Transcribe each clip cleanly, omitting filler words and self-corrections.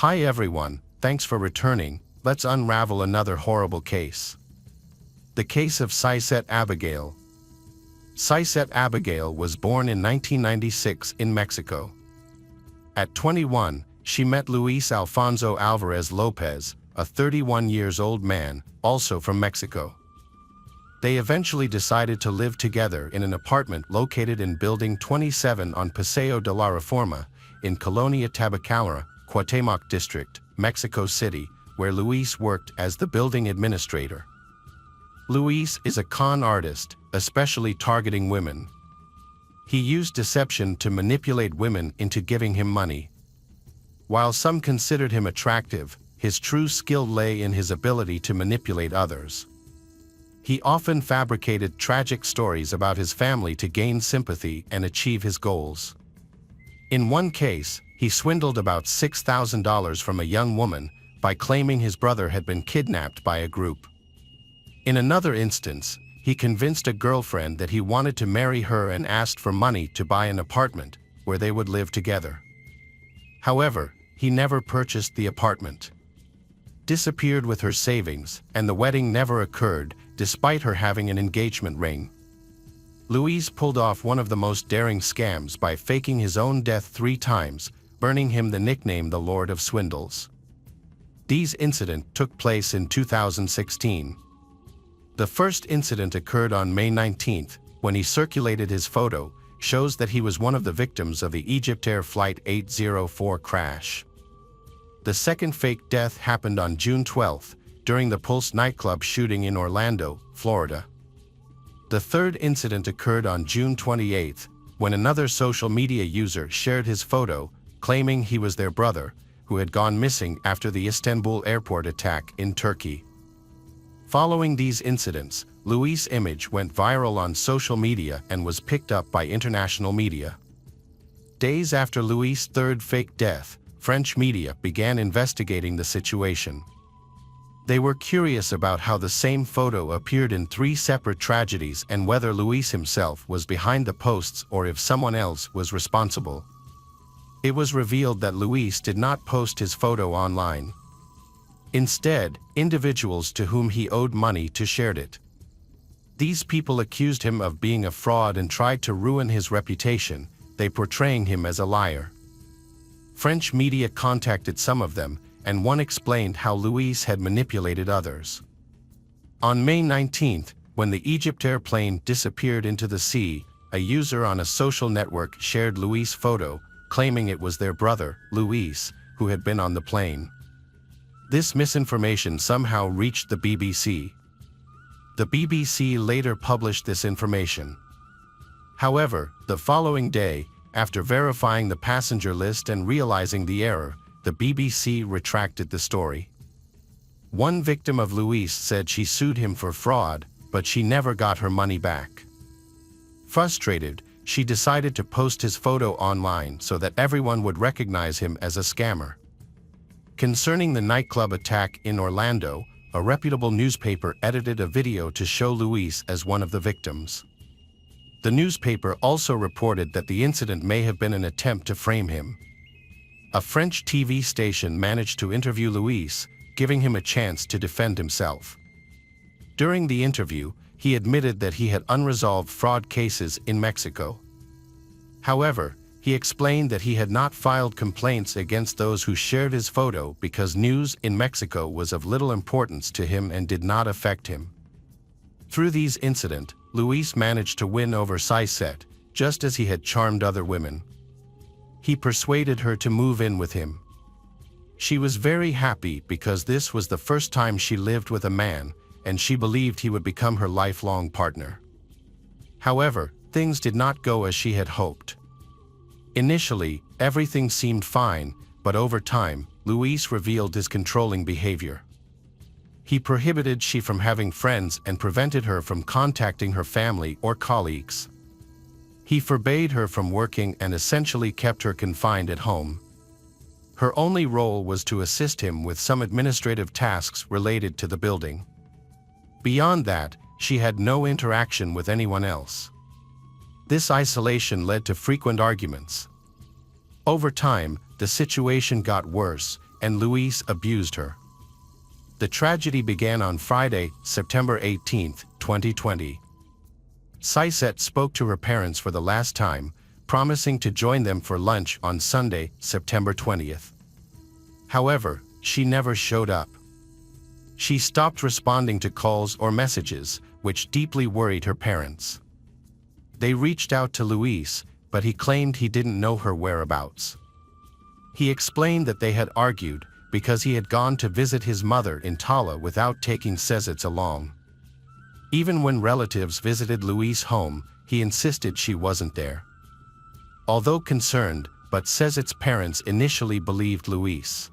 Hi everyone, thanks for returning. Let's unravel another horrible case. The case of Saiset Abigail. Saiset Abigail was born in 1996 in Mexico. At 21, she met Luis Alfonso Alvarez Lopez, a 31-year-old man, also from Mexico. They eventually decided to live together in an apartment located in Building 27 on Paseo de la Reforma, in Colonia Tabacalera, Cuauhtémoc District, Mexico City, where Luis worked as the building administrator. Luis is a con artist, especially targeting women. He used deception to manipulate women into giving him money. While some considered him attractive, his true skill lay in his ability to manipulate others. He often fabricated tragic stories about his family to gain sympathy and achieve his goals. In one case, he swindled about $6,000 from a young woman by claiming his brother had been kidnapped by a group. In another instance, he convinced a girlfriend that he wanted to marry her and asked for money to buy an apartment where they would live together. However, he never purchased the apartment, disappeared with her savings, and the wedding never occurred, despite her having an engagement ring. Luis pulled off one of the most daring scams by faking his own death 3 times, earning him the nickname the Lord of Swindles. These incidents took place in 2016. The first incident occurred on May 19th, when he circulated his photo, shows that he was one of the victims of the Egyptair Flight 804 crash. The second fake death happened on June 12th, during the Pulse nightclub shooting in Orlando, Florida. The third incident occurred on June 28th, when another social media user shared his photo, claiming he was their brother, who had gone missing after the Istanbul airport attack in Turkey. Following these incidents, Luis' image went viral on social media and was picked up by international media. Days after Luis' third fake death, French media began investigating the situation. They were curious about how the same photo appeared in 3 separate tragedies and whether Luis himself was behind the posts or if someone else was responsible. It was revealed that Luis did not post his photo online. Instead, individuals to whom he owed money shared it. These people accused him of being a fraud and tried to ruin his reputation, they portraying him as a liar. French media contacted some of them, and one explained how Luis had manipulated others. On May 19th, when the Egyptair plane disappeared into the sea, a user on a social network shared Luis' photo, claiming it was their brother, Luis, who had been on the plane. This misinformation somehow reached the BBC. The BBC later published this information. However, the following day, after verifying the passenger list and realizing the error, the BBC retracted the story. One victim of Luis said she sued him for fraud, but she never got her money back. Frustrated, she decided to post his photo online so that everyone would recognize him as a scammer. Concerning the nightclub attack in Orlando, a reputable newspaper edited a video to show Luis as one of the victims. The newspaper also reported that the incident may have been an attempt to frame him. A French TV station managed to interview Luis, giving him a chance to defend himself. During the interview, he admitted that he had unresolved fraud cases in Mexico. However, he explained that he had not filed complaints against those who shared his photo because news in Mexico was of little importance to him and did not affect him. Through these incidents, Luis managed to win over Saiset, just as he had charmed other women. He persuaded her to move in with him. She was very happy because this was the first time she lived with a man, and she believed he would become her lifelong partner. However, things did not go as she had hoped. Initially, everything seemed fine, but over time, Luis revealed his controlling behavior. He prohibited she from having friends and prevented her from contacting her family or colleagues. He forbade her from working and essentially kept her confined at home. Her only role was to assist him with some administrative tasks related to the building. Beyond that, she had no interaction with anyone else. This isolation led to frequent arguments. Over time, the situation got worse, and Luis abused her. The tragedy began on Friday, September 18, 2020. Saiset spoke to her parents for the last time, promising to join them for lunch on Sunday, September 20th. However, she never showed up. She stopped responding to calls or messages, which deeply worried her parents. They reached out to Luis, but he claimed he didn't know her whereabouts. He explained that they had argued because he had gone to visit his mother in Tala without taking Saiset along. Even when relatives visited Luis' home, he insisted she wasn't there. Although concerned, but Saiset's parents initially believed Luis.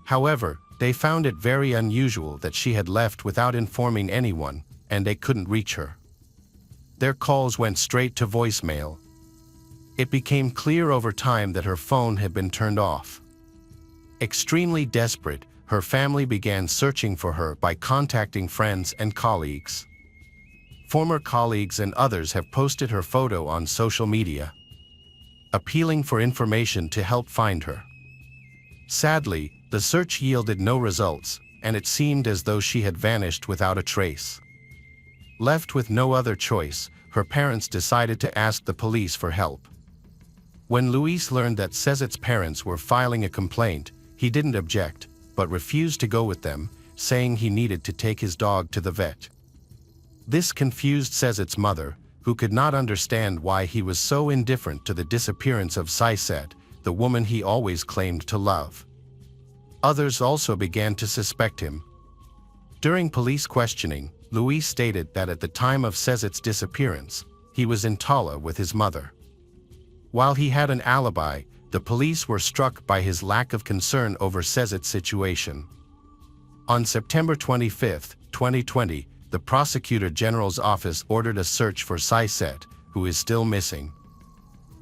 However, they found it very unusual that she had left without informing anyone, and they couldn't reach her. Their calls went straight to voicemail. It became clear over time that her phone had been turned off. Extremely desperate, her family began searching for her by contacting friends and colleagues. Former colleagues and others have posted her photo on social media, appealing for information to help find her. Sadly, the search yielded no results, and it seemed as though she had vanished without a trace. Left with no other choice, her parents decided to ask the police for help. When Luis learned that Saiset's parents were filing a complaint, he didn't object, but refused to go with them, saying he needed to take his dog to the vet. This confused Saiset's mother, who could not understand why he was so indifferent to the disappearance of Saiset, the woman he always claimed to love. Others also began to suspect him. During police questioning, Luis stated that at the time of Saiset's disappearance, he was in Tala with his mother. While he had an alibi, the police were struck by his lack of concern over Saiset's situation. On September 25, 2020, the Prosecutor General's office ordered a search for Saiset, who is still missing.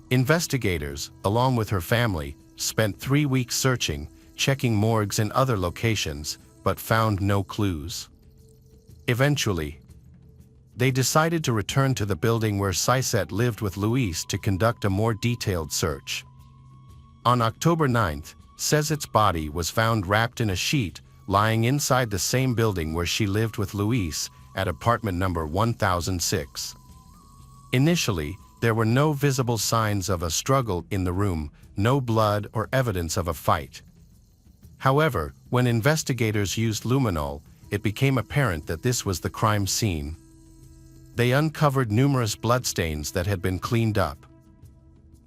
Investigators, along with her family, spent 3 weeks searching, checking morgues and other locations, but found no clues. Eventually, they decided to return to the building where Saiset lived with Luis to conduct a more detailed search. On October 9, Saiset's body was found wrapped in a sheet, lying inside the same building where she lived with Luis, at apartment number 1006. Initially, there were no visible signs of a struggle in the room, no blood or evidence of a fight. However, when investigators used luminol, it became apparent that this was the crime scene. They uncovered numerous bloodstains that had been cleaned up.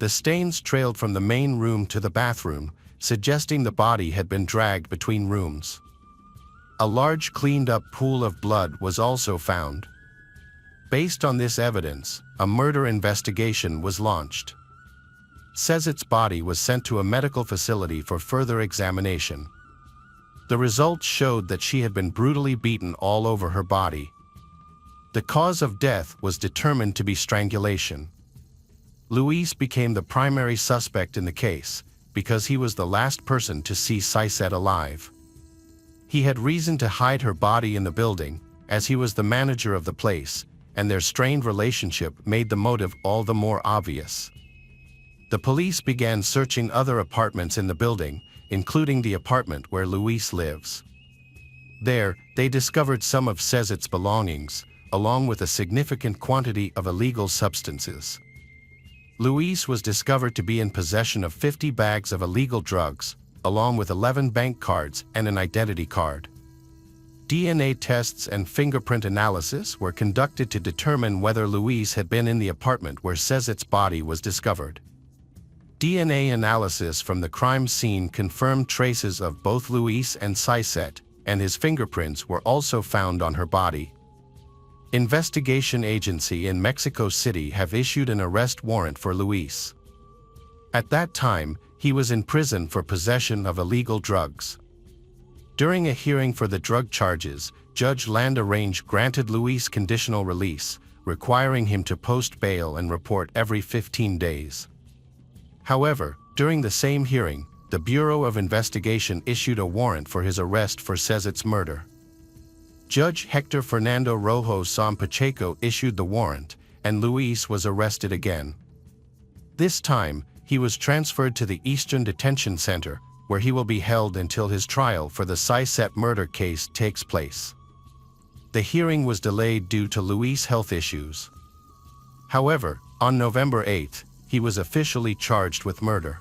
The stains trailed from the main room to the bathroom, suggesting the body had been dragged between rooms. A large cleaned-up pool of blood was also found. Based on this evidence, a murder investigation was launched. Saiset's body was sent to a medical facility for further examination. The results showed that she had been brutally beaten all over her body. The cause of death was determined to be strangulation. Luis became the primary suspect in the case, because he was the last person to see Saiset alive. He had reason to hide her body in the building, as he was the manager of the place, and their strained relationship made the motive all the more obvious. The police began searching other apartments in the building, including the apartment where Luis lives. There, they discovered some of Saiset's belongings, along with a significant quantity of illegal substances. Luis was discovered to be in possession of 50 bags of illegal drugs, along with 11 bank cards and an identity card. DNA tests and fingerprint analysis were conducted to determine whether Luis had been in the apartment where Saiset's body was discovered. DNA analysis from the crime scene confirmed traces of both Luis and Saiset, and his fingerprints were also found on her body. Investigation agency in Mexico City have issued an arrest warrant for Luis. At that time, he was in prison for possession of illegal drugs. During a hearing for the drug charges, Judge Landarange granted Luis conditional release, requiring him to post bail and report every 15 days. However, during the same hearing, the Bureau of Investigation issued a warrant for his arrest for Saiset's murder. Judge Hector Fernando Rojo San Pacheco issued the warrant, and Luis was arrested again. This time, he was transferred to the Eastern Detention Center, where he will be held until his trial for the Saiset murder case takes place. The hearing was delayed due to Luis' health issues. However, on November 8, he was officially charged with murder.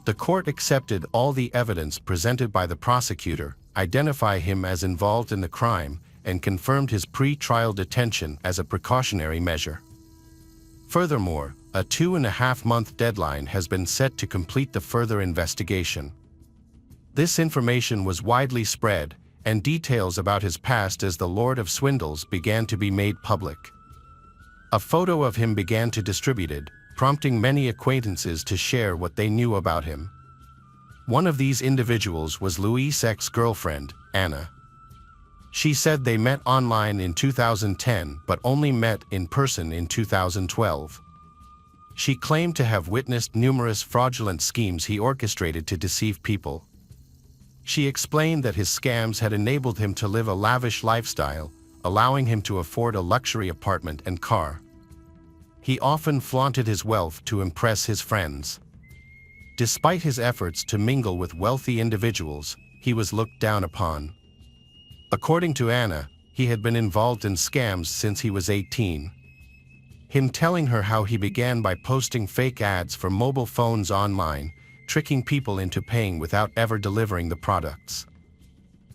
The court accepted all the evidence presented by the prosecutor, identified him as involved in the crime, and confirmed his pre-trial detention as a precautionary measure. Furthermore, a 2.5-month deadline has been set to complete the further investigation. This information was widely spread, and details about his past as the Lord of Swindles began to be made public. A photo of him began to be distributed, prompting many acquaintances to share what they knew about him. One of these individuals was Luis' ex-girlfriend, Anna. She said they met online in 2010 but only met in person in 2012. She claimed to have witnessed numerous fraudulent schemes he orchestrated to deceive people. She explained that his scams had enabled him to live a lavish lifestyle, allowing him to afford a luxury apartment and car. He often flaunted his wealth to impress his friends. Despite his efforts to mingle with wealthy individuals, he was looked down upon. According to Anna, he had been involved in scams since he was 18. Him telling her how he began by posting fake ads for mobile phones online, tricking people into paying without ever delivering the products.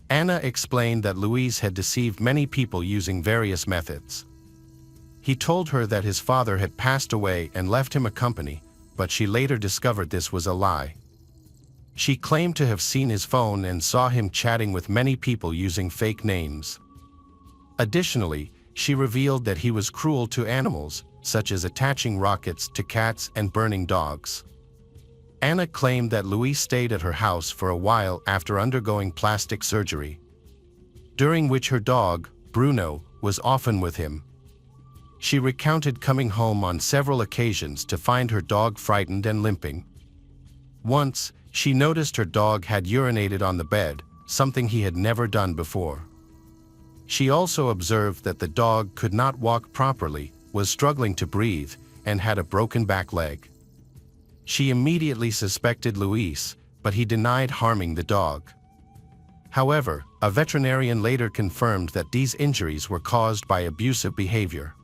Anna explained that Luis had deceived many people using various methods. He told her that his father had passed away and left him a company, but she later discovered this was a lie. She claimed to have seen his phone and saw him chatting with many people using fake names. Additionally, she revealed that he was cruel to animals, such as attaching rockets to cats and burning dogs. Anna claimed that Luis stayed at her house for a while after undergoing plastic surgery, during which her dog, Bruno, was often with him. She recounted coming home on several occasions to find her dog frightened and limping. Once, she noticed her dog had urinated on the bed, something he had never done before. She also observed that the dog could not walk properly, was struggling to breathe, and had a broken back leg. She immediately suspected Luis, but he denied harming the dog. However, a veterinarian later confirmed that these injuries were caused by abusive behavior.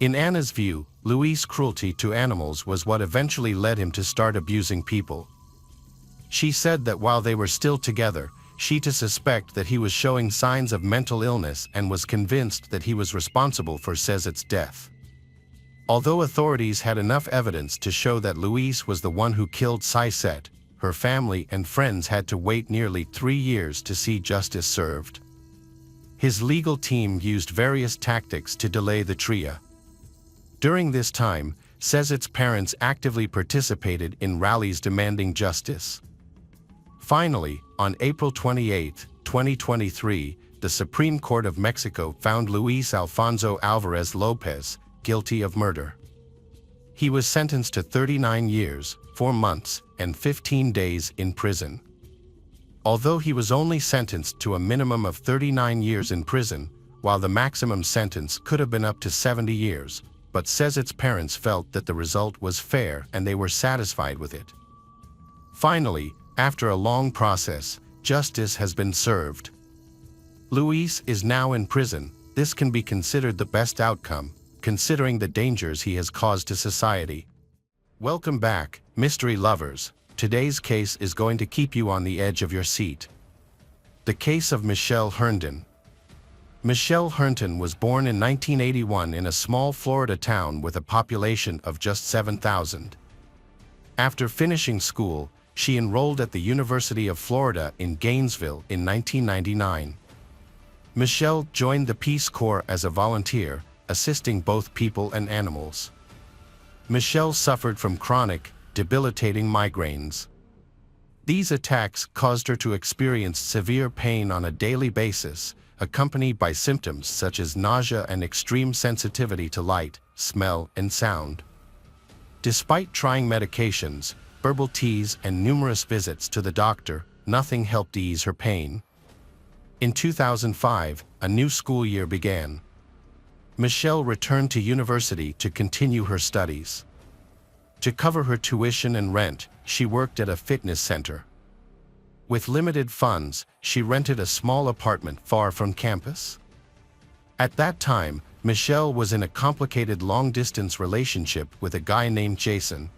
In Anna's view, Luis' cruelty to animals was what eventually led him to start abusing people. She said that while they were still together, she to suspect that he was showing signs of mental illness and was convinced that he was responsible for Saiset's death. Although authorities had enough evidence to show that Luis was the one who killed Saiset, her family and friends had to wait nearly 3 years to see justice served. His legal team used various tactics to delay the trial. During this time, Saiset's parents actively participated in rallies demanding justice. Finally, on April 28, 2023, the Supreme Court of Mexico found Luis Alfonso Alvarez Lopez guilty of murder. He was sentenced to 39 years, 4 months, and 15 days in prison. Although he was only sentenced to a minimum of 39 years in prison, while the maximum sentence could have been up to 70 years, but Saiset's parents felt that the result was fair and they were satisfied with it. Finally, after a long process, justice has been served. Luis is now in prison. This can be considered the best outcome, considering the dangers he has caused to society. Welcome back, mystery lovers. Today's case is going to keep you on the edge of your seat. The case of Michelle Herndon. Michelle Herndon was born in 1981 in a small Florida town with a population of just 7,000. After finishing school, she enrolled at the University of Florida in Gainesville in 1999. Michelle joined the Peace Corps as a volunteer, assisting both people and animals. Michelle suffered from chronic, debilitating migraines. These attacks caused her to experience severe pain on a daily basis, accompanied by symptoms such as nausea and extreme sensitivity to light, smell, and sound. Despite trying medications, herbal teas, and numerous visits to the doctor, nothing helped ease her pain. In 2005, a new school year began. Michelle returned to university to continue her studies. To cover her tuition and rent, she worked at a fitness center. With limited funds, she rented a small apartment far from campus. At that time, Michelle was in a complicated long-distance relationship with a guy named Jason.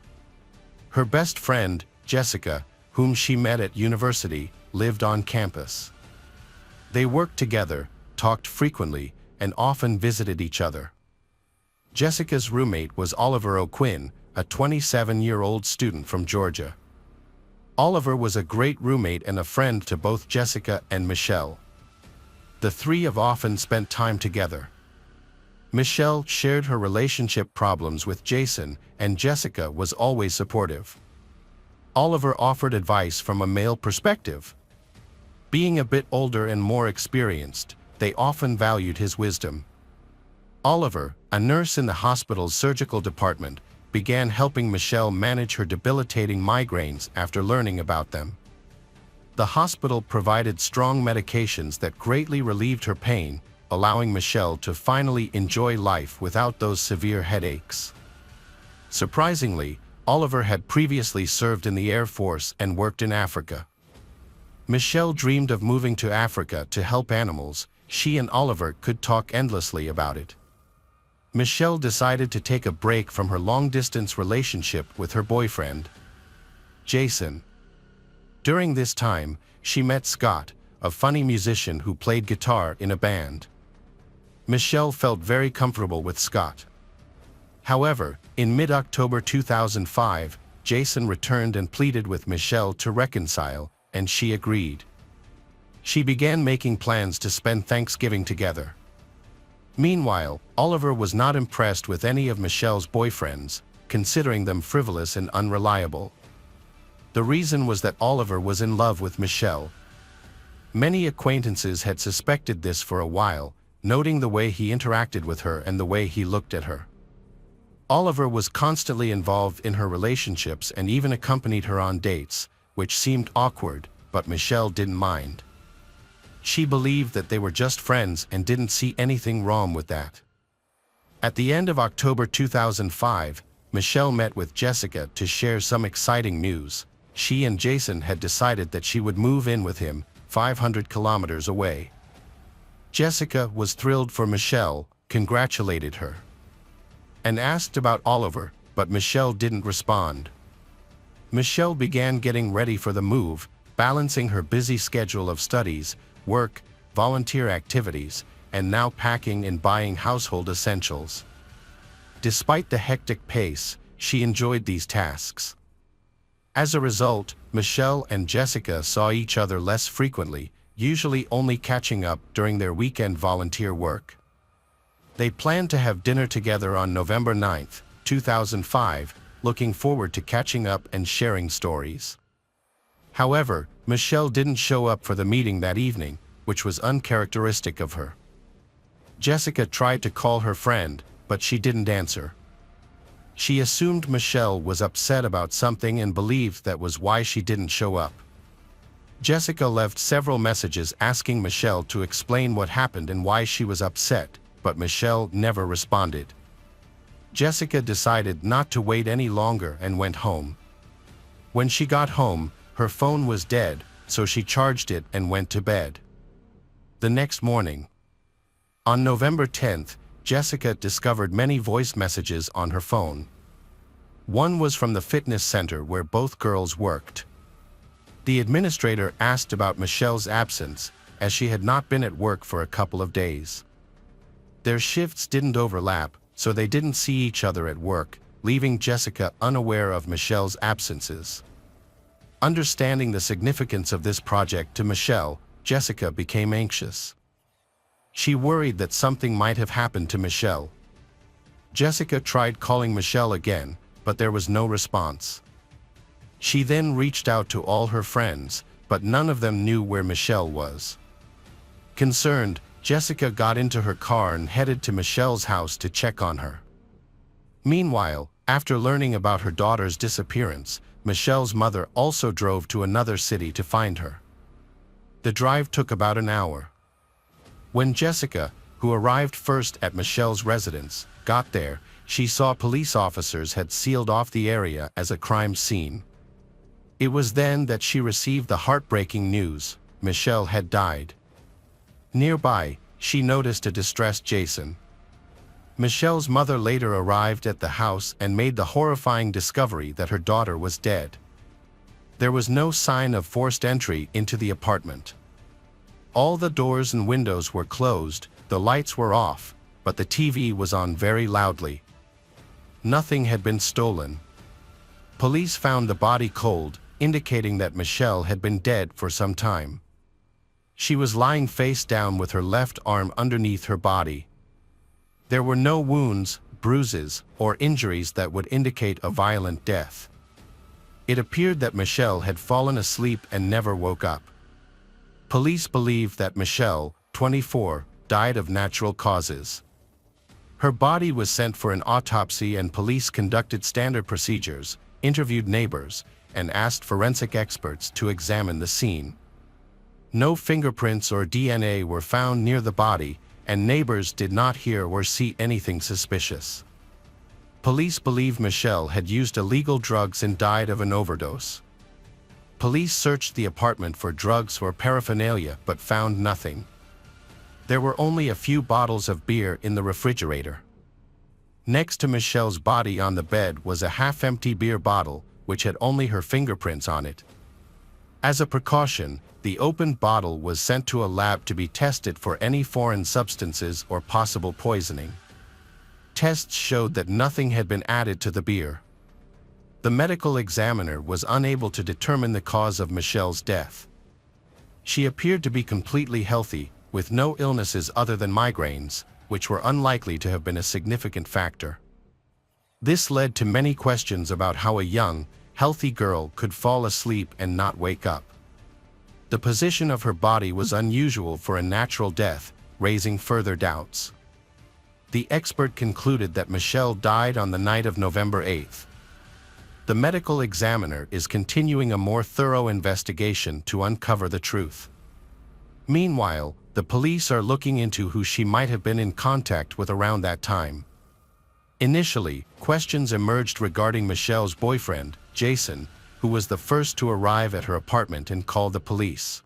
Her best friend, Jessica, whom she met at university, lived on campus. They worked together, talked frequently, and often visited each other. Jessica's roommate was Oliver O'Quinn, a 27-year-old student from Georgia. Oliver was a great roommate and a friend to both Jessica and Michelle. The three have often spent time together. Michelle shared her relationship problems with Jason, and Jessica was always supportive. Oliver offered advice from a male perspective. Being a bit older and more experienced, they often valued his wisdom. Oliver, a nurse in the hospital's surgical department, began helping Michelle manage her debilitating migraines after learning about them. The hospital provided strong medications that greatly relieved her pain, allowing Michelle to finally enjoy life without those severe headaches. Surprisingly, Oliver had previously served in the Air Force and worked in Africa. Michelle dreamed of moving to Africa to help animals. She and Oliver could talk endlessly about it. Michelle decided to take a break from her long-distance relationship with her boyfriend, Jason. During this time, she met Scott, a funny musician who played guitar in a band. Michelle felt very comfortable with Scott. However, in mid-October 2005, Jason returned and pleaded with Michelle to reconcile, and she agreed. She began making plans to spend Thanksgiving together. Meanwhile, Oliver was not impressed with any of Michelle's boyfriends, considering them frivolous and unreliable. The reason was that Oliver was in love with Michelle. Many acquaintances had suspected this for a while, noting the way he interacted with her and the way he looked at her. Oliver was constantly involved in her relationships and even accompanied her on dates, which seemed awkward, but Michelle didn't mind. She believed that they were just friends and didn't see anything wrong with that. At the end of October 2005, Michelle met with Jessica to share some exciting news. She and Jason had decided that she would move in with him, 500 kilometers away. Jessica was thrilled for Michelle, congratulated her, and asked about Oliver, but Michelle didn't respond. Michelle began getting ready for the move, balancing her busy schedule of studies, work, volunteer activities, and now packing and buying household essentials. Despite the hectic pace, she enjoyed these tasks. As a result, Michelle and Jessica saw each other less frequently, usually only catching up during their weekend volunteer work. They planned to have dinner together on November 9, 2005, looking forward to catching up and sharing stories. However, Michelle didn't show up for the meeting that evening, which was uncharacteristic of her. Jessica tried to call her friend, but she didn't answer. She assumed Michelle was upset about something and believed that was why she didn't show up. Jessica left several messages asking Michelle to explain what happened and why she was upset, but Michelle never responded. Jessica decided not to wait any longer and went home. When she got home, her phone was dead, so she charged it and went to bed. The next morning, on November 10th, Jessica discovered many voice messages on her phone. One was from the fitness center where both girls worked. The administrator asked about Michelle's absence, as she had not been at work for a couple of days. Their shifts didn't overlap, so they didn't see each other at work, leaving Jessica unaware of Michelle's absences. Understanding the significance of this project to Michelle, Jessica became anxious. She worried that something might have happened to Michelle. Jessica tried calling Michelle again, but there was no response. She then reached out to all her friends, but none of them knew where Michelle was. Concerned, Jessica got into her car and headed to Michelle's house to check on her. Meanwhile, after learning about her daughter's disappearance, Michelle's mother also drove to another city to find her. The drive took about an hour. When Jessica, who arrived first at Michelle's residence, got there, she saw police officers had sealed off the area as a crime scene. It was then that she received the heartbreaking news: Michelle had died. Nearby, she noticed a distressed Jason. Michelle's mother later arrived at the house and made the horrifying discovery that her daughter was dead. There was no sign of forced entry into the apartment. All the doors and windows were closed, the lights were off, but the TV was on very loudly. Nothing had been stolen. Police found the body cold, indicating that Michelle had been dead for some time. She was lying face down with her left arm underneath her body. There were no wounds, bruises, or injuries that would indicate a violent death. It appeared that Michelle had fallen asleep and never woke up. Police believe that Michelle, 24, died of natural causes. Her body was sent for an autopsy and police conducted standard procedures, interviewed neighbors, and asked forensic experts to examine the scene. No fingerprints or DNA were found near the body, and neighbors did not hear or see anything suspicious. Police believe Michelle had used illegal drugs and died of an overdose. Police searched the apartment for drugs or paraphernalia but found nothing. There were only a few bottles of beer in the refrigerator. Next to Michelle's body on the bed was a half-empty beer bottle, which had only her fingerprints on it. As a precaution, the opened bottle was sent to a lab to be tested for any foreign substances or possible poisoning. Tests showed that nothing had been added to the beer. The medical examiner was unable to determine the cause of Michelle's death. She appeared to be completely healthy, with no illnesses other than migraines, which were unlikely to have been a significant factor. This led to many questions about how a young, healthy girl could fall asleep and not wake up. The position of her body was unusual for a natural death, raising further doubts. The expert concluded that Michelle died on the night of November 8th. The medical examiner is continuing a more thorough investigation to uncover the truth. Meanwhile, the police are looking into who she might have been in contact with around that time. Initially, questions emerged regarding Michelle's boyfriend, Jason, who was the first to arrive at her apartment and call the police.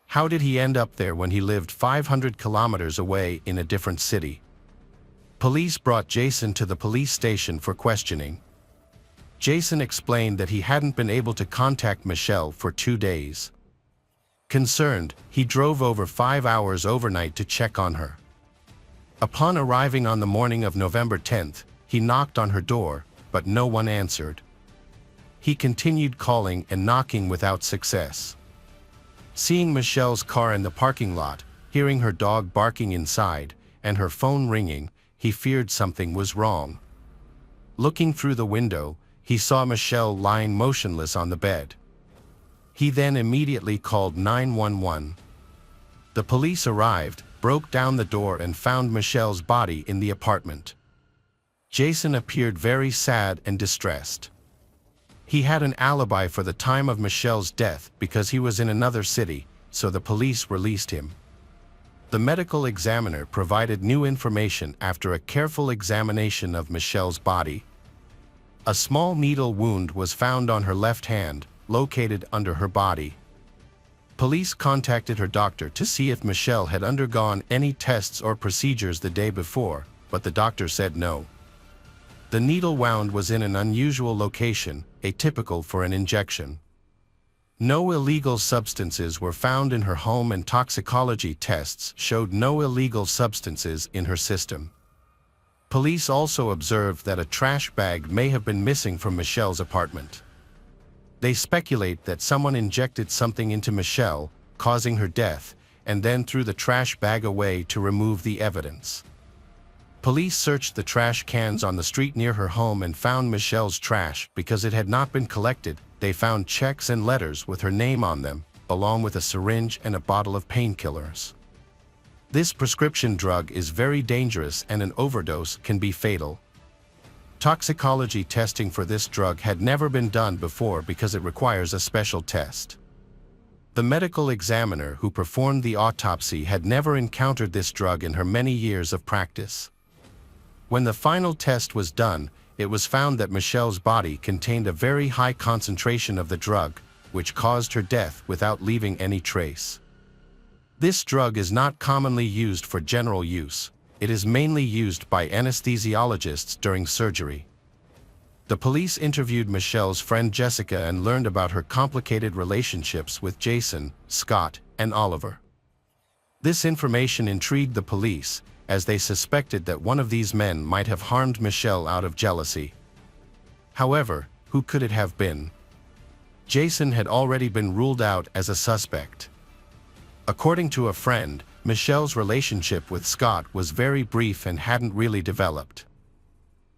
How did he end up there when he lived 500 kilometers away in a different city? Police brought Jason to the police station for questioning. Jason explained that he hadn't been able to contact Michelle for 2 days. Concerned, he drove over 5 hours overnight to check on her. Upon arriving on the morning of November 10th, he knocked on her door, but no one answered. He continued calling and knocking without success. Seeing Michelle's car in the parking lot, hearing her dog barking inside, and her phone ringing, he feared something was wrong. Looking through the window, he saw Michelle lying motionless on the bed. He then immediately called 911. The police arrived, broke down the door and found Michelle's body in the apartment. Jason appeared very sad and distressed. He had an alibi for the time of Michelle's death because he was in another city, so the police released him. The medical examiner provided new information after a careful examination of Michelle's body. A small needle wound was found on her left hand, located under her body. Police contacted her doctor to see if Michelle had undergone any tests or procedures the day before, but the doctor said no. The needle wound was in an unusual location, atypical for an injection. No illegal substances were found in her home and toxicology tests showed no illegal substances in her system. Police also observed that a trash bag may have been missing from Michelle's apartment. They speculate that someone injected something into Michelle, causing her death, and then threw the trash bag away to remove the evidence. Police searched the trash cans on the street near her home and found Michelle's trash because it had not been collected. They found checks and letters with her name on them, along with a syringe and a bottle of painkillers. This prescription drug is very dangerous and an overdose can be fatal. Toxicology testing for this drug had never been done before because it requires a special test. The medical examiner who performed the autopsy had never encountered this drug in her many years of practice. When the final test was done, it was found that Michelle's body contained a very high concentration of the drug, which caused her death without leaving any trace. This drug is not commonly used for general use. It is mainly used by anesthesiologists during surgery. The police interviewed Michelle's friend Jessica and learned about her complicated relationships with Jason, Scott, and Oliver. This information intrigued the police, as they suspected that one of these men might have harmed Michelle out of jealousy. However, who could it have been? Jason had already been ruled out as a suspect. According to a friend, Michelle's relationship with Scott was very brief and hadn't really developed.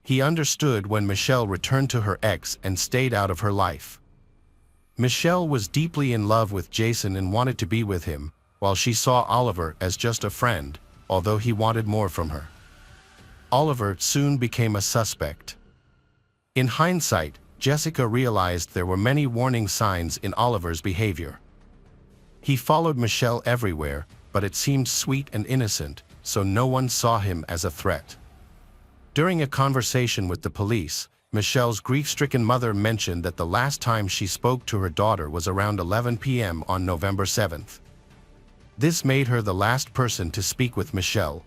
He understood when Michelle returned to her ex and stayed out of her life. Michelle was deeply in love with Jason and wanted to be with him, while she saw Oliver as just a friend, although he wanted more from her. Oliver soon became a suspect. In hindsight, Jessica realized there were many warning signs in Oliver's behavior. He followed Michelle everywhere, but it seemed sweet and innocent, so no one saw him as a threat. During a conversation with the police, Michelle's grief-stricken mother mentioned that the last time she spoke to her daughter was around 11 p.m. on November 7th. This made her the last person to speak with Michelle.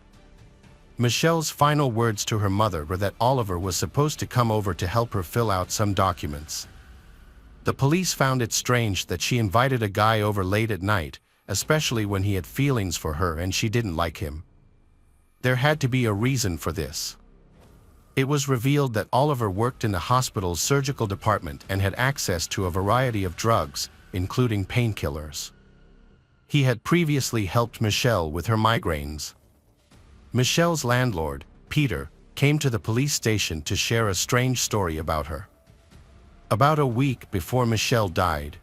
Michelle's final words to her mother were that Oliver was supposed to come over to help her fill out some documents. The police found it strange that she invited a guy over late at night, especially when he had feelings for her and she didn't like him. There had to be a reason for this. It was revealed that Oliver worked in the hospital's surgical department and had access to a variety of drugs, including painkillers. He had previously helped Michelle with her migraines. Michelle's landlord, Peter, came to the police station to share a strange story about her. About a week before Michelle died,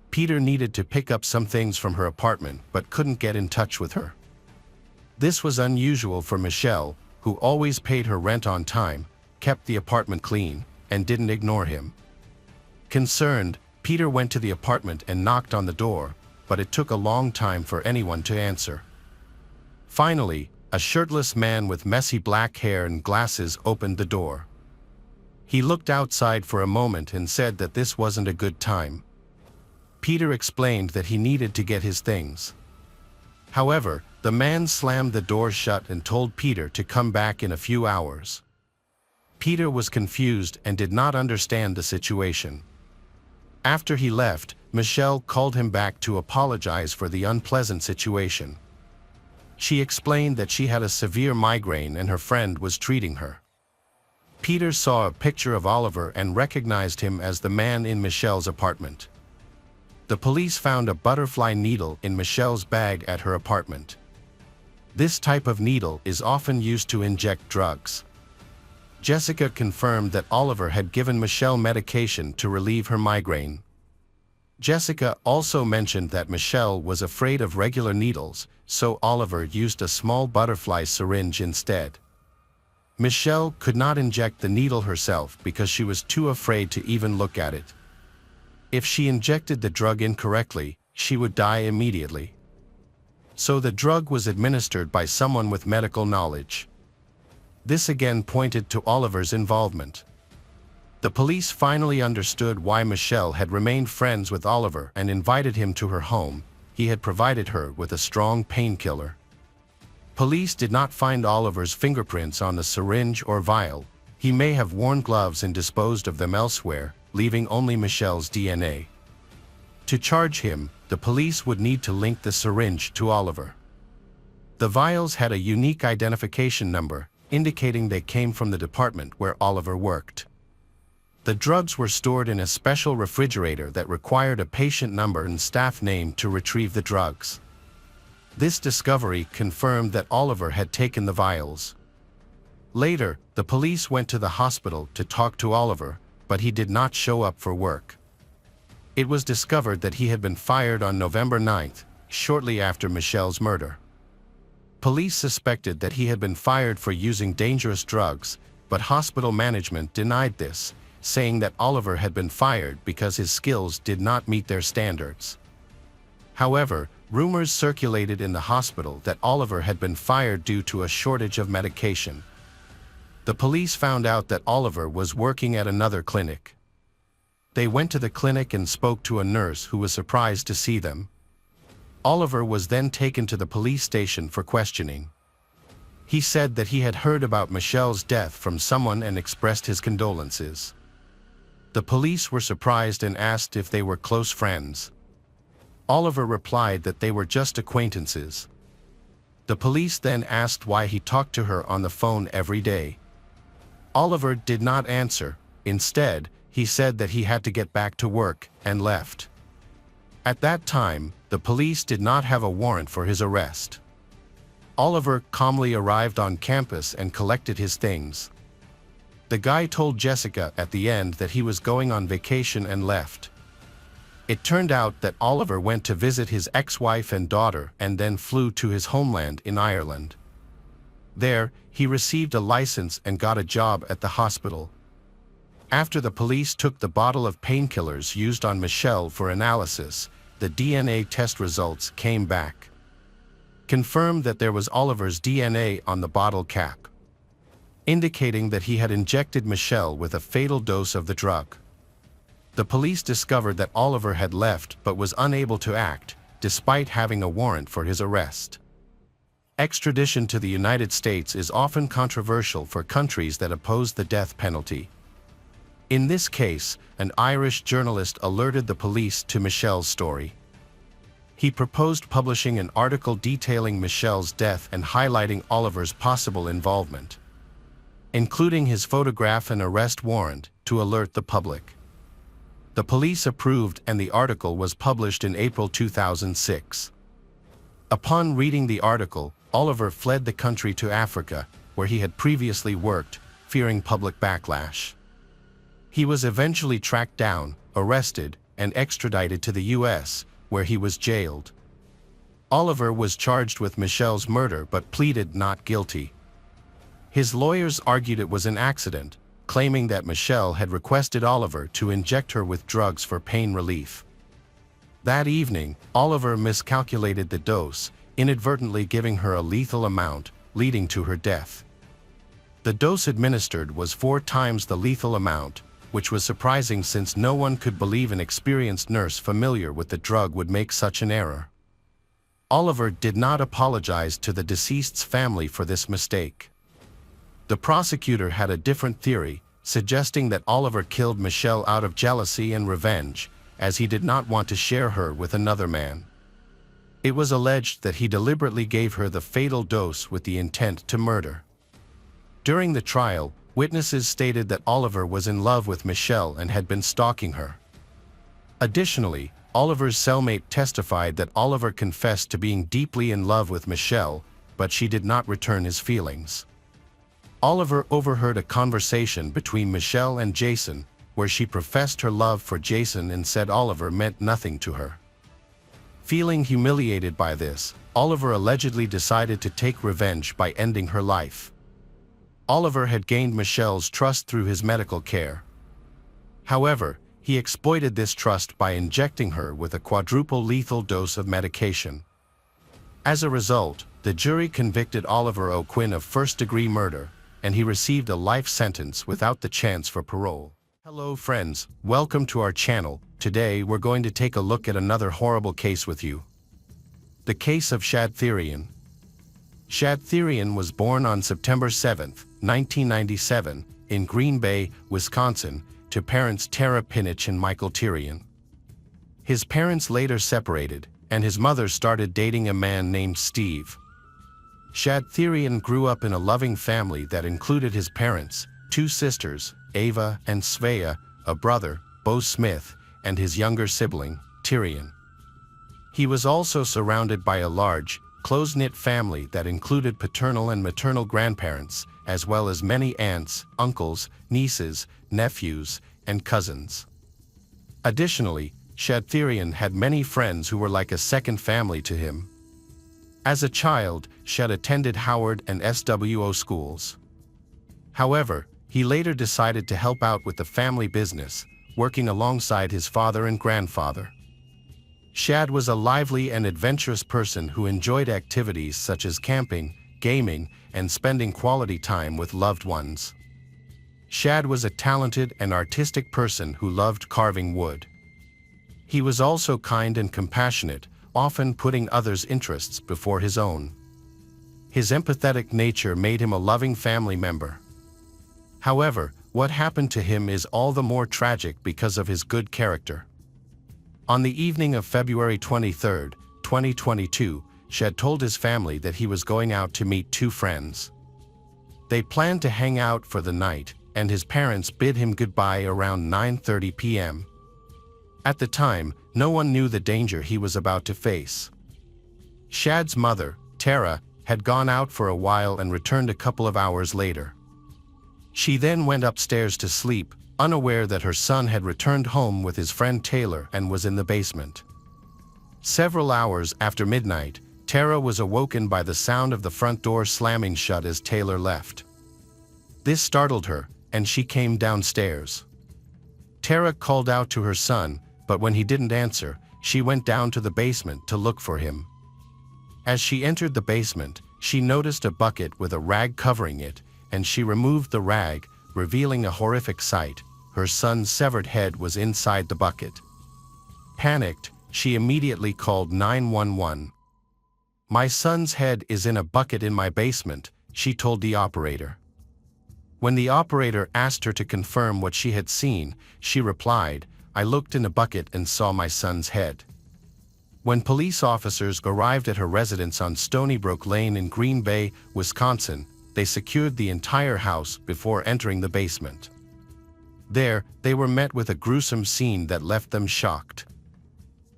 Peter needed to pick up some things from her apartment but couldn't get in touch with her. This was unusual for Michelle, who always paid her rent on time, kept the apartment clean, and didn't ignore him. Concerned, Peter went to the apartment and knocked on the door, but it took a long time for anyone to answer. Finally, a shirtless man with messy black hair and glasses opened the door. He looked outside for a moment and said that this wasn't a good time. Peter explained that he needed to get his things. However, the man slammed the door shut and told Peter to come back in a few hours. Peter was confused and did not understand the situation. After he left, Michelle called him back to apologize for the unpleasant situation. She explained that she had a severe migraine and her friend was treating her. Peter saw a picture of Oliver and recognized him as the man in Michelle's apartment. The police found a butterfly needle in Michelle's bag at her apartment. This type of needle is often used to inject drugs. Jessica confirmed that Oliver had given Michelle medication to relieve her migraine. Jessica also mentioned that Michelle was afraid of regular needles, so Oliver used a small butterfly syringe instead. Michelle could not inject the needle herself because she was too afraid to even look at it. If she injected the drug incorrectly, she would die immediately. So the drug was administered by someone with medical knowledge. This again pointed to Oliver's involvement. The police finally understood why Michelle had remained friends with Oliver and invited him to her home. He had provided her with a strong painkiller. Police did not find Oliver's fingerprints on the syringe or vial. He may have worn gloves and disposed of them elsewhere, leaving only Michelle's DNA. To charge him, the police would need to link the syringe to Oliver. The vials had a unique identification number, indicating they came from the department where Oliver worked. The drugs were stored in a special refrigerator that required a patient number and staff name to retrieve the drugs. This discovery confirmed that Oliver had taken the vials. Later, the police went to the hospital to talk to Oliver, but he did not show up for work. It was discovered that he had been fired on November 9th, shortly after Michelle's murder. Police suspected that he had been fired for using dangerous drugs, but hospital management denied this, saying that Oliver had been fired because his skills did not meet their standards. However, rumors circulated in the hospital that Oliver had been fired due to a shortage of medication. The police found out that Oliver was working at another clinic. They went to the clinic and spoke to a nurse who was surprised to see them. Oliver was then taken to the police station for questioning. He said that he had heard about Michelle's death from someone and expressed his condolences. The police were surprised and asked if they were close friends. Oliver replied that they were just acquaintances. The police then asked why he talked to her on the phone every day. Oliver did not answer. Instead, he said that he had to get back to work and left. At that time, the police did not have a warrant for his arrest. Oliver calmly arrived on campus and collected his things. The guy told Jessica at the end that he was going on vacation and left. It turned out that Oliver went to visit his ex-wife and daughter and then flew to his homeland in Ireland. There, he received a license and got a job at the hospital. After the police took the bottle of painkillers used on Michelle for analysis, the DNA test results came back. Confirmed that there was Oliver's DNA on the bottle cap, indicating that he had injected Michelle with a fatal dose of the drug. The police discovered that Oliver had left but was unable to act, despite having a warrant for his arrest. Extradition to the United States is often controversial for countries that oppose the death penalty. In this case, an Irish journalist alerted the police to Michelle's story. He proposed publishing an article detailing Michelle's death and highlighting Oliver's possible involvement, including his photograph and arrest warrant, to alert the public. The police approved and the article was published in April 2006. Upon reading the article, Oliver fled the country to Africa, where he had previously worked, fearing public backlash. He was eventually tracked down, arrested, and extradited to the US, where he was jailed. Oliver was charged with Michelle's murder but pleaded not guilty. His lawyers argued it was an accident, claiming that Michelle had requested Oliver to inject her with drugs for pain relief. That evening, Oliver miscalculated the dose, inadvertently giving her a lethal amount, leading to her death. The dose administered was 4 times the lethal amount, which was surprising since no one could believe an experienced nurse familiar with the drug would make such an error. Oliver did not apologize to the deceased's family for this mistake. The prosecutor had a different theory, suggesting that Oliver killed Michelle out of jealousy and revenge, as he did not want to share her with another man. It was alleged that he deliberately gave her the fatal dose with the intent to murder. During the trial, witnesses stated that Oliver was in love with Michelle and had been stalking her. Additionally, Oliver's cellmate testified that Oliver confessed to being deeply in love with Michelle, but she did not return his feelings. Oliver overheard a conversation between Michelle and Jason, where she professed her love for Jason and said Oliver meant nothing to her. Feeling humiliated by this, Oliver allegedly decided to take revenge by ending her life. Oliver had gained Michelle's trust through his medical care. However, he exploited this trust by injecting her with a quadruple lethal dose of medication. As a result, the jury convicted Oliver O'Quinn of first-degree murder, and he received a life sentence without the chance for parole. Hello friends, welcome to our channel. Today we're going to take a look at another horrible case with you. The case of Shad Therian. Shad Therian was born on September 7, 1997, in Green Bay, Wisconsin, to parents Tara Pinich and Michael Therian. His parents later separated, and his mother started dating a man named Steve. Shad Therian grew up in a loving family that included his parents, 2 sisters, Ava and Svea, a brother, Bo Smith, and his younger sibling, Therian. He was also surrounded by a large, close-knit family that included paternal and maternal grandparents, as well as many aunts, uncles, nieces, nephews, and cousins. Additionally, Shad Therian had many friends who were like a second family to him. As a child, Shad attended Howard and SWO schools. However, he later decided to help out with the family business, working alongside his father and grandfather. Shad was a lively and adventurous person who enjoyed activities such as camping, gaming, and spending quality time with loved ones. Shad was a talented and artistic person who loved carving wood. He was also kind and compassionate, often putting others' interests before his own. His empathetic nature made him a loving family member. However, what happened to him is all the more tragic because of his good character. On the evening of February 23, 2022, Shad told his family that he was going out to meet two friends. They planned to hang out for the night, and his parents bid him goodbye around 9:30 p.m. At the time, no one knew the danger he was about to face. Shad's mother, Tara, had gone out for a while and returned a couple of hours later. She then went upstairs to sleep, unaware that her son had returned home with his friend Taylor and was in the basement. Several hours after midnight, Tara was awoken by the sound of the front door slamming shut as Taylor left. This startled her, and she came downstairs. Tara called out to her son, but when he didn't answer, she went down to the basement to look for him. As she entered the basement, she noticed a bucket with a rag covering it, and she removed the rag, revealing a horrific sight. Her son's severed head was inside the bucket. Panicked, she immediately called 911. "My son's head is in a bucket in my basement," she told the operator. When the operator asked her to confirm what she had seen, she replied, "I looked in the bucket and saw my son's head." When police officers arrived at her residence on Stony Brook Lane in Green Bay, Wisconsin, they secured the entire house before entering the basement. There, they were met with a gruesome scene that left them shocked.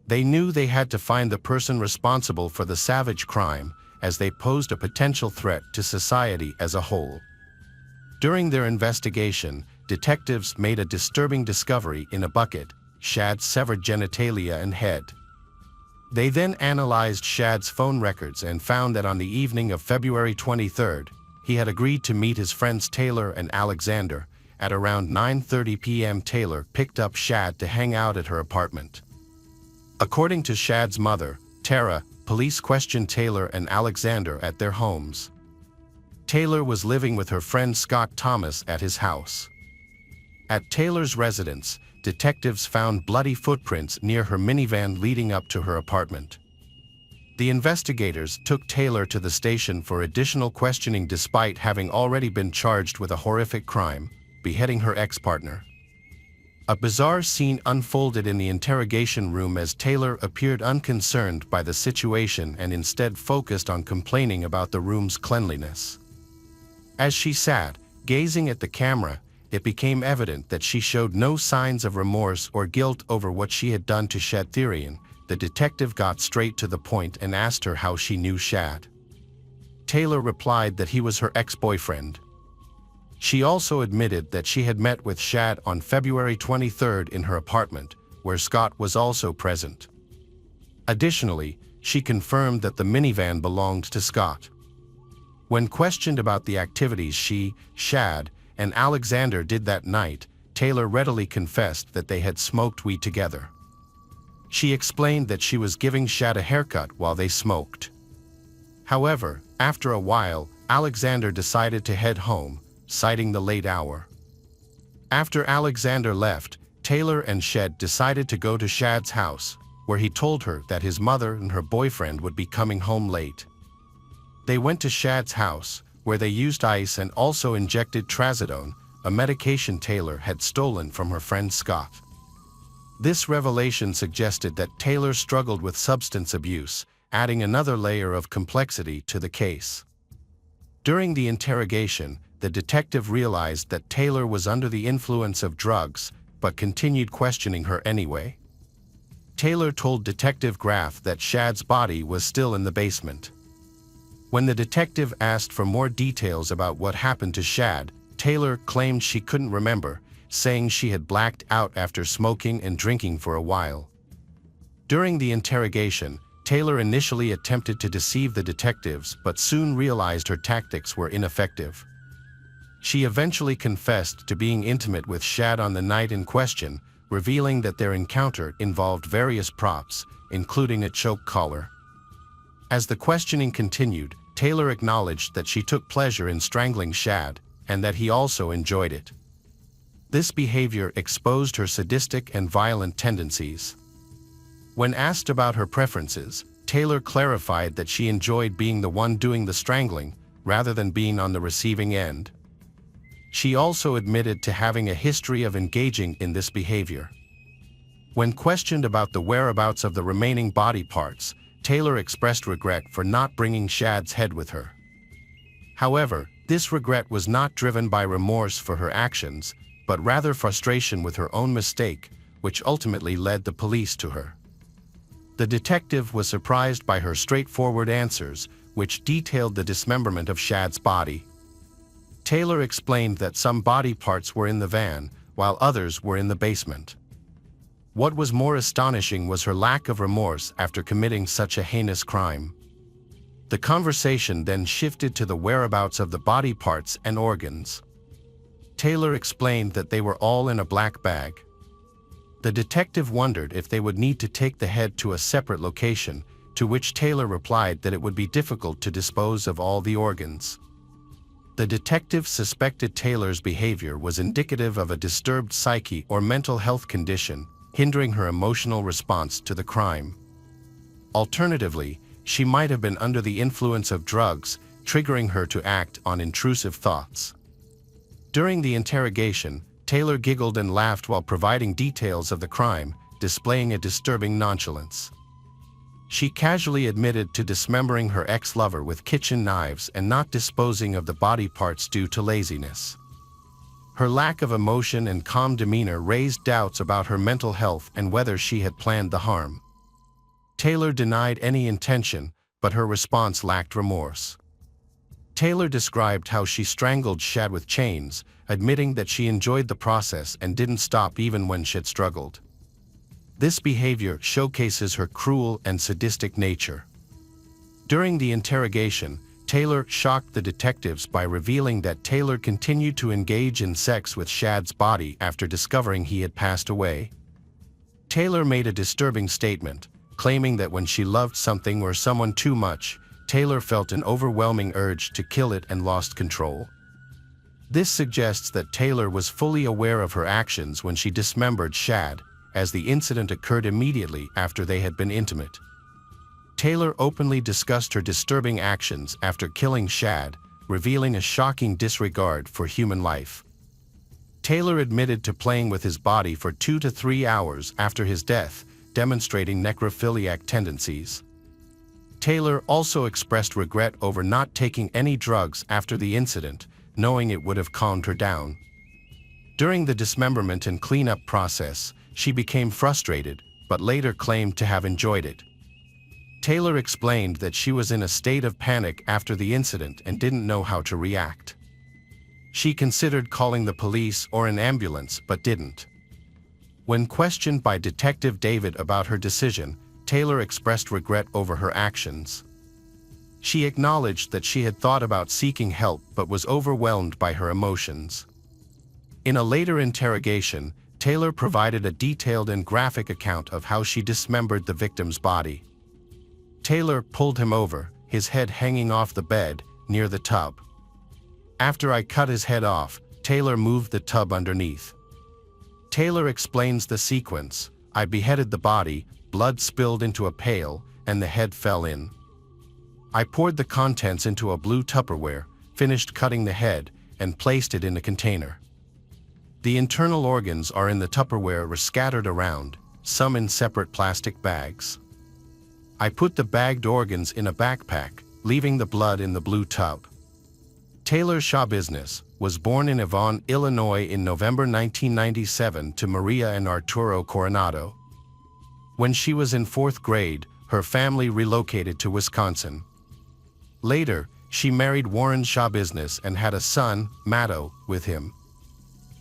They knew they had to find the person responsible for the savage crime, as they posed a potential threat to society as a whole. During their investigation, detectives made a disturbing discovery in a bucket: Shad's severed genitalia and head. They then analyzed Shad's phone records and found that on the evening of February 23rd, he had agreed to meet his friends Taylor and Alexander. At around 9:30 p.m. Taylor picked up Shad to hang out at her apartment. According to Shad's mother, Tara, police questioned Taylor and Alexander at their homes. Taylor was living with her friend Scott Thomas at his house. At Taylor's residence, detectives found bloody footprints near her minivan leading up to her apartment. The investigators took Taylor to the station for additional questioning despite having already been charged with a horrific crime: beheading her ex-partner. A bizarre scene unfolded in the interrogation room as Taylor appeared unconcerned by the situation and instead focused on complaining about the room's cleanliness. As she sat, gazing at the camera, it became evident that she showed no signs of remorse or guilt over what she had done to Shad. The detective got straight to the point and asked her how she knew Shad. Taylor replied that he was her ex-boyfriend. She also admitted that she had met with Shad on February 23rd in her apartment, where Scott was also present. Additionally, she confirmed that the minivan belonged to Scott. When questioned about the activities she, Shad, and Alexander did that night, Taylor readily confessed that they had smoked weed together. She explained that she was giving Shad a haircut while they smoked. However, after a while, Alexander decided to head home, citing the late hour. After Alexander left, Taylor and Shad decided to go to Shad's house, where he told her that his mother and her boyfriend would be coming home late. They went to Shad's house, where they used ice and also injected trazodone, a medication Taylor had stolen from her friend Scott. This revelation suggested that Taylor struggled with substance abuse, adding another layer of complexity to the case. During the interrogation, the detective realized that Taylor was under the influence of drugs, but continued questioning her anyway. Taylor told Detective Graff that Shad's body was still in the basement. When the detective asked for more details about what happened to Shad, Taylor claimed she couldn't remember, saying she had blacked out after smoking and drinking for a while. During the interrogation, Taylor initially attempted to deceive the detectives but soon realized her tactics were ineffective. She eventually confessed to being intimate with Shad on the night in question, revealing that their encounter involved various props, including a choke collar. As the questioning continued, Taylor acknowledged that she took pleasure in strangling Shad, and that he also enjoyed it. This behavior exposed her sadistic and violent tendencies. When asked about her preferences, Taylor clarified that she enjoyed being the one doing the strangling, rather than being on the receiving end. She also admitted to having a history of engaging in this behavior. When questioned about the whereabouts of the remaining body parts, Taylor expressed regret for not bringing Shad's head with her. However, this regret was not driven by remorse for her actions, but rather frustration with her own mistake, which ultimately led the police to her. The detective was surprised by her straightforward answers, which detailed the dismemberment of Shad's body. Taylor explained that some body parts were in the van, while others were in the basement. What was more astonishing was her lack of remorse after committing such a heinous crime. The conversation then shifted to the whereabouts of the body parts and organs. Taylor explained that they were all in a black bag. The detective wondered if they would need to take the head to a separate location, to which Taylor replied that it would be difficult to dispose of all the organs. The detective suspected Taylor's behavior was indicative of a disturbed psyche or mental health condition, hindering her emotional response to the crime. Alternatively, she might have been under the influence of drugs, triggering her to act on intrusive thoughts. During the interrogation, Taylor giggled and laughed while providing details of the crime, displaying a disturbing nonchalance. She casually admitted to dismembering her ex-lover with kitchen knives and not disposing of the body parts due to laziness. Her lack of emotion and calm demeanor raised doubts about her mental health and whether she had planned the harm. Taylor denied any intention, but her response lacked remorse. Taylor described how she strangled Shad with chains, admitting that she enjoyed the process and didn't stop even when Shad struggled. This behavior showcases her cruel and sadistic nature. During the interrogation, Taylor shocked the detectives by revealing that Taylor continued to engage in sex with Shad's body after discovering he had passed away. Taylor made a disturbing statement, claiming that when she loved something or someone too much, Taylor felt an overwhelming urge to kill it and lost control. This suggests that Taylor was fully aware of her actions when she dismembered Shad, as the incident occurred immediately after they had been intimate. Taylor openly discussed her disturbing actions after killing Shad, revealing a shocking disregard for human life. Taylor admitted to playing with his body for 2 to 3 hours after his death, demonstrating necrophiliac tendencies. Taylor also expressed regret over not taking any drugs after the incident, knowing it would have calmed her down. During the dismemberment and cleanup process, she became frustrated, but later claimed to have enjoyed it. Taylor explained that she was in a state of panic after the incident and didn't know how to react. She considered calling the police or an ambulance but didn't. When questioned by Detective David about her decision, Taylor expressed regret over her actions. She acknowledged that she had thought about seeking help but was overwhelmed by her emotions. In a later interrogation, Taylor provided a detailed and graphic account of how she dismembered the victim's body. Taylor pulled him over, his head hanging off the bed, near the tub. After I cut his head off, Taylor moved the tub underneath. Taylor explains the sequence: I beheaded the body, blood spilled into a pail, and the head fell in. I poured the contents into a blue Tupperware, finished cutting the head, and placed it in a container. The internal organs are in the Tupperware were scattered around, some in separate plastic bags. I put the bagged organs in a backpack, leaving the blood in the blue tub. Taylor Shaw Business was born in Avon, Illinois in November 1997 to Maria and Arturo Coronado. When she was in 4th grade, her family relocated to Wisconsin. Later, she married Warren Shaw Business and had a son, Matto, with him.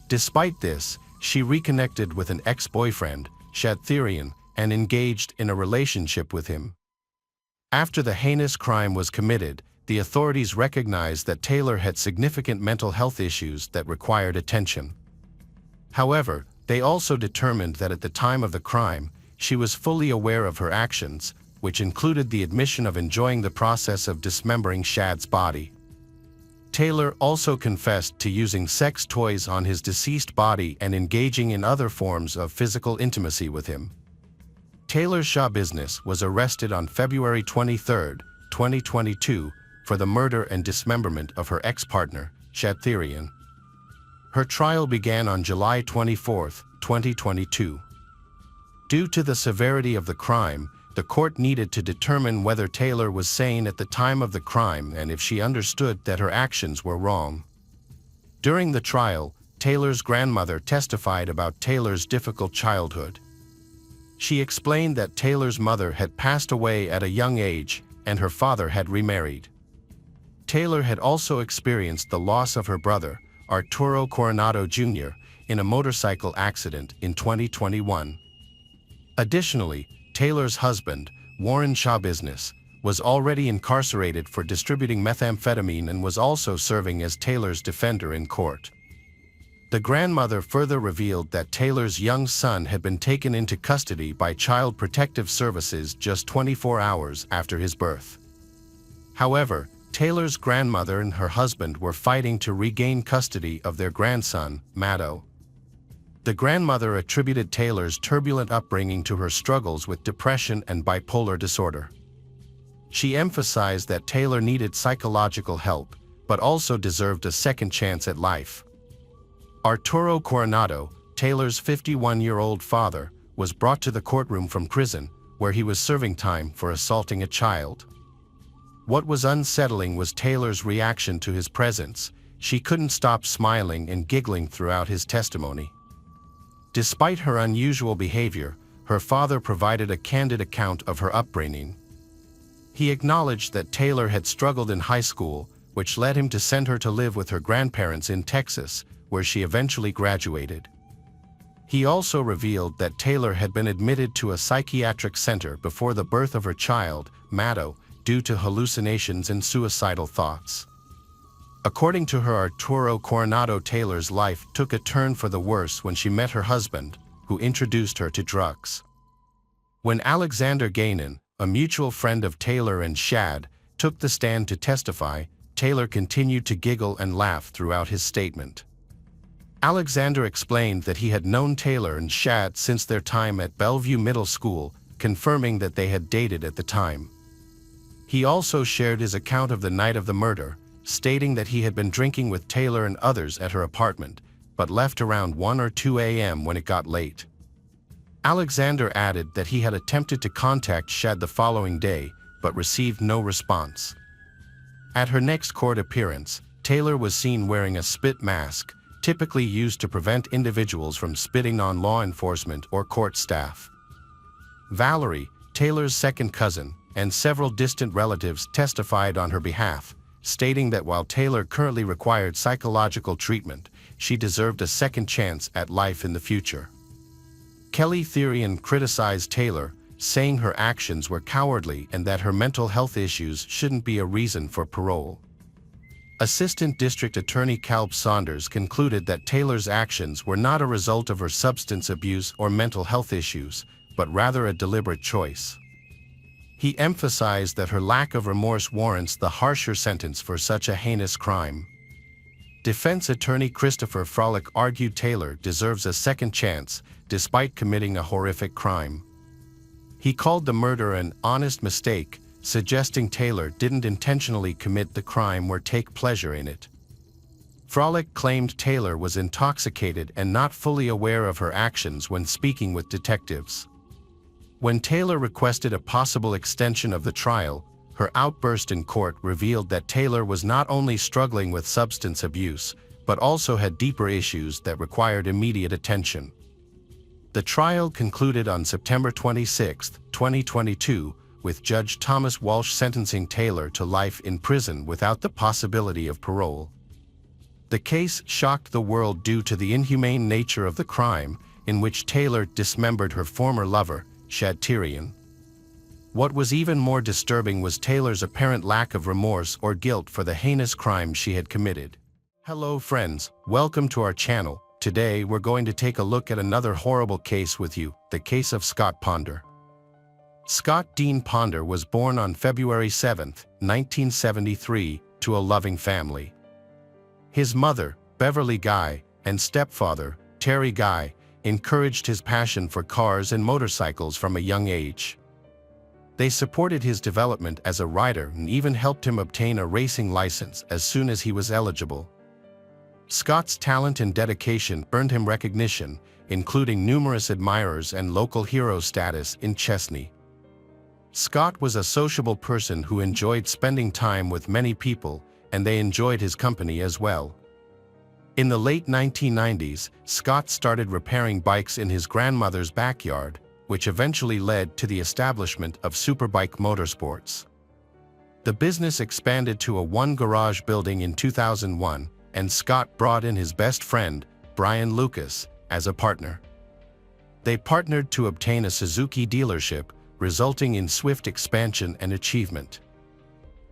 Despite this, she reconnected with an ex-boyfriend, Shad Therian, and engaged in a relationship with him. After the heinous crime was committed, the authorities recognized that Taylor had significant mental health issues that required attention. However, they also determined that at the time of the crime, she was fully aware of her actions, which included the admission of enjoying the process of dismembering Shad's body. Taylor also confessed to using sex toys on his deceased body and engaging in other forms of physical intimacy with him. Taylor's Shaw business was arrested on February 23, 2022, for the murder and dismemberment of her ex-partner, Shad Therian. Her trial began on July 24, 2022. Due to the severity of the crime, the court needed to determine whether Taylor was sane at the time of the crime and if she understood that her actions were wrong. During the trial, Taylor's grandmother testified about Taylor's difficult childhood. She explained that Taylor's mother had passed away at a young age and her father had remarried. Taylor had also experienced the loss of her brother, Arturo Coronado Jr., in a motorcycle accident in 2021. Additionally, Taylor's husband, Warren Shaw Business, was already incarcerated for distributing methamphetamine and was also serving as Taylor's defender in court. The grandmother further revealed that Taylor's young son had been taken into custody by Child Protective Services just 24 hours after his birth. However, Taylor's grandmother and her husband were fighting to regain custody of their grandson, Matto. The grandmother attributed Taylor's turbulent upbringing to her struggles with depression and bipolar disorder. She emphasized that Taylor needed psychological help, but also deserved a second chance at life. Arturo Coronado, Taylor's 51-year-old father, was brought to the courtroom from prison, where he was serving time for assaulting a child. What was unsettling was Taylor's reaction to his presence. She couldn't stop smiling and giggling throughout his testimony. Despite her unusual behavior, her father provided a candid account of her upbringing. He acknowledged that Taylor had struggled in high school, which led him to send her to live with her grandparents in Texas, where she eventually graduated. He also revealed that Taylor had been admitted to a psychiatric center before the birth of her child, Matto, due to hallucinations and suicidal thoughts. According to her, Arturo Coronado, Taylor's life took a turn for the worse when she met her husband, who introduced her to drugs. When Alexander Gainan, a mutual friend of Taylor and Shad, took the stand to testify, Taylor continued to giggle and laugh throughout his statement. Alexander explained that he had known Taylor and Shad since their time at Bellevue Middle School, confirming that they had dated at the time. He also shared his account of the night of the murder, stating that he had been drinking with Taylor and others at her apartment, but left around 1 or 2 a.m. when it got late. Alexander added that he had attempted to contact Shad the following day, but received no response. At her next court appearance, Taylor was seen wearing a spit mask, typically used to prevent individuals from spitting on law enforcement or court staff. Valerie, Taylor's second cousin, and several distant relatives testified on her behalf, stating that while Taylor currently required psychological treatment, she deserved a second chance at life in the future. Kelly Therian criticized Taylor, saying her actions were cowardly and that her mental health issues shouldn't be a reason for parole. Assistant District Attorney Caleb Saunders concluded that Taylor's actions were not a result of her substance abuse or mental health issues, but rather a deliberate choice. He emphasized that her lack of remorse warrants the harsher sentence for such a heinous crime. Defense attorney Christopher Frolick argued Taylor deserves a second chance, despite committing a horrific crime. He called the murder an honest mistake, suggesting Taylor didn't intentionally commit the crime or take pleasure in it. Frolick claimed Taylor was intoxicated and not fully aware of her actions when speaking with detectives. When Taylor requested a possible extension of the trial, her outburst in court revealed that Taylor was not only struggling with substance abuse, but also had deeper issues that required immediate attention. The trial concluded on September 26, 2022, with Judge Thomas Walsh sentencing Taylor to life in prison without the possibility of parole. The case shocked the world due to the inhumane nature of the crime, in which Taylor dismembered her former lover, Shad Therian. What was even more disturbing was Taylor's apparent lack of remorse or guilt for the heinous crime she had committed. Hello friends, welcome to our channel. Today we're going to take a look at another horrible case with you, the case of Scott Ponder. Scott Dean Ponder was born on February 7, 1973, to a loving family. His mother, Beverly Guy, and stepfather, Terry Guy, encouraged his passion for cars and motorcycles from a young age. They supported his development as a rider and even helped him obtain a racing license as soon as he was eligible. Scott's talent and dedication earned him recognition, including numerous admirers and local hero status in Chesney. Scott was a sociable person who enjoyed spending time with many people, and they enjoyed his company as well. In the late 1990s, Scott started repairing bikes in his grandmother's backyard, which eventually led to the establishment of Superbike Motorsports. The business expanded to a one-garage building in 2001, and Scott brought in his best friend, Brian Lucas, as a partner. They partnered to obtain a Suzuki dealership, resulting in swift expansion and achievement.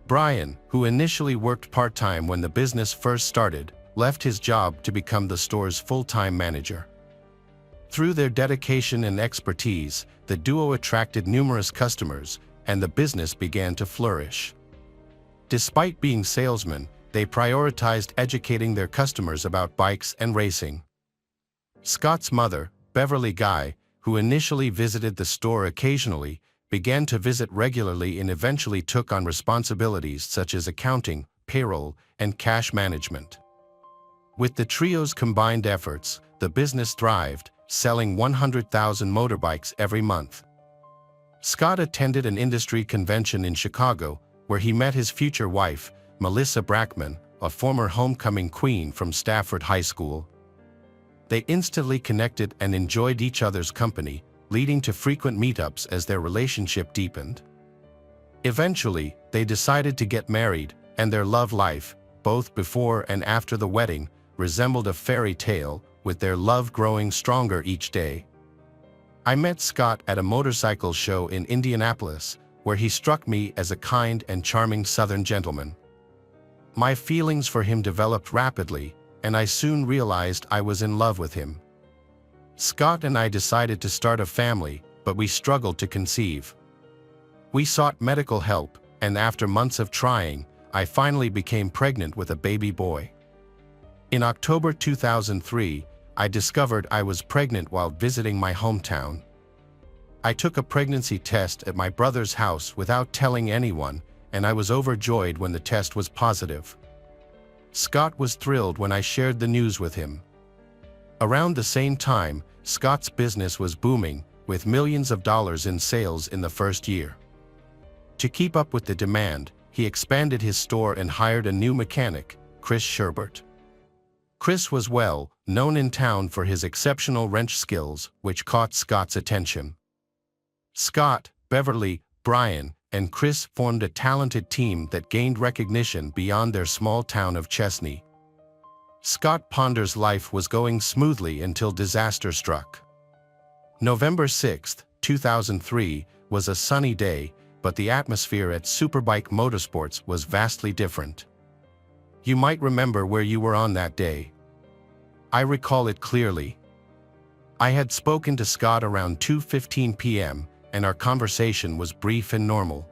Brian, who initially worked part-time when the business first started, left his job to become the store's full-time manager. Through their dedication and expertise, the duo attracted numerous customers, and the business began to flourish. Despite being salesmen, they prioritized educating their customers about bikes and racing. Scott's mother, Beverly Guy, who initially visited the store occasionally, began to visit regularly and eventually took on responsibilities such as accounting, payroll, and cash management. With the trio's combined efforts, the business thrived, selling 100,000 motorbikes every month. Scott attended an industry convention in Chicago, where he met his future wife, Melissa Brackman, a former homecoming queen from Stafford High School. They instantly connected and enjoyed each other's company, leading to frequent meetups as their relationship deepened. Eventually, they decided to get married, and their love life, both before and after the wedding, resembled a fairy tale, with their love growing stronger each day. I met Scott at a motorcycle show in Indianapolis, where he struck me as a kind and charming Southern gentleman. My feelings for him developed rapidly, and I soon realized I was in love with him. Scott and I decided to start a family, but we struggled to conceive. We sought medical help, and after months of trying, I finally became pregnant with a baby boy. In October 2003, I discovered I was pregnant while visiting my hometown. I took a pregnancy test at my brother's house without telling anyone, and I was overjoyed when the test was positive. Scott was thrilled when I shared the news with him. Around the same time, Scott's business was booming, with millions of dollars in sales in the first year. To keep up with the demand, he expanded his store and hired a new mechanic, Chris Sherbert. Chris was well known in town for his exceptional wrench skills, which caught Scott's attention. Scott, Beverly, Brian, and Chris formed a talented team that gained recognition beyond their small town of Chesney. Scott Ponder's life was going smoothly until disaster struck. November 6, 2003, was a sunny day, but the atmosphere at Superbike Motorsports was vastly different. You might remember where you were on that day. I recall it clearly. I had spoken to Scott around 2:15 p.m., and our conversation was brief and normal.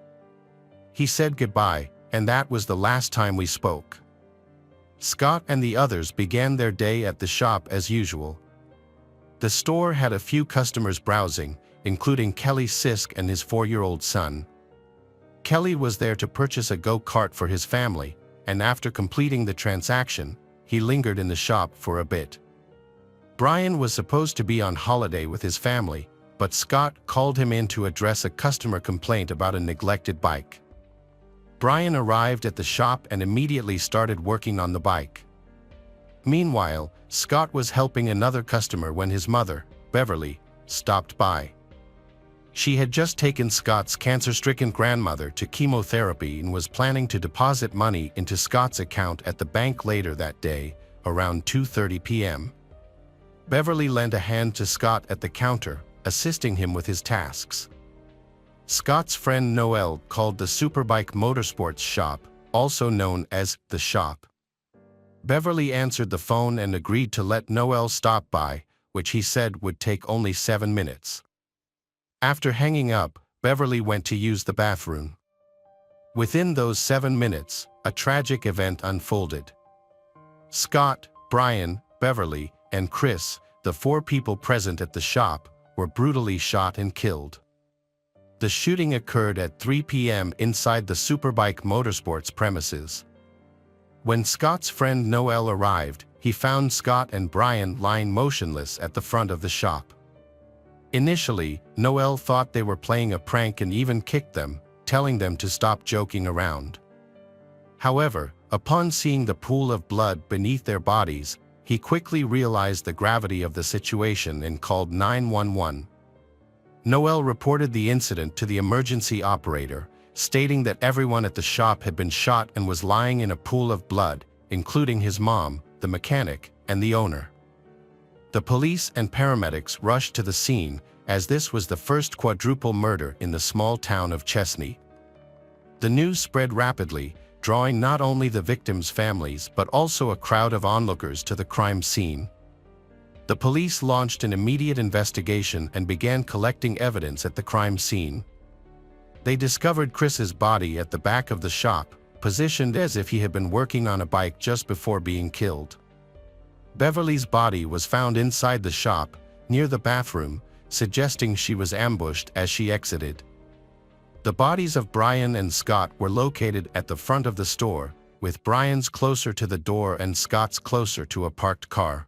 He said goodbye, and that was the last time we spoke. Scott and the others began their day at the shop as usual. The store had a few customers browsing, including Kelly Sisk and his 4-year-old son. Kelly was there to purchase a go-kart for his family, and after completing the transaction, he lingered in the shop for a bit. Brian was supposed to be on holiday with his family, but Scott called him in to address a customer complaint about a neglected bike. Brian arrived at the shop and immediately started working on the bike. Meanwhile, Scott was helping another customer when his mother, Beverly, stopped by. She had just taken Scott's cancer-stricken grandmother to chemotherapy and was planning to deposit money into Scott's account at the bank later that day, around 2:30 p.m. Beverly lent a hand to Scott at the counter, assisting him with his tasks. Scott's friend Noel called the Superbike Motorsports shop, also known as the shop. Beverly answered the phone and agreed to let Noel stop by, which he said would take only 7 minutes. After hanging up, Beverly went to use the bathroom. Within those 7 minutes, a tragic event unfolded. Scott, Brian, Beverly, and Chris, the 4 people present at the shop, were brutally shot and killed. The shooting occurred at 3 p.m. inside the Superbike Motorsports premises. When Scott's friend Noel arrived, he found Scott and Brian lying motionless at the front of the shop. Initially, Noel thought they were playing a prank and even kicked them, telling them to stop joking around. However, upon seeing the pool of blood beneath their bodies, he quickly realized the gravity of the situation and called 911. Noel reported the incident to the emergency operator, stating that everyone at the shop had been shot and was lying in a pool of blood, including his mom, the mechanic, and the owner. The police and paramedics rushed to the scene, as this was the first quadruple murder in the small town of Chesney. The news spread rapidly, drawing not only the victims' families but also a crowd of onlookers to the crime scene. The police launched an immediate investigation and began collecting evidence at the crime scene. They discovered Chris's body at the back of the shop, positioned as if he had been working on a bike just before being killed. Beverly's body was found inside the shop, near the bathroom, suggesting she was ambushed as she exited. The bodies of Brian and Scott were located at the front of the store, with Brian's closer to the door and Scott's closer to a parked car.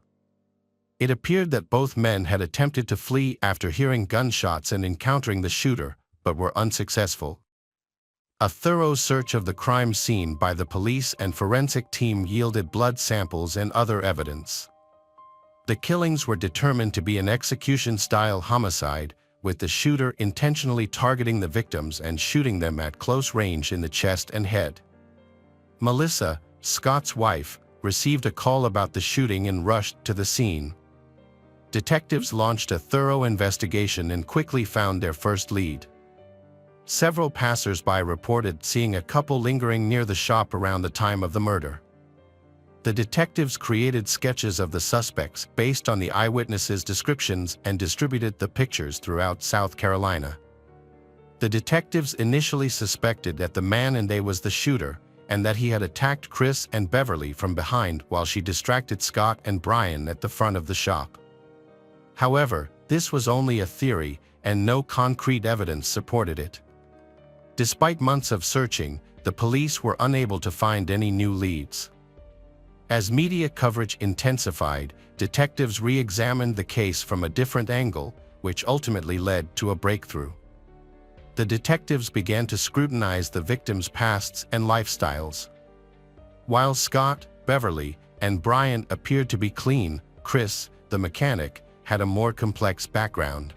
It appeared that both men had attempted to flee after hearing gunshots and encountering the shooter, but were unsuccessful. A thorough search of the crime scene by the police and forensic team yielded blood samples and other evidence. The killings were determined to be an execution-style homicide, with the shooter intentionally targeting the victims and shooting them at close range in the chest and head. Melissa, Scott's wife, received a call about the shooting and rushed to the scene. Detectives launched a thorough investigation and quickly found their first lead. Several passers-by reported seeing a couple lingering near the shop around the time of the murder. The detectives created sketches of the suspects based on the eyewitnesses' descriptions and distributed the pictures throughout South Carolina. The detectives initially suspected that the man and they was the shooter, and that he had attacked Chris and Beverly from behind while she distracted Scott and Brian at the front of the shop. However, this was only a theory, and no concrete evidence supported it. Despite months of searching, the police were unable to find any new leads. As media coverage intensified, detectives re-examined the case from a different angle, which ultimately led to a breakthrough. The detectives began to scrutinize the victims' pasts and lifestyles. While Scott, Beverly, and Brian appeared to be clean, Chris, the mechanic, had a more complex background.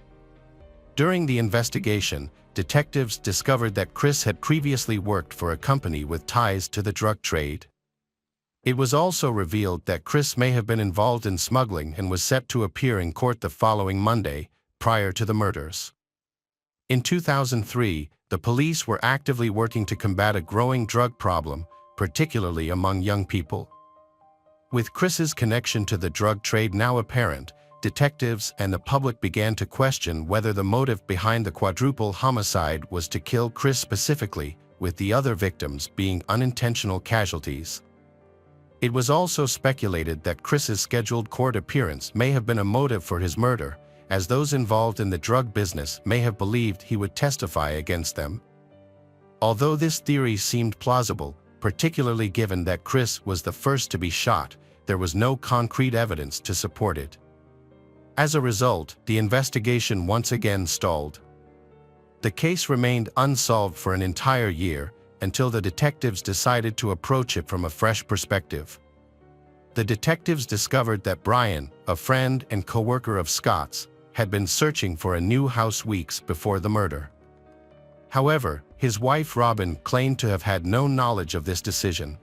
During the investigation, detectives discovered that Chris had previously worked for a company with ties to the drug trade. It was also revealed that Chris may have been involved in smuggling and was set to appear in court the following Monday, prior to the murders. In 2003, the police were actively working to combat a growing drug problem, particularly among young people. With Chris's connection to the drug trade now apparent, detectives and the public began to question whether the motive behind the quadruple homicide was to kill Chris specifically, with the other victims being unintentional casualties. It was also speculated that Chris's scheduled court appearance may have been a motive for his murder, as those involved in the drug business may have believed he would testify against them. Although this theory seemed plausible, particularly given that Chris was the first to be shot, there was no concrete evidence to support it. As a result, the investigation once again stalled. The case remained unsolved for an entire year, until the detectives decided to approach it from a fresh perspective. The detectives discovered that Brian, a friend and co-worker of Scott's, had been searching for a new house weeks before the murder. However, his wife Robin claimed to have had no knowledge of this decision.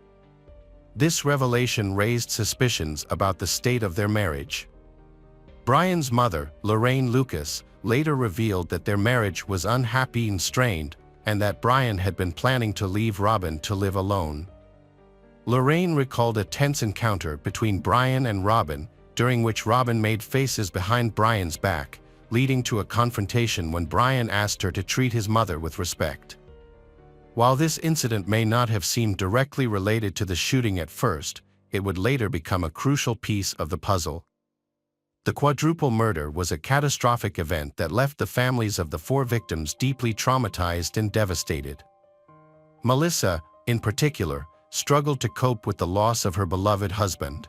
This revelation raised suspicions about the state of their marriage. Brian's mother, Lorraine Lucas, later revealed that their marriage was unhappy and strained, and that Brian had been planning to leave Robin to live alone. Lorraine recalled a tense encounter between Brian and Robin, during which Robin made faces behind Brian's back, leading to a confrontation when Brian asked her to treat his mother with respect. While this incident may not have seemed directly related to the shooting at first, it would later become a crucial piece of the puzzle. The quadruple murder was a catastrophic event that left the families of the 4 victims deeply traumatized and devastated. Melissa, in particular, struggled to cope with the loss of her beloved husband.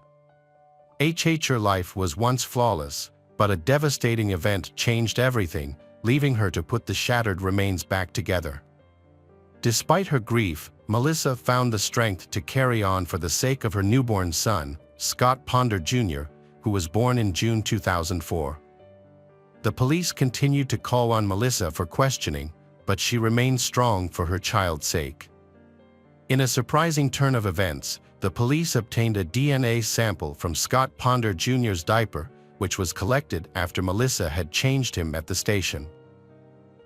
Her life was once flawless, but a devastating event changed everything, leaving her to put the shattered remains back together. Despite her grief, Melissa found the strength to carry on for the sake of her newborn son, Scott Ponder Jr., who was born in June 2004. The police continued to call on Melissa for questioning, but she remained strong for her child's sake. In a surprising turn of events, the police obtained a DNA sample from Scott Ponder Jr.'s diaper, which was collected after Melissa had changed him at the station.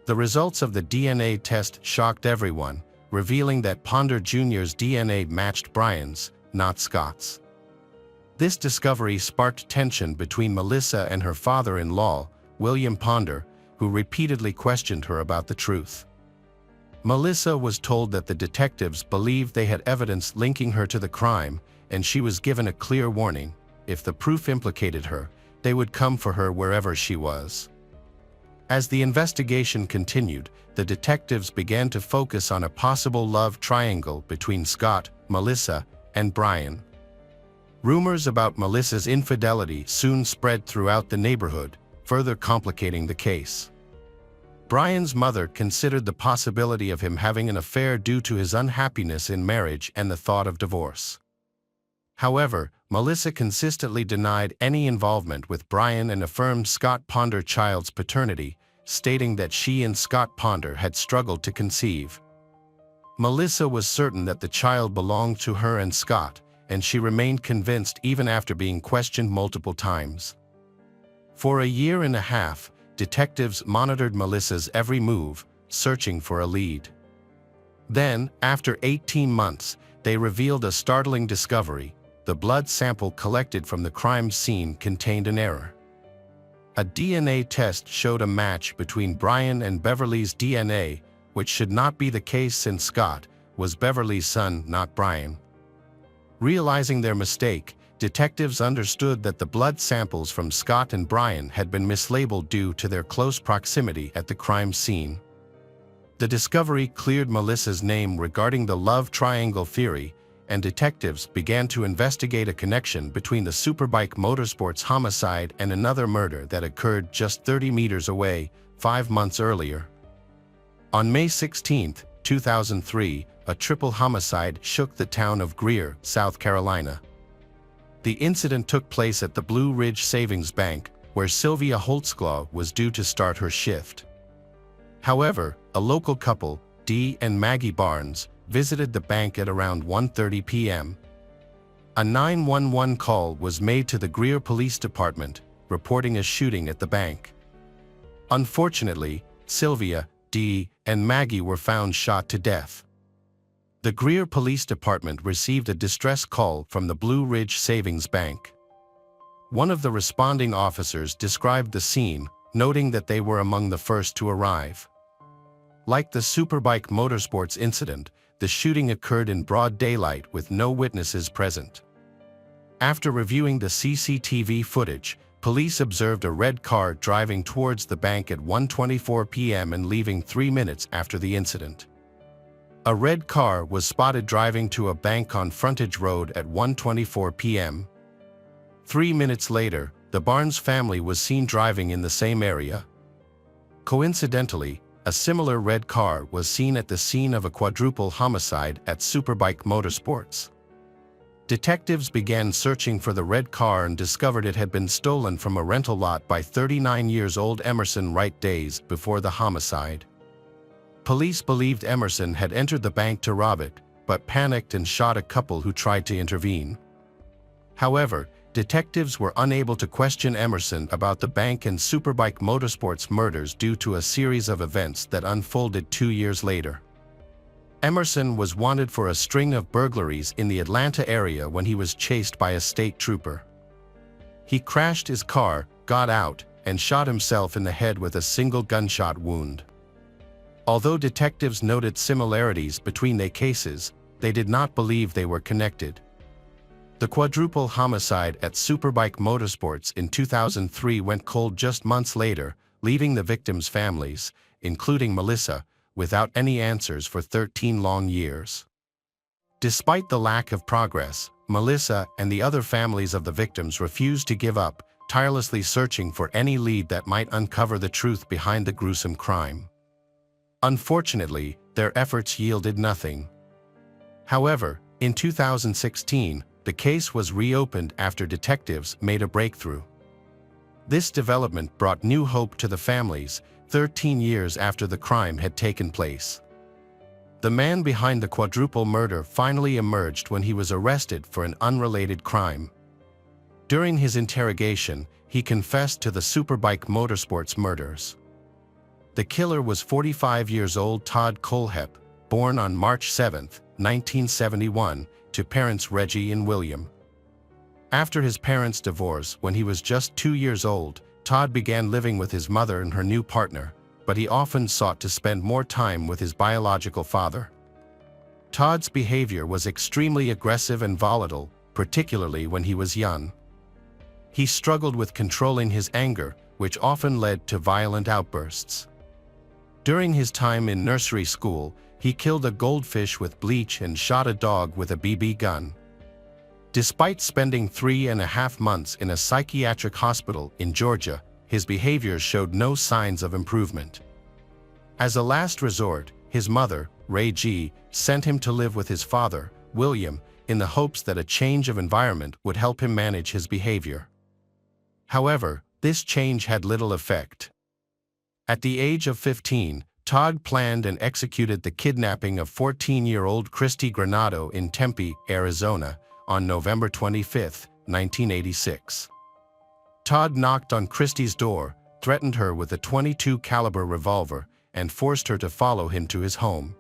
The results of the DNA test shocked everyone, revealing that Ponder Jr.'s DNA matched Brian's, not Scott's. This discovery sparked tension between Melissa and her father-in-law, William Ponder, who repeatedly questioned her about the truth. Melissa was told that the detectives believed they had evidence linking her to the crime, and she was given a clear warning: if the proof implicated her, they would come for her wherever she was. As the investigation continued, the detectives began to focus on a possible love triangle between Scott, Melissa, and Brian. Rumors about Melissa's infidelity soon spread throughout the neighborhood, further complicating the case. Brian's mother considered the possibility of him having an affair due to his unhappiness in marriage and the thought of divorce. However, Melissa consistently denied any involvement with Brian and affirmed Scott Ponder's child's paternity, stating that she and Scott Ponder had struggled to conceive. Melissa was certain that the child belonged to her and Scott, and she remained convinced even after being questioned multiple times. For a year and a half, detectives monitored Melissa's every move, searching for a lead. Then, after 18 months, they revealed a startling discovery: the blood sample collected from the crime scene contained an error. A DNA test showed a match between Brian and Beverly's DNA, which should not be the case since Scott was Beverly's son, not Brian. Realizing their mistake, detectives understood that the blood samples from Scott and Brian had been mislabeled due to their close proximity at the crime scene. The discovery cleared Melissa's name regarding the love triangle theory, and detectives began to investigate a connection between the Superbike Motorsports homicide and another murder that occurred just 30 meters away, 5 months earlier. On May 16, 2003, a triple homicide shook the town of Greer, South Carolina. The incident took place at the Blue Ridge Savings Bank, where Sylvia Holtzclaw was due to start her shift. However, a local couple, Dee and Maggie Barnes, visited the bank at around 1:30 p.m. A 911 call was made to the Greer Police Department, reporting a shooting at the bank. Unfortunately, Sylvia, Dee, and Maggie were found shot to death. The Greer Police Department received a distress call from the Blue Ridge Savings Bank. One of the responding officers described the scene, noting that they were among the first to arrive. Like the Superbike Motorsports incident, the shooting occurred in broad daylight with no witnesses present. After reviewing the CCTV footage, police observed a red car driving towards the bank at 1:24 p.m. and leaving 3 minutes after the incident. A red car was spotted driving to a bank on Frontage Road at 1:24 p.m. 3 minutes later, the Barnes family was seen driving in the same area. Coincidentally, a similar red car was seen at the scene of a quadruple homicide at Superbike Motorsports. Detectives began searching for the red car and discovered it had been stolen from a rental lot by 39-year-old Emerson Wright days before the homicide. Police believed Emerson had entered the bank to rob it, but panicked and shot a couple who tried to intervene. However, detectives were unable to question Emerson about the bank and Superbike Motorsports murders due to a series of events that unfolded 2 years later. Emerson was wanted for a string of burglaries in the Atlanta area when he was chased by a state trooper. He crashed his car, got out, and shot himself in the head with a single gunshot wound. Although detectives noted similarities between their cases, they did not believe they were connected. The quadruple homicide at Superbike Motorsports in 2003 went cold just months later, leaving the victims' families, including Melissa, without any answers for 13 long years. Despite the lack of progress, Melissa and the other families of the victims refused to give up, tirelessly searching for any lead that might uncover the truth behind the gruesome crime. Unfortunately, their efforts yielded nothing. However, in 2016, the case was reopened after detectives made a breakthrough. This development brought new hope to the families, 13 years after the crime had taken place. The man behind the quadruple murder finally emerged when he was arrested for an unrelated crime. During his interrogation, he confessed to the Superbike Motorsports murders. The killer was 45 years old Todd Kohlhepp, born on March 7, 1971, to parents Reggie and William. After his parents' divorce when he was just 2 years old, Todd began living with his mother and her new partner, but he often sought to spend more time with his biological father. Todd's behavior was extremely aggressive and volatile, particularly when he was young. He struggled with controlling his anger, which often led to violent outbursts. During his time in nursery school, he killed a goldfish with bleach and shot a dog with a BB gun. Despite spending 3.5 months in a psychiatric hospital in Georgia, his behavior showed no signs of improvement. As a last resort, his mother, Ray G., sent him to live with his father, William, in the hopes that a change of environment would help him manage his behavior. However, this change had little effect. At the age of 15, Todd planned and executed the kidnapping of 14-year-old Christy Granado in Tempe, Arizona, on November 25, 1986. Todd knocked on Christy's door, threatened her with a .22 caliber revolver, and forced her to follow him to his home.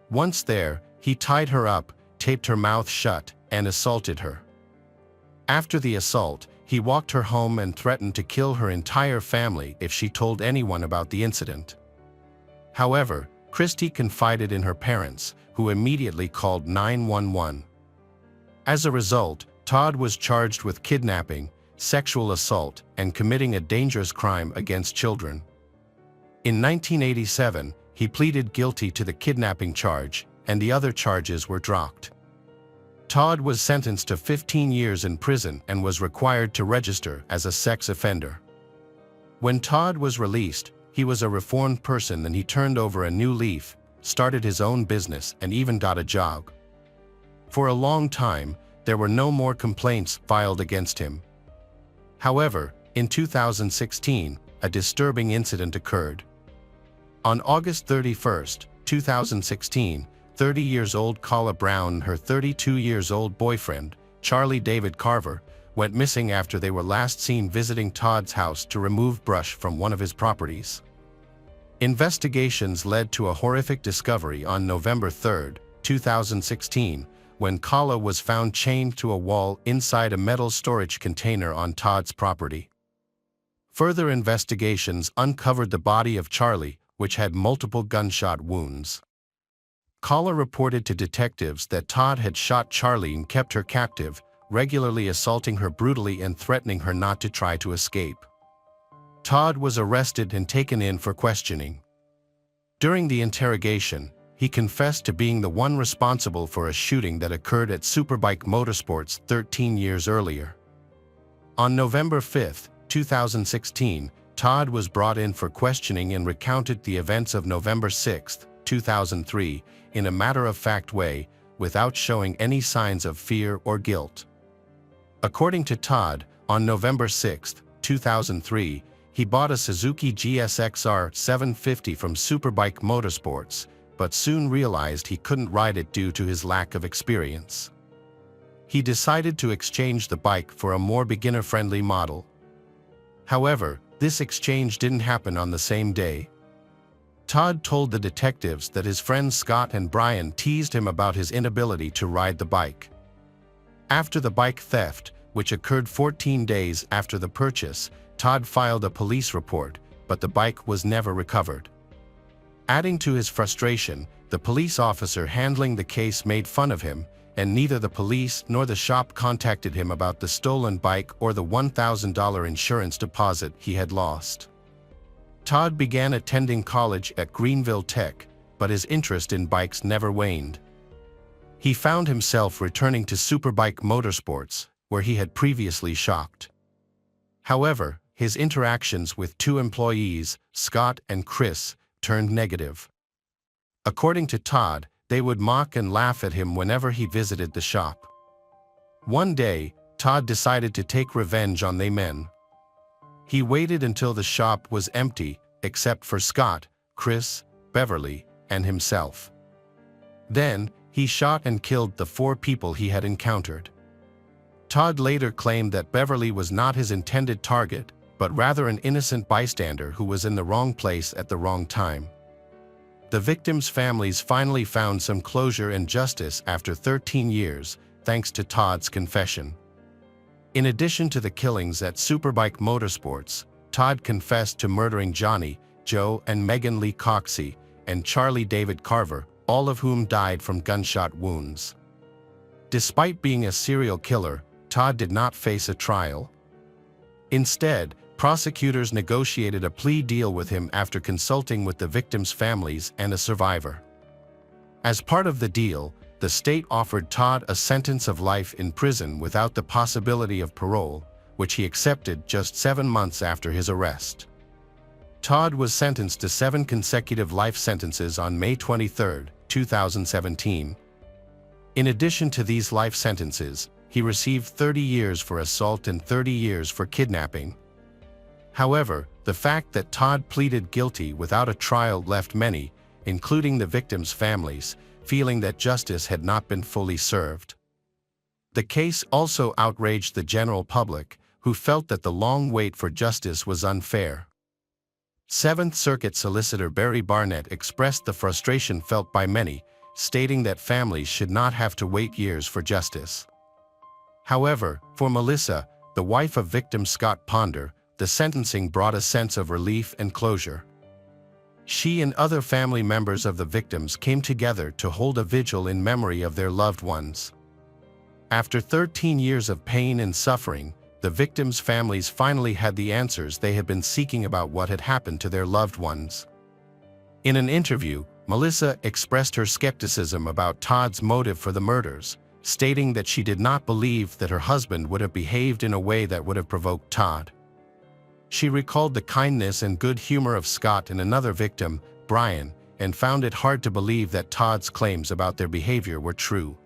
Once there, he tied her up, taped her mouth shut, and assaulted her. After the assault, he walked her home and threatened to kill her entire family if she told anyone about the incident. However, Christy confided in her parents, who immediately called 911. As a result, Todd was charged with kidnapping, sexual assault, and committing a dangerous crime against children. In 1987, he pleaded guilty to the kidnapping charge, and the other charges were dropped. Todd was sentenced to 15 years in prison and was required to register as a sex offender. When Todd was released, he was a reformed person and he turned over a new leaf, started his own business, and even got a job. For a long time, there were no more complaints filed against him. However, in 2016, a disturbing incident occurred. On August 31, 2016, 30-year-old Carla Brown and her 32-year-old boyfriend, Charlie David Carver, went missing after they were last seen visiting Todd's house to remove brush from one of his properties. Investigations led to a horrific discovery on November 3, 2016, when Carla was found chained to a wall inside a metal storage container on Todd's property. Further investigations uncovered the body of Charlie, which had multiple gunshot wounds. Carla reported to detectives that Todd had shot Charlie and kept her captive, regularly assaulting her brutally and threatening her not to try to escape. Todd was arrested and taken in for questioning. During the interrogation, he confessed to being the one responsible for a shooting that occurred at Superbike Motorsports 13 years earlier. On November 5, 2016, Todd was brought in for questioning and recounted the events of November 6, 2003, in a matter-of-fact way, without showing any signs of fear or guilt. According to Todd, on November 6, 2003, he bought a Suzuki GSX-R 750 from Superbike Motorsports, but soon realized he couldn't ride it due to his lack of experience. He decided to exchange the bike for a more beginner-friendly model. However, this exchange didn't happen on the same day. Todd told the detectives that his friends Scott and Brian teased him about his inability to ride the bike. After the bike theft, which occurred 14 days after the purchase, Todd filed a police report, but the bike was never recovered. Adding to his frustration, the police officer handling the case made fun of him, and neither the police nor the shop contacted him about the stolen bike or the $1,000 insurance deposit he had lost. Todd began attending college at Greenville Tech, but his interest in bikes never waned. He found himself returning to Superbike Motorsports, where he had previously shopped. However, his interactions with two employees, Scott and Chris, turned negative. According to Todd, they would mock and laugh at him whenever he visited the shop. One day, Todd decided to take revenge on they men. He waited until the shop was empty, except for Scott, Chris, Beverly, and himself. Then, he shot and killed the 4 people he had encountered. Todd later claimed that Beverly was not his intended target, but rather an innocent bystander who was in the wrong place at the wrong time. The victims' families finally found some closure and justice after 13 years, thanks to Todd's confession. In addition to the killings at Superbike Motorsports, Todd confessed to murdering Johnny, Joe, and Megan Lee Coxey, and Charlie David Carver, all of whom died from gunshot wounds. Despite being a serial killer, Todd did not face a trial. Instead, prosecutors negotiated a plea deal with him after consulting with the victims' families and a survivor. As part of the deal, the state offered Todd a sentence of life in prison without the possibility of parole, which he accepted just 7 months after his arrest. Todd was sentenced to 7 consecutive life sentences on May 23, 2017. In addition to these life sentences, he received 30 years for assault and 30 years for kidnapping. However, the fact that Todd pleaded guilty without a trial left many, including the victims' families, feeling that justice had not been fully served. The case also outraged the general public, who felt that the long wait for justice was unfair. Seventh Circuit Solicitor Barry Barnett expressed the frustration felt by many, stating that families should not have to wait years for justice. However, for Melissa, the wife of victim Scott Ponder, the sentencing brought a sense of relief and closure. She and other family members of the victims came together to hold a vigil in memory of their loved ones. After 13 years of pain and suffering, the victims' families finally had the answers they had been seeking about what had happened to their loved ones. In an interview, Melissa expressed her skepticism about Todd's motive for the murders, stating that she did not believe that her husband would have behaved in a way that would have provoked Todd. She recalled the kindness and good humor of Scott and another victim, Brian, and found it hard to believe that Todd's claims about their behavior were true.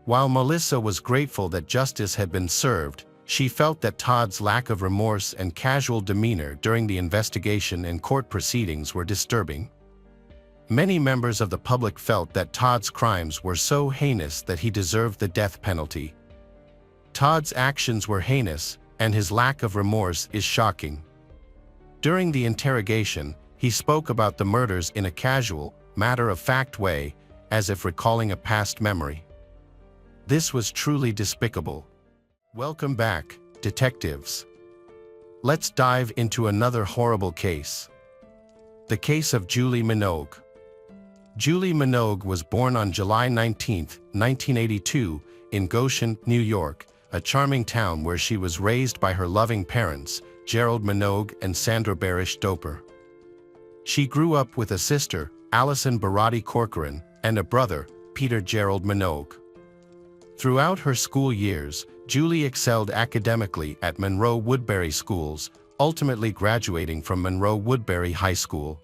While Melissa was grateful that justice had been served, she felt that Todd's lack of remorse and casual demeanor during the investigation and court proceedings were disturbing. Many members of the public felt that Todd's crimes were so heinous that he deserved the death penalty. Todd's actions were heinous, and his lack of remorse is shocking. During the interrogation, he spoke about the murders in a casual, matter-of-fact way, as if recalling a past memory. This was truly despicable. Welcome back, detectives. Let's dive into another horrible case. The case of Julie Minogue. Julie Minogue was born on July 19, 1982, in Goshen, New York, a charming town where she was raised by her loving parents, Gerald Minogue and Sandra Barish Doper. She grew up with a sister, Allison Barati Corcoran, and a brother, Peter Gerald Minogue. Throughout her school years, Julie excelled academically at Monroe Woodbury schools, ultimately graduating from Monroe Woodbury High School.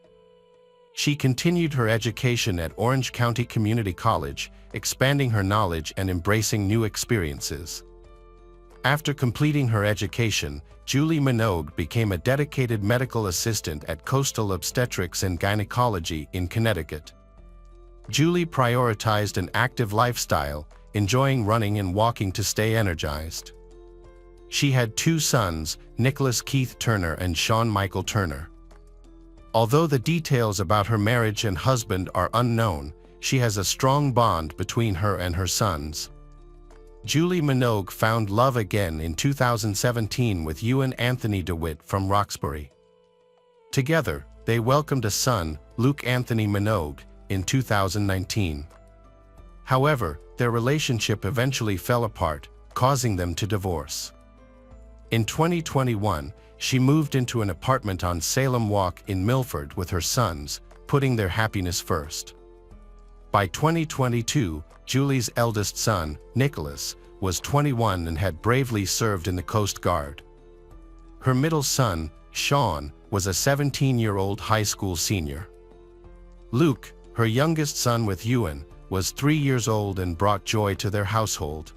She continued her education at Orange County Community College, expanding her knowledge and embracing new experiences. After completing her education, Julie Minogue became a dedicated medical assistant at Coastal Obstetrics and Gynecology in Connecticut. Julie prioritized an active lifestyle, enjoying running and walking to stay energized. She had 2 sons, Nicholas Keith Turner and Sean Michael Turner. Although the details about her marriage and husband are unknown, she has a strong bond between her and her sons. Julie Minogue found love again in 2017 with Ewan Anthony DeWitt from Roxbury. Together, they welcomed a son, Luke Anthony Minogue, in 2019. However, their relationship eventually fell apart, causing them to divorce. In 2021, she moved into an apartment on Salem Walk in Milford with her sons, putting their happiness first. By 2022, Julie's eldest son, Nicholas, was 21 and had bravely served in the Coast Guard. Her middle son, Sean, was a 17-year-old high school senior. Luke, her youngest son with Ewan, was 3 years old and brought joy to their household.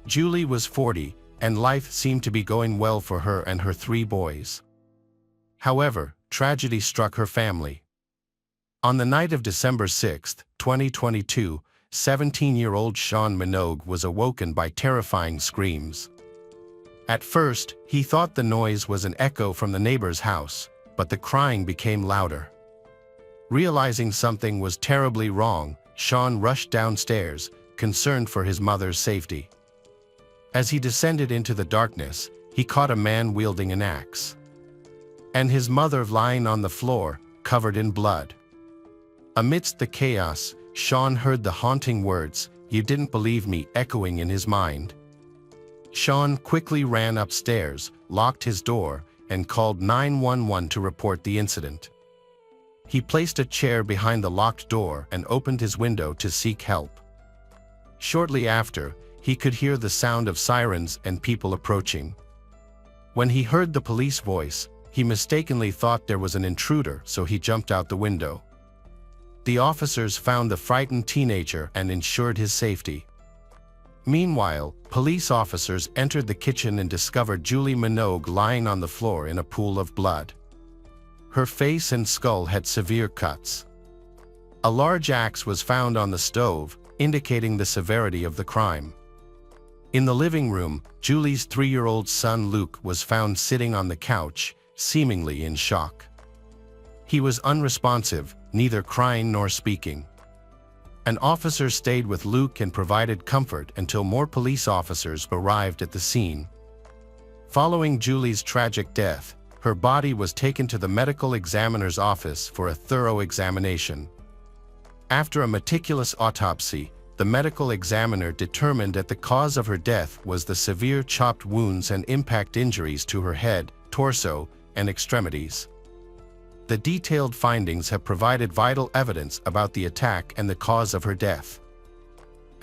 Julie was 40, and life seemed to be going well for her and her 3 boys. However, tragedy struck her family. On the night of December 6, 2022, 17-year-old Sean Minogue was awoken by terrifying screams. At first, he thought the noise was an echo from the neighbor's house, but the crying became louder. Realizing something was terribly wrong, Sean rushed downstairs, concerned for his mother's safety. As he descended into the darkness, he caught a man wielding an axe, and his mother lying on the floor, covered in blood. Amidst the chaos, Sean heard the haunting words, "You didn't believe me," echoing in his mind. Sean quickly ran upstairs, locked his door, and called 911 to report the incident. He placed a chair behind the locked door and opened his window to seek help. Shortly after, he could hear the sound of sirens and people approaching. When he heard the police voice, he mistakenly thought there was an intruder, so he jumped out the window. The officers found the frightened teenager and ensured his safety. Meanwhile, police officers entered the kitchen and discovered Julie Minogue lying on the floor in a pool of blood. Her face and skull had severe cuts. A large axe was found on the stove, indicating the severity of the crime. In the living room, Julie's 3-year-old son Luke was found sitting on the couch, seemingly in shock. He was unresponsive, neither crying nor speaking. An officer stayed with Luke and provided comfort until more police officers arrived at the scene. Following Julie's tragic death, her body was taken to the medical examiner's office for a thorough examination. After a meticulous autopsy, the medical examiner determined that the cause of her death was the severe chopped wounds and impact injuries to her head, torso, and extremities. The detailed findings have provided vital evidence about the attack and the cause of her death.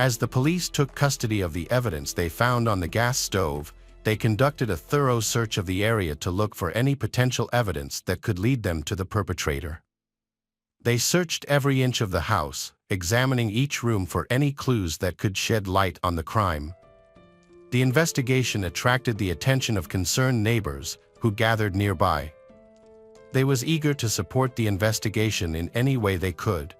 As the police took custody of the evidence they found on the gas stove, they conducted a thorough search of the area to look for any potential evidence that could lead them to the perpetrator. They searched every inch of the house, examining each room for any clues that could shed light on the crime. The investigation attracted the attention of concerned neighbors, who gathered nearby. They was eager to support the investigation in any way they could.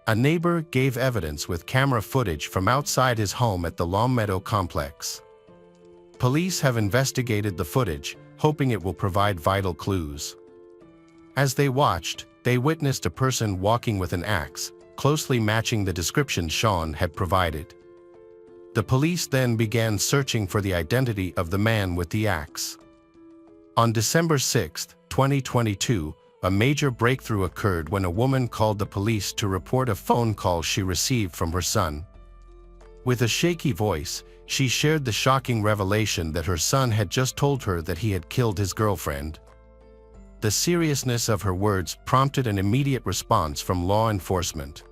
A neighbor gave evidence with camera footage from outside his home at the Longmeadow complex. Police have investigated the footage, hoping it will provide vital clues. As they watched, they witnessed a person walking with an axe, closely matching the description Sean had provided. The police then began searching for the identity of the man with the axe. On December 6, 2022, a major breakthrough occurred when a woman called the police to report a phone call she received from her son. With a shaky voice, she shared the shocking revelation that her son had just told her that he had killed his girlfriend. The seriousness of her words prompted an immediate response from law enforcement.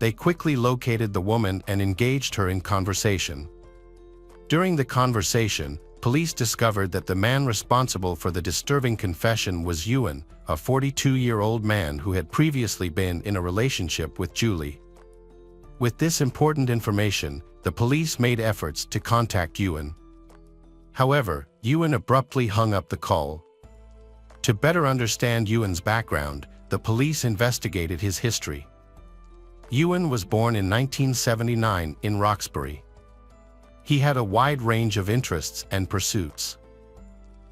They quickly located the woman and engaged her in conversation. During the conversation, police discovered that the man responsible for the disturbing confession was Ewan, a 42-year-old man who had previously been in a relationship with Julie. With this important information, the police made efforts to contact Ewan. However, Ewan abruptly hung up the call. To better understand Ewan's background, the police investigated his history. Ewan was born in 1979 in Roxbury. He had a wide range of interests and pursuits.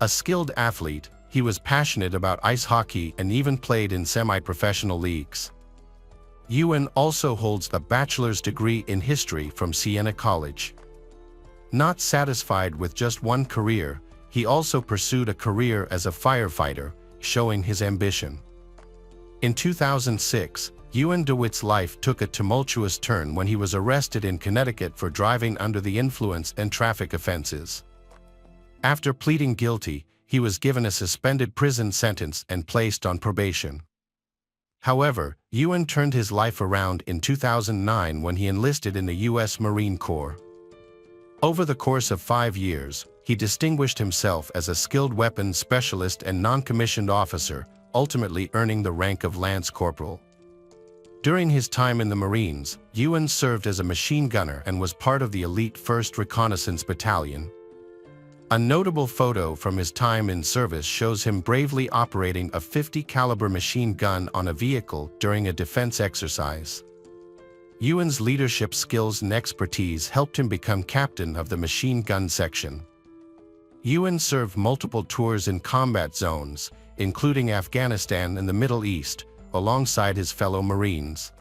A skilled athlete, he was passionate about ice hockey and even played in semi-professional leagues. Ewan also holds a bachelor's degree in history from Siena College. Not satisfied with just one career, he also pursued a career as a firefighter, showing his ambition. In 2006, Ewan DeWitt's life took a tumultuous turn when he was arrested in Connecticut for driving under the influence and traffic offenses. After pleading guilty, he was given a suspended prison sentence and placed on probation. However, Ewan turned his life around in 2009 when he enlisted in the U.S. Marine Corps. Over the course of 5 years, he distinguished himself as a skilled weapons specialist and non-commissioned officer, ultimately earning the rank of Lance Corporal. During his time in the Marines, Ewan served as a machine gunner and was part of the elite 1st Reconnaissance Battalion. A notable photo from his time in service shows him bravely operating a .50 caliber machine gun on a vehicle during a defense exercise. Ewan's leadership skills and expertise helped him become captain of the machine gun section. Ewan served multiple tours in combat zones, including Afghanistan and the Middle East, alongside his fellow Marines.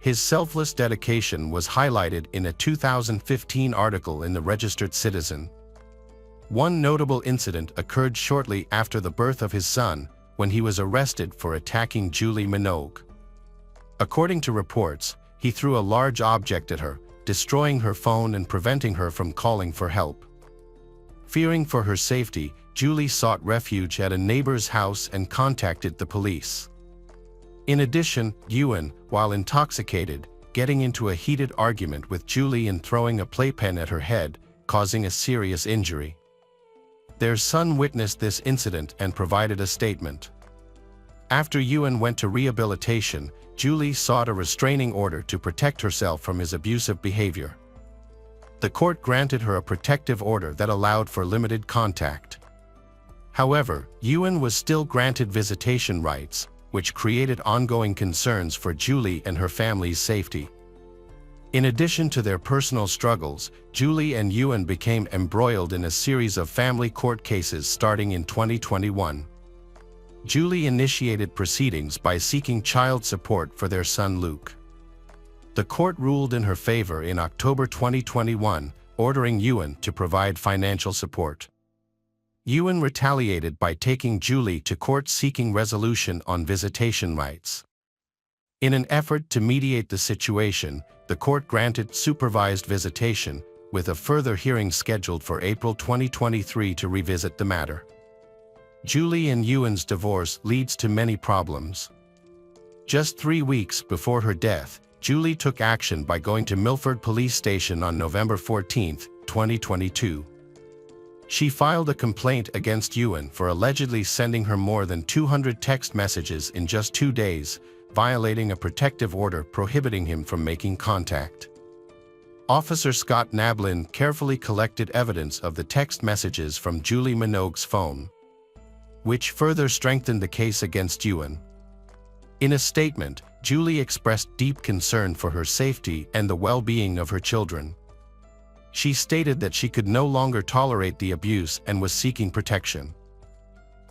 His selfless dedication was highlighted in a 2015 article in the Registered Citizen. One notable incident occurred shortly after the birth of his son, when he was arrested for attacking Julie Minogue. According to reports, he threw a large object at her, destroying her phone and preventing her from calling for help. Fearing for her safety, Julie sought refuge at a neighbor's house and contacted the police. In addition, Ewan, while intoxicated, getting into a heated argument with Julie and throwing a playpen at her head, causing a serious injury. Their son witnessed this incident and provided a statement. After Ewan went to rehabilitation, Julie sought a restraining order to protect herself from his abusive behavior. The court granted her a protective order that allowed for limited contact. However, Ewan was still granted visitation rights, which created ongoing concerns for Julie and her family's safety. In addition to their personal struggles, Julie and Ewan became embroiled in a series of family court cases starting in 2021. Julie initiated proceedings by seeking child support for their son Luke. The court ruled in her favor in October 2021, ordering Ewan to provide financial support. Ewan retaliated by taking Julie to court seeking resolution on visitation rights. In an effort to mediate the situation, the court granted supervised visitation, with a further hearing scheduled for April 2023 to revisit the matter. Julie and Ewan's divorce leads to many problems. Just 3 weeks before her death, Julie took action by going to Milford Police Station on November 14, 2022. She filed a complaint against Ewan for allegedly sending her more than 200 text messages in just 2 days, violating a protective order prohibiting him from making contact. Officer Scott Nablin carefully collected evidence of the text messages from Julie Minogue's phone, which further strengthened the case against Ewan. In a statement, Julie expressed deep concern for her safety and the well-being of her children. She stated that she could no longer tolerate the abuse and was seeking protection.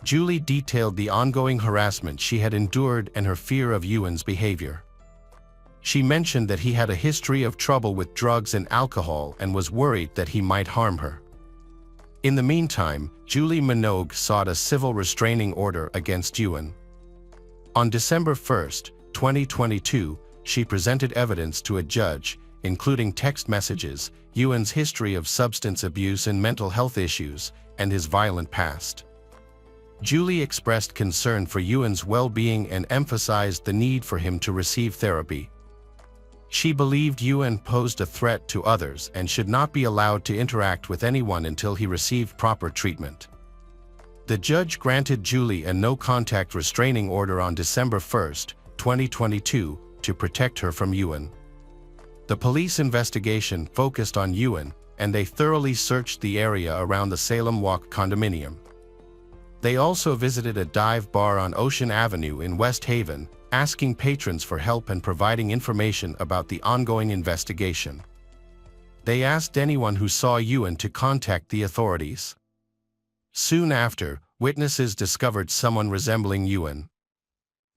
Julie detailed the ongoing harassment she had endured and her fear of Ewan's behavior. She mentioned that he had a history of trouble with drugs and alcohol and was worried that he might harm her. In the meantime, Julie Minogue sought a civil restraining order against Ewan. On December 1, 2022, she presented evidence to a judge, including text messages, Ewan's history of substance abuse and mental health issues, and his violent past. Julie expressed concern for Ewan's well-being and emphasized the need for him to receive therapy. She believed Ewan posed a threat to others and should not be allowed to interact with anyone until he received proper treatment. The judge granted Julie a no-contact restraining order on December 1, 2022, to protect her from Ewan. The police investigation focused on Ewan, and they thoroughly searched the area around the Salem Walk condominium. They also visited a dive bar on Ocean Avenue in West Haven, asking patrons for help and providing information about the ongoing investigation. They asked anyone who saw Ewan to contact the authorities. Soon after, witnesses discovered someone resembling Ewan.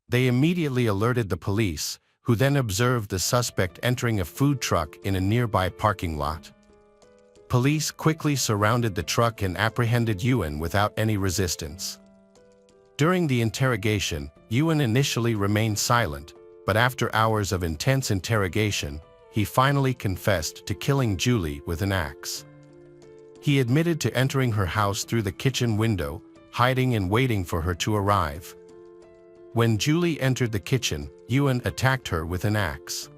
They immediately alerted the police, who then observed the suspect entering a food truck in a nearby parking lot. Police quickly surrounded the truck and apprehended Ewan without any resistance. During the interrogation, Ewan initially remained silent, but after hours of intense interrogation, he finally confessed to killing Julie with an axe. He admitted to entering her house through the kitchen window, hiding and waiting for her to arrive. When Julie entered the kitchen, Ewan attacked her with an axe.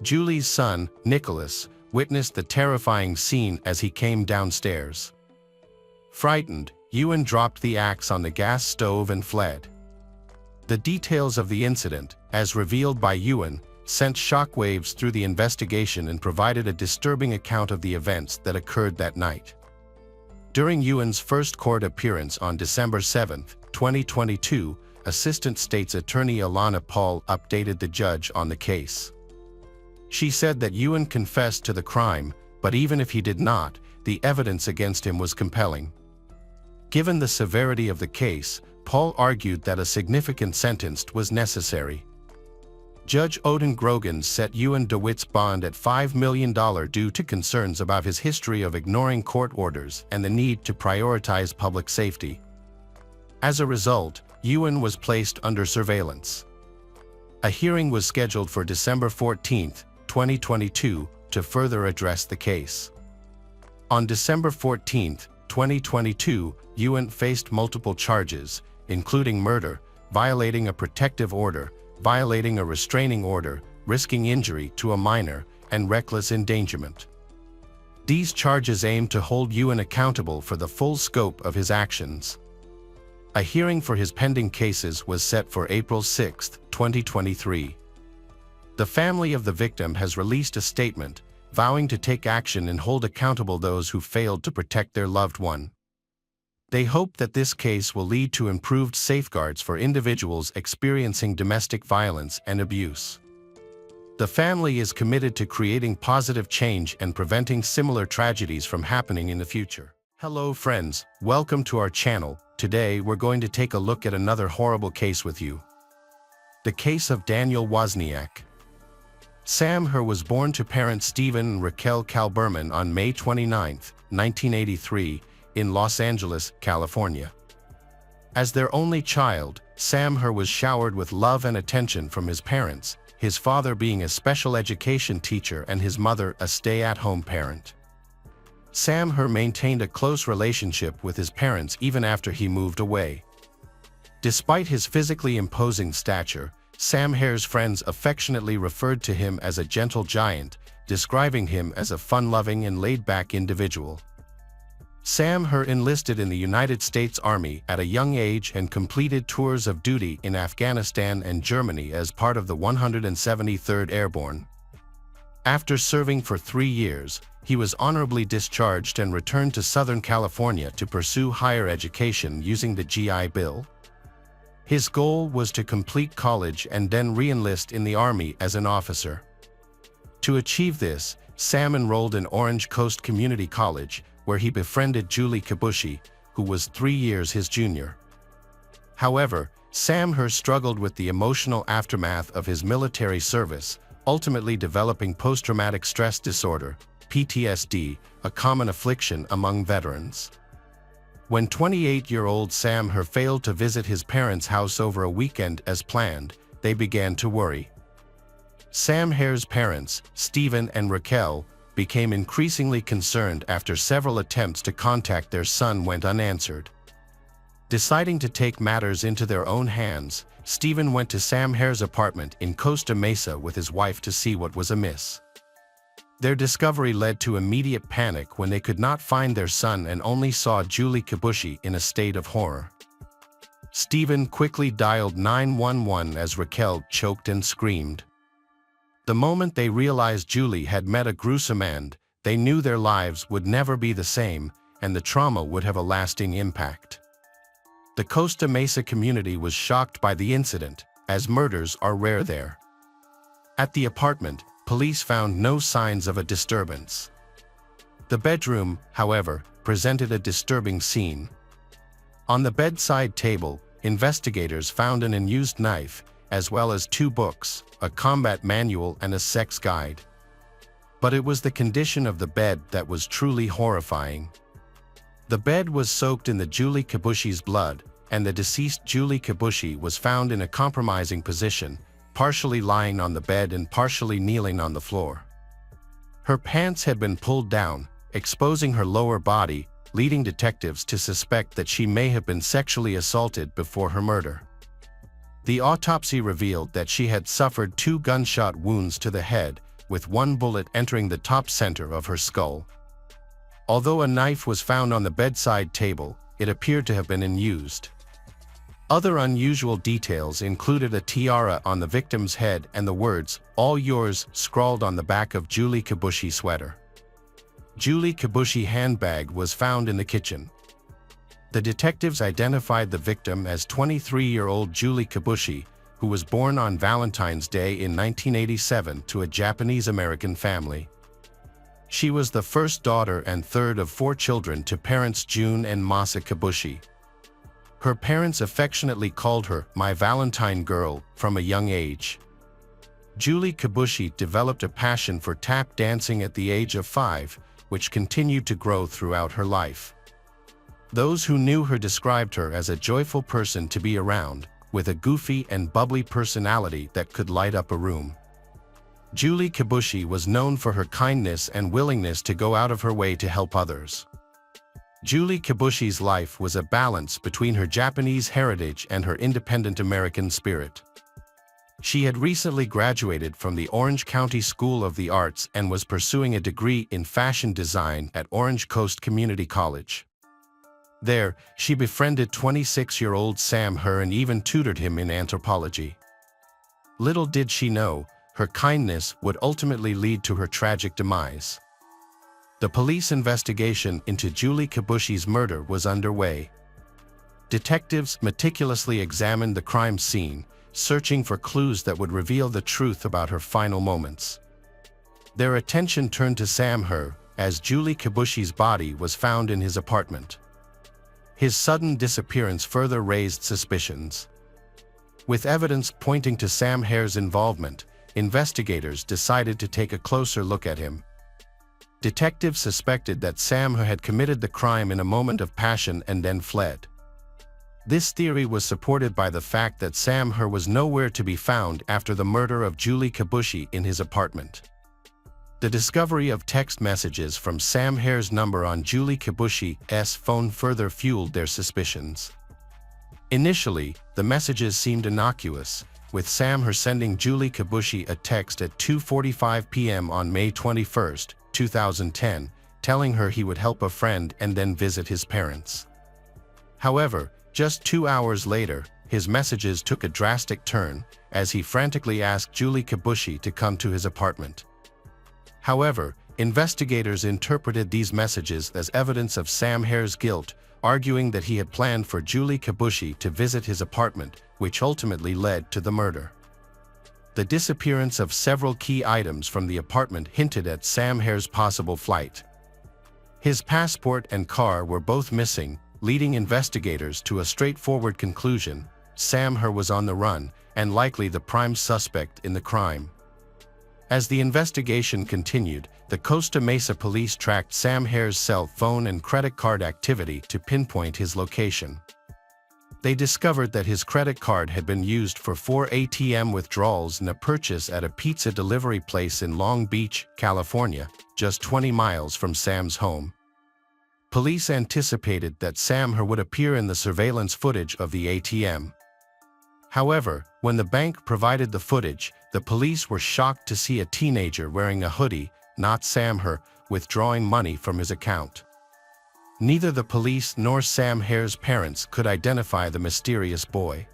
Julie's son, Nicholas, witnessed the terrifying scene as he came downstairs. Frightened, Ewan dropped the axe on the gas stove and fled. The details of the incident, as revealed by Ewan, sent shockwaves through the investigation and provided a disturbing account of the events that occurred that night. During Ewan's first court appearance on December 7, 2022, Assistant State's Attorney Alana Paul updated the judge on the case. She said that Ewan confessed to the crime, but even if he did not, the evidence against him was compelling. Given the severity of the case, Paul argued that a significant sentence was necessary. Judge Odin Grogan set Ewan DeWitt's bond at $5 million due to concerns about his history of ignoring court orders and the need to prioritize public safety. As a result, Ewan was placed under surveillance. A hearing was scheduled for December 14, 2022, to further address the case. On December 14, 2022, Ewan faced multiple charges, including murder, violating a protective order, violating a restraining order, risking injury to a minor, and reckless endangerment. These charges aim to hold Ewan accountable for the full scope of his actions. A hearing for his pending cases was set for April 6, 2023. The family of the victim has released a statement, vowing to take action and hold accountable those who failed to protect their loved one. They hope that this case will lead to improved safeguards for individuals experiencing domestic violence and abuse. The family is committed to creating positive change and preventing similar tragedies from happening in the future. Hello friends, welcome to our channel. Today we're going to take a look at another horrible case with you. The case of Daniel Wozniak. Sam Herr was born to parents Stephen and Raquel Kalberman on May 29, 1983, in Los Angeles, California. As their only child, Sam Herr was showered with love and attention from his parents, his father being a special education teacher and his mother a stay-at-home parent. Sam Herr maintained a close relationship with his parents even after he moved away. Despite his physically imposing stature, Sam Herr's friends affectionately referred to him as a gentle giant, describing him as a fun-loving and laid-back individual. Sam Herr enlisted in the United States Army at a young age and completed tours of duty in Afghanistan and Germany as part of the 173rd Airborne. After serving for 3 years, he was honorably discharged and returned to Southern California to pursue higher education using the GI Bill. His goal was to complete college and then re-enlist in the Army as an officer. To achieve this, Sam enrolled in Orange Coast Community College, where he befriended Julie Kibushi, who was 3 years his junior. However, Sam Herr struggled with the emotional aftermath of his military service, ultimately developing post-traumatic stress disorder, PTSD, a common affliction among veterans. When 28-year-old Sam Herr failed to visit his parents' house over a weekend as planned, they began to worry. Sam Herr's parents, Stephen and Raquel, became increasingly concerned after several attempts to contact their son went unanswered. Deciding to take matters into their own hands, Stephen went to Sam Herr's apartment in Costa Mesa with his wife to see what was amiss. Their discovery led to immediate panic when they could not find their son and only saw Julie Kibushi in a state of horror. Stephen quickly dialed 911 as Raquel choked and screamed. The moment they realized Julie had met a gruesome end, they knew their lives would never be the same, and the trauma would have a lasting impact. The Costa Mesa community was shocked by the incident, as murders are rare there. At the apartment, police found no signs of a disturbance. The bedroom, however, presented a disturbing scene. On the bedside table, investigators found an unused knife, as well as 2 books, a combat manual and a sex guide. But it was the condition of the bed that was truly horrifying. The bed was soaked in the Julie Kibushi's blood, and the deceased Julie Kibushi was found in a compromising position, partially lying on the bed and partially kneeling on the floor. Her pants had been pulled down, exposing her lower body, leading detectives to suspect that she may have been sexually assaulted before her murder. The autopsy revealed that she had suffered 2 gunshot wounds to the head, with 1 bullet entering the top center of her skull. Although a knife was found on the bedside table, it appeared to have been unused. Other unusual details included a tiara on the victim's head and the words, "All yours," scrawled on the back of Julie Kibushi's sweater. Julie Kibushi's handbag was found in the kitchen. The detectives identified the victim as 23-year-old Julie Kibushi, who was born on Valentine's Day in 1987 to a Japanese-American family. She was the first daughter and third of 4 children to parents June and Masa Kibushi. Her parents affectionately called her "my Valentine girl" from a young age. Julie Kibushi developed a passion for tap dancing at the age of 5, which continued to grow throughout her life. Those who knew her described her as a joyful person to be around, with a goofy and bubbly personality that could light up a room. Julie Kibushi was known for her kindness and willingness to go out of her way to help others. Julie Kibushi's life was a balance between her Japanese heritage and her independent American spirit. She had recently graduated from the Orange County School of the Arts and was pursuing a degree in fashion design at Orange Coast Community College. There, she befriended 26-year-old Sam Herr and even tutored him in anthropology. Little did she know, her kindness would ultimately lead to her tragic demise. The police investigation into Julie Kibushi's murder was underway. Detectives meticulously examined the crime scene, searching for clues that would reveal the truth about her final moments. Their attention turned to Sam Herr, as Julie Kibushi's body was found in his apartment. His sudden disappearance further raised suspicions. With evidence pointing to Sam Herr's involvement, investigators decided to take a closer look at him. Detectives suspected that Sam Herr had committed the crime in a moment of passion and then fled. This theory was supported by the fact that Sam Herr was nowhere to be found after the murder of Julie Kibushi in his apartment. The discovery of text messages from Sam Herr's number on Julie Kibushi's phone further fueled their suspicions. Initially, the messages seemed innocuous, with Sam Herr sending Julie Kibushi a text at 2:45 p.m. on May 21, 2010, telling her he would help a friend and then visit his parents. However, just 2 hours later, his messages took a drastic turn, as he frantically asked Julie Kibushi to come to his apartment. However, investigators interpreted these messages as evidence of Sam Herr's guilt, arguing that he had planned for Julie Kibushi to visit his apartment, which ultimately led to the murder. The disappearance of several key items from the apartment hinted at Sam Herr's possible flight. His passport and car were both missing, leading investigators to a straightforward conclusion: Sam Herr was on the run, and likely the prime suspect in the crime. As the investigation continued, the Costa Mesa police tracked Sam Herr's cell phone and credit card activity to pinpoint his location. They discovered that his credit card had been used for 4 ATM withdrawals and a purchase at a pizza delivery place in Long Beach, California, just 20 miles from Sam's home. Police anticipated that Sam Herr would appear in the surveillance footage of the ATM. However, when the bank provided the footage, the police were shocked to see a teenager wearing a hoodie, not Sam Herr, withdrawing money from his account. Neither the police nor Sam Herr's parents could identify the mysterious boy.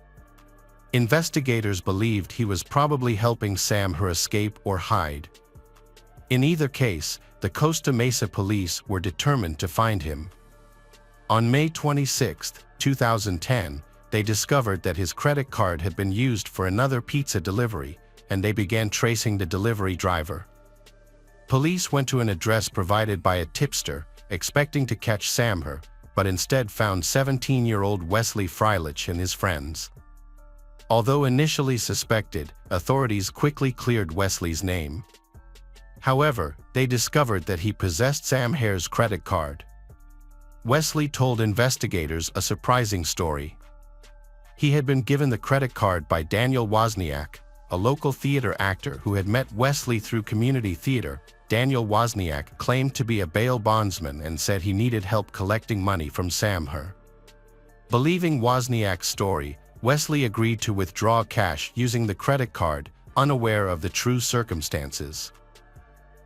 Investigators believed he was probably helping Sam Herr escape or hide. In either case, the Costa Mesa police were determined to find him. On May 26, 2010, they discovered that his credit card had been used for another pizza delivery, and they began tracing the delivery driver. Police went to an address provided by a tipster, expecting to catch Sam Herr, but instead found 17-year-old Wesley Freilich and his friends. Although initially suspected, authorities quickly cleared Wesley's name. However, they discovered that he possessed Sam Hare's credit card. Wesley told investigators a surprising story. He had been given the credit card by Daniel Wozniak, a local theater actor who had met Wesley through community theater. Daniel Wozniak claimed to be a bail bondsman and said he needed help collecting money from Sam Hare. Believing Wozniak's story, Wesley agreed to withdraw cash using the credit card, unaware of the true circumstances.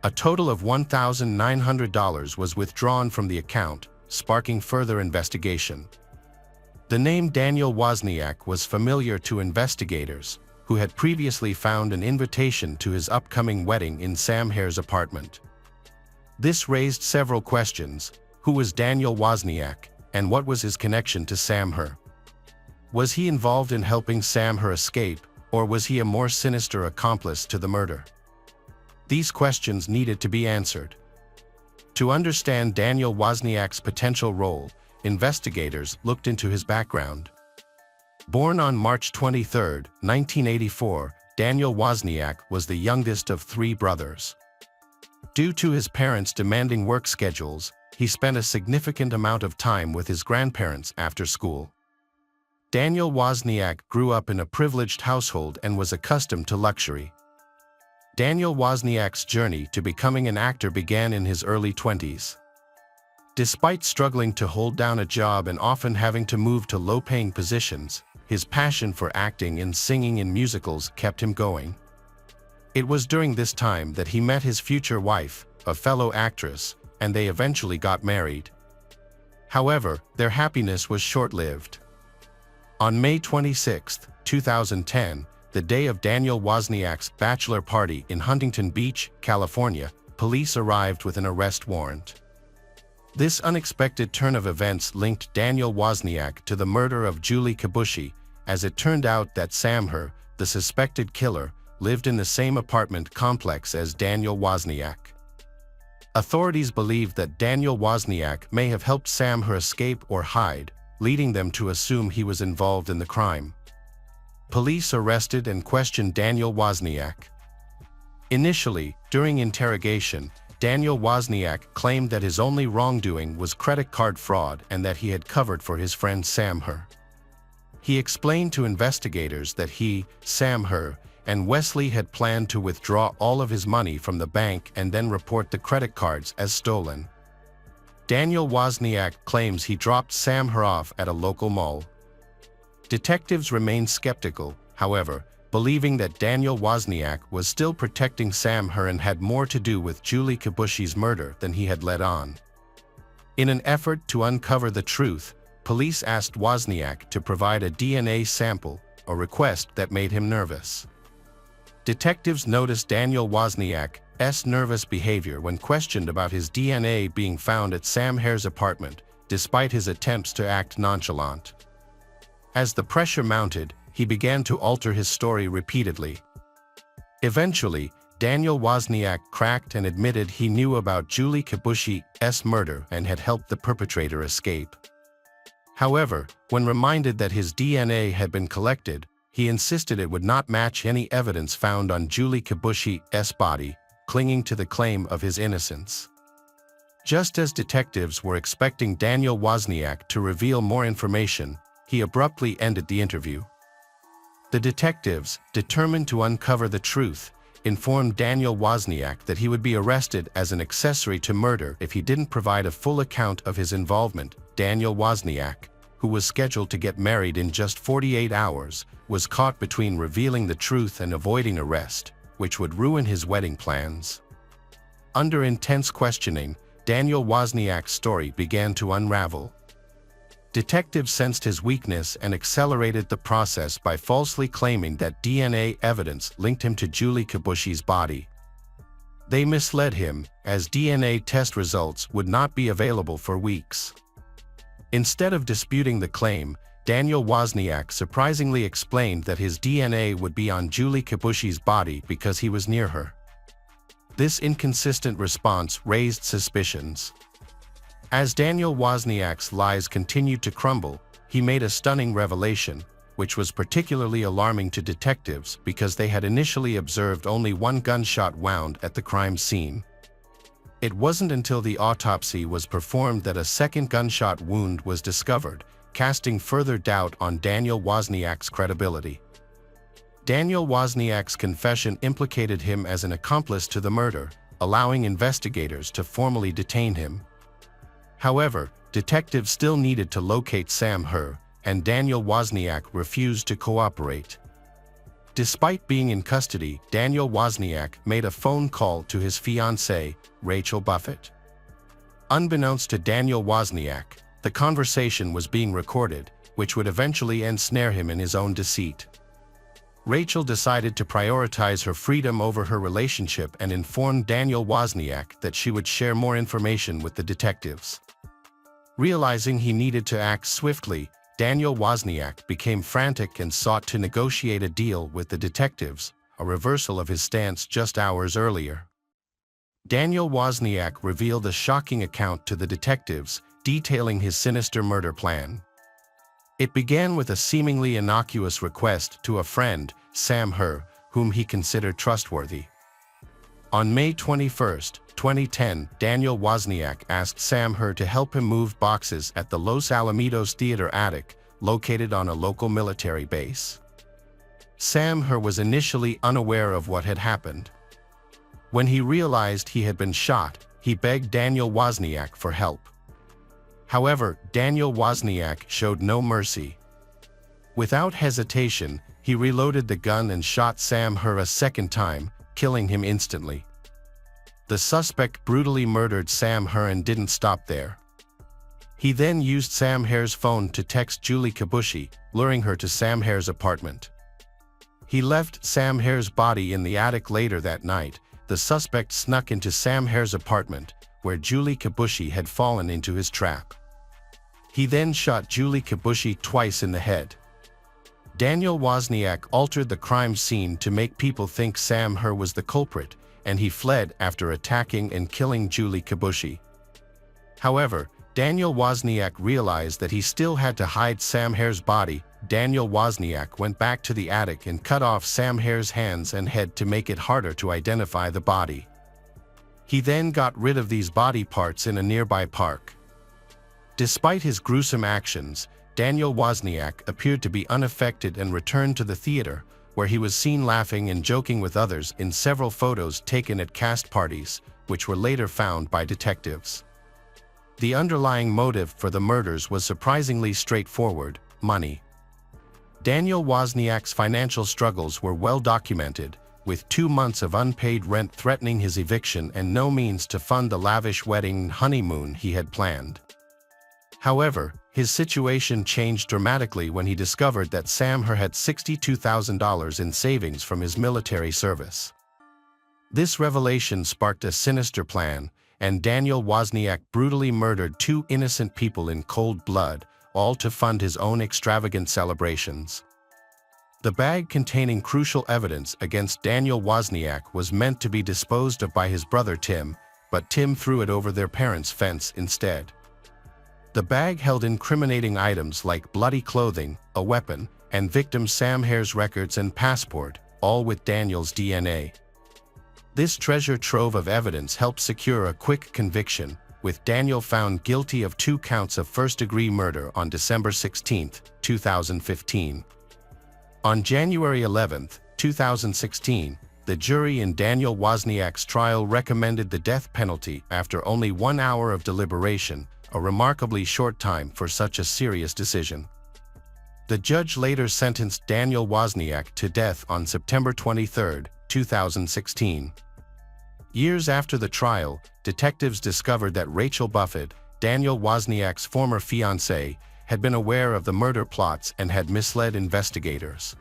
A total of $1,900 was withdrawn from the account, sparking further investigation. The name Daniel Wozniak was familiar to investigators, who had previously found an invitation to his upcoming wedding in Sam Hare's apartment. This raised several questions. Who was Daniel Wozniak, and what was his connection to Sam Hare? Was he involved in helping Sam Hare escape, or was he a more sinister accomplice to the murder? These questions needed to be answered. To understand Daniel Wozniak's potential role, investigators looked into his background. Born on March 23, 1984, Daniel Wozniak was the youngest of 3 brothers. Due to his parents' demanding work schedules, he spent a significant amount of time with his grandparents after school. Daniel Wozniak grew up in a privileged household and was accustomed to luxury. Daniel Wozniak's journey to becoming an actor began in his early 20s. Despite struggling to hold down a job and often having to move to low-paying positions, his passion for acting and singing in musicals kept him going. It was during this time that he met his future wife, a fellow actress, and they eventually got married. However, their happiness was short-lived. On May 26, 2010, the day of Daniel Wozniak's bachelor party in Huntington Beach, California, police arrived with an arrest warrant. This unexpected turn of events linked Daniel Wozniak to the murder of Julie Kibushi, as it turned out that Sam Hare, the suspected killer, lived in the same apartment complex as Daniel Wozniak. Authorities believed that Daniel Wozniak may have helped Sam Hare escape or hide, leading them to assume he was involved in the crime. Police arrested and questioned Daniel Wozniak. Initially, during interrogation, Daniel Wozniak claimed that his only wrongdoing was credit card fraud and that he had covered for his friend Sam Hare. He explained to investigators that he, Sam Hare, and Wesley had planned to withdraw all of his money from the bank and then report the credit cards as stolen. Daniel Wozniak claims he dropped Sam Hare off at a local mall. Detectives remained skeptical, however, believing that Daniel Wozniak was still protecting Sam Hare and had more to do with Julie Kibushi's murder than he had let on. In an effort to uncover the truth, police asked Wozniak to provide a DNA sample, a request that made him nervous. Detectives noticed Daniel Wozniak's nervous behavior when questioned about his DNA being found at Sam Hare's apartment, despite his attempts to act nonchalant. As the pressure mounted, he began to alter his story repeatedly. Eventually, Daniel Wozniak cracked and admitted he knew about Julie Kibushi's murder and had helped the perpetrator escape. However, when reminded that his DNA had been collected, he insisted it would not match any evidence found on Julie Kibushi's body, clinging to the claim of his innocence. Just as detectives were expecting Daniel Wozniak to reveal more information, he abruptly ended the interview. The detectives, determined to uncover the truth, informed Daniel Wozniak that he would be arrested as an accessory to murder if he didn't provide a full account of his involvement. Daniel Wozniak, who was scheduled to get married in just 48 hours, was caught between revealing the truth and avoiding arrest, which would ruin his wedding plans. Under intense questioning, Daniel Wozniak's story began to unravel. Detectives sensed his weakness and accelerated the process by falsely claiming that DNA evidence linked him to Julie Kibushi's body. They misled him, as DNA test results would not be available for weeks. Instead of disputing the claim, Daniel Wozniak surprisingly explained that his DNA would be on Julie Kibushi's body because he was near her. This inconsistent response raised suspicions. As Daniel Wozniak's lies continued to crumble, he made a stunning revelation. which was particularly alarming to detectives because they had initially observed only one gunshot wound at the crime scene. It wasn't until the autopsy was performed that a second gunshot wound was discovered, casting further doubt on Daniel Wozniak's credibility. Daniel Wozniak's confession implicated him as an accomplice to the murder, allowing investigators to formally detain him. However, detectives still needed to locate Sam Herr, and Daniel Wozniak refused to cooperate. Despite being in custody, Daniel Wozniak made a phone call to his fiancée, Rachel Buffett. Unbeknownst to Daniel Wozniak, the conversation was being recorded, which would eventually ensnare him in his own deceit. Rachel decided to prioritize her freedom over her relationship and informed Daniel Wozniak that she would share more information with the detectives. Realizing he needed to act swiftly, Daniel Wozniak became frantic and sought to negotiate a deal with the detectives, a reversal of his stance just hours earlier. Daniel Wozniak revealed a shocking account to the detectives, detailing his sinister murder plan. It began with a seemingly innocuous request to a friend, Sam Herr, whom he considered trustworthy. On May 21, 2010, Daniel Wozniak asked Sam Herr to help him move boxes at the Los Alamitos Theater attic, located on a local military base. Sam Herr was initially unaware of what had happened. When he realized he had been shot, he begged Daniel Wozniak for help. However, Daniel Wozniak showed no mercy. Without hesitation, he reloaded the gun and shot Sam Herr a second time, killing him instantly. The suspect brutally murdered Sam Herr and didn't stop there. He then used Sam Herr's phone to text Julie Kibushi, luring her to Sam Herr's apartment. He left Sam Herr's body in the attic later that night. The suspect snuck into Sam Herr's apartment, where Julie Kibushi had fallen into his trap. He then shot Julie Kibushi twice in the head. Daniel Wozniak altered the crime scene to make people think Sam Herr was the culprit, and he fled after attacking and killing Julie Kibushi. However, Daniel Wozniak realized that he still had to hide Sam Herr's body. Daniel Wozniak went back to the attic and cut off Sam Herr's hands and head to make it harder to identify the body. He then got rid of these body parts in a nearby park. Despite his gruesome actions, Daniel Wozniak appeared to be unaffected and returned to the theater, where he was seen laughing and joking with others in several photos taken at cast parties, which were later found by detectives. The underlying motive for the murders was surprisingly straightforward: money. Daniel Wozniak's financial struggles were well documented, with 2 months of unpaid rent threatening his eviction and no means to fund the lavish wedding and honeymoon he had planned. However, his situation changed dramatically when he discovered that Sam Herr had $62,000 in savings from his military service. This revelation sparked a sinister plan, and Daniel Wozniak brutally murdered 2 innocent people in cold blood, all to fund his own extravagant celebrations. The bag containing crucial evidence against Daniel Wozniak was meant to be disposed of by his brother Tim, but Tim threw it over their parents' fence instead. The bag held incriminating items like bloody clothing, a weapon, and victim Sam Herr's records and passport, all with Daniel's DNA. This treasure trove of evidence helped secure a quick conviction, with Daniel found guilty of 2 counts of first-degree murder on December 16, 2015. On January 11, 2016, the jury in Daniel Wozniak's trial recommended the death penalty after only 1 hour of deliberation, a remarkably short time for such a serious decision. The judge later sentenced Daniel Wozniak to death on September 23, 2016. Years after the trial, detectives discovered that Rachel Buffett, Daniel Wozniak's former fiancée, had been aware of the murder plots and had misled investigators.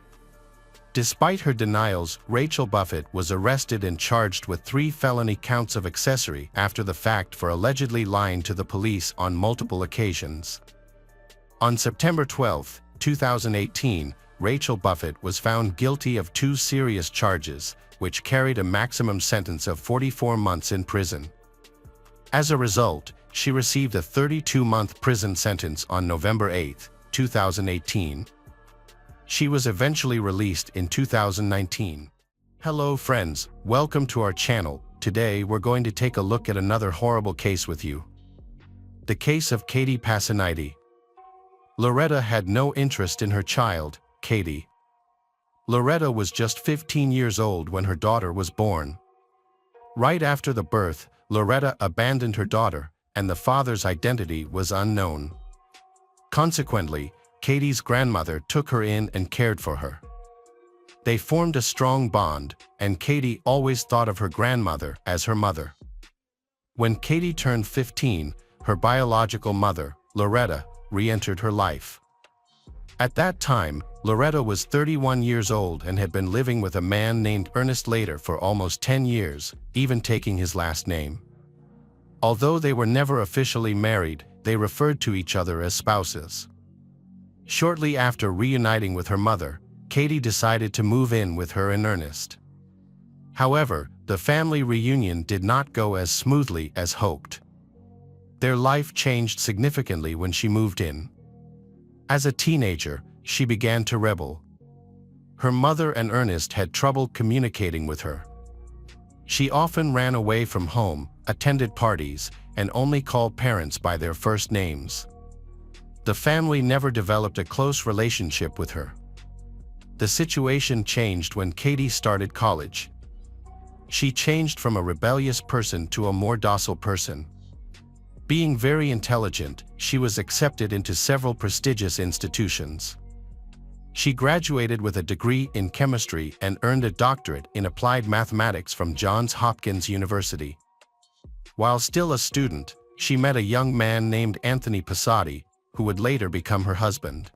Despite her denials, Rachel Buffett was arrested and charged with 3 felony counts of accessory after the fact for allegedly lying to the police on multiple occasions. On September 12, 2018, Rachel Buffett was found guilty of 2 serious charges, which carried a maximum sentence of 44 months in prison. As a result, she received a 32-month prison sentence on November 8, 2018. She was eventually released in 2019. Hello friends, welcome to our channel. Today we're going to take a look at another horrible case with you. The case of Katie Passaniti. Loretta had no interest in her child, Katie. Loretta was just 15 years old when her daughter was born. Right after the birth, Loretta abandoned her daughter, and the father's identity was unknown. Consequently, Katie's grandmother took her in and cared for her. They formed a strong bond, and Katie always thought of her grandmother as her mother. When Katie turned 15, her biological mother, Loretta, re-entered her life. At that time, Loretta was 31 years old and had been living with a man named Ernest later for almost 10 years, even taking his last name. Although they were never officially married, they referred to each other as spouses. Shortly after reuniting with her mother, Katie decided to move in with her and Ernest. However, the family reunion did not go as smoothly as hoped. Their life changed significantly when she moved in. As a teenager, she began to rebel. Her mother and Ernest had trouble communicating with her. She often ran away from home, attended parties, and only called parents by their first names. The family never developed a close relationship with her. The situation changed when Katie started college. She changed from a rebellious person to a more docile person. Being very intelligent, she was accepted into several prestigious institutions. She graduated with a degree in chemistry and earned a doctorate in applied mathematics from Johns Hopkins University. While still a student, she met a young man named Anthony Passaniti, who would later become her husband.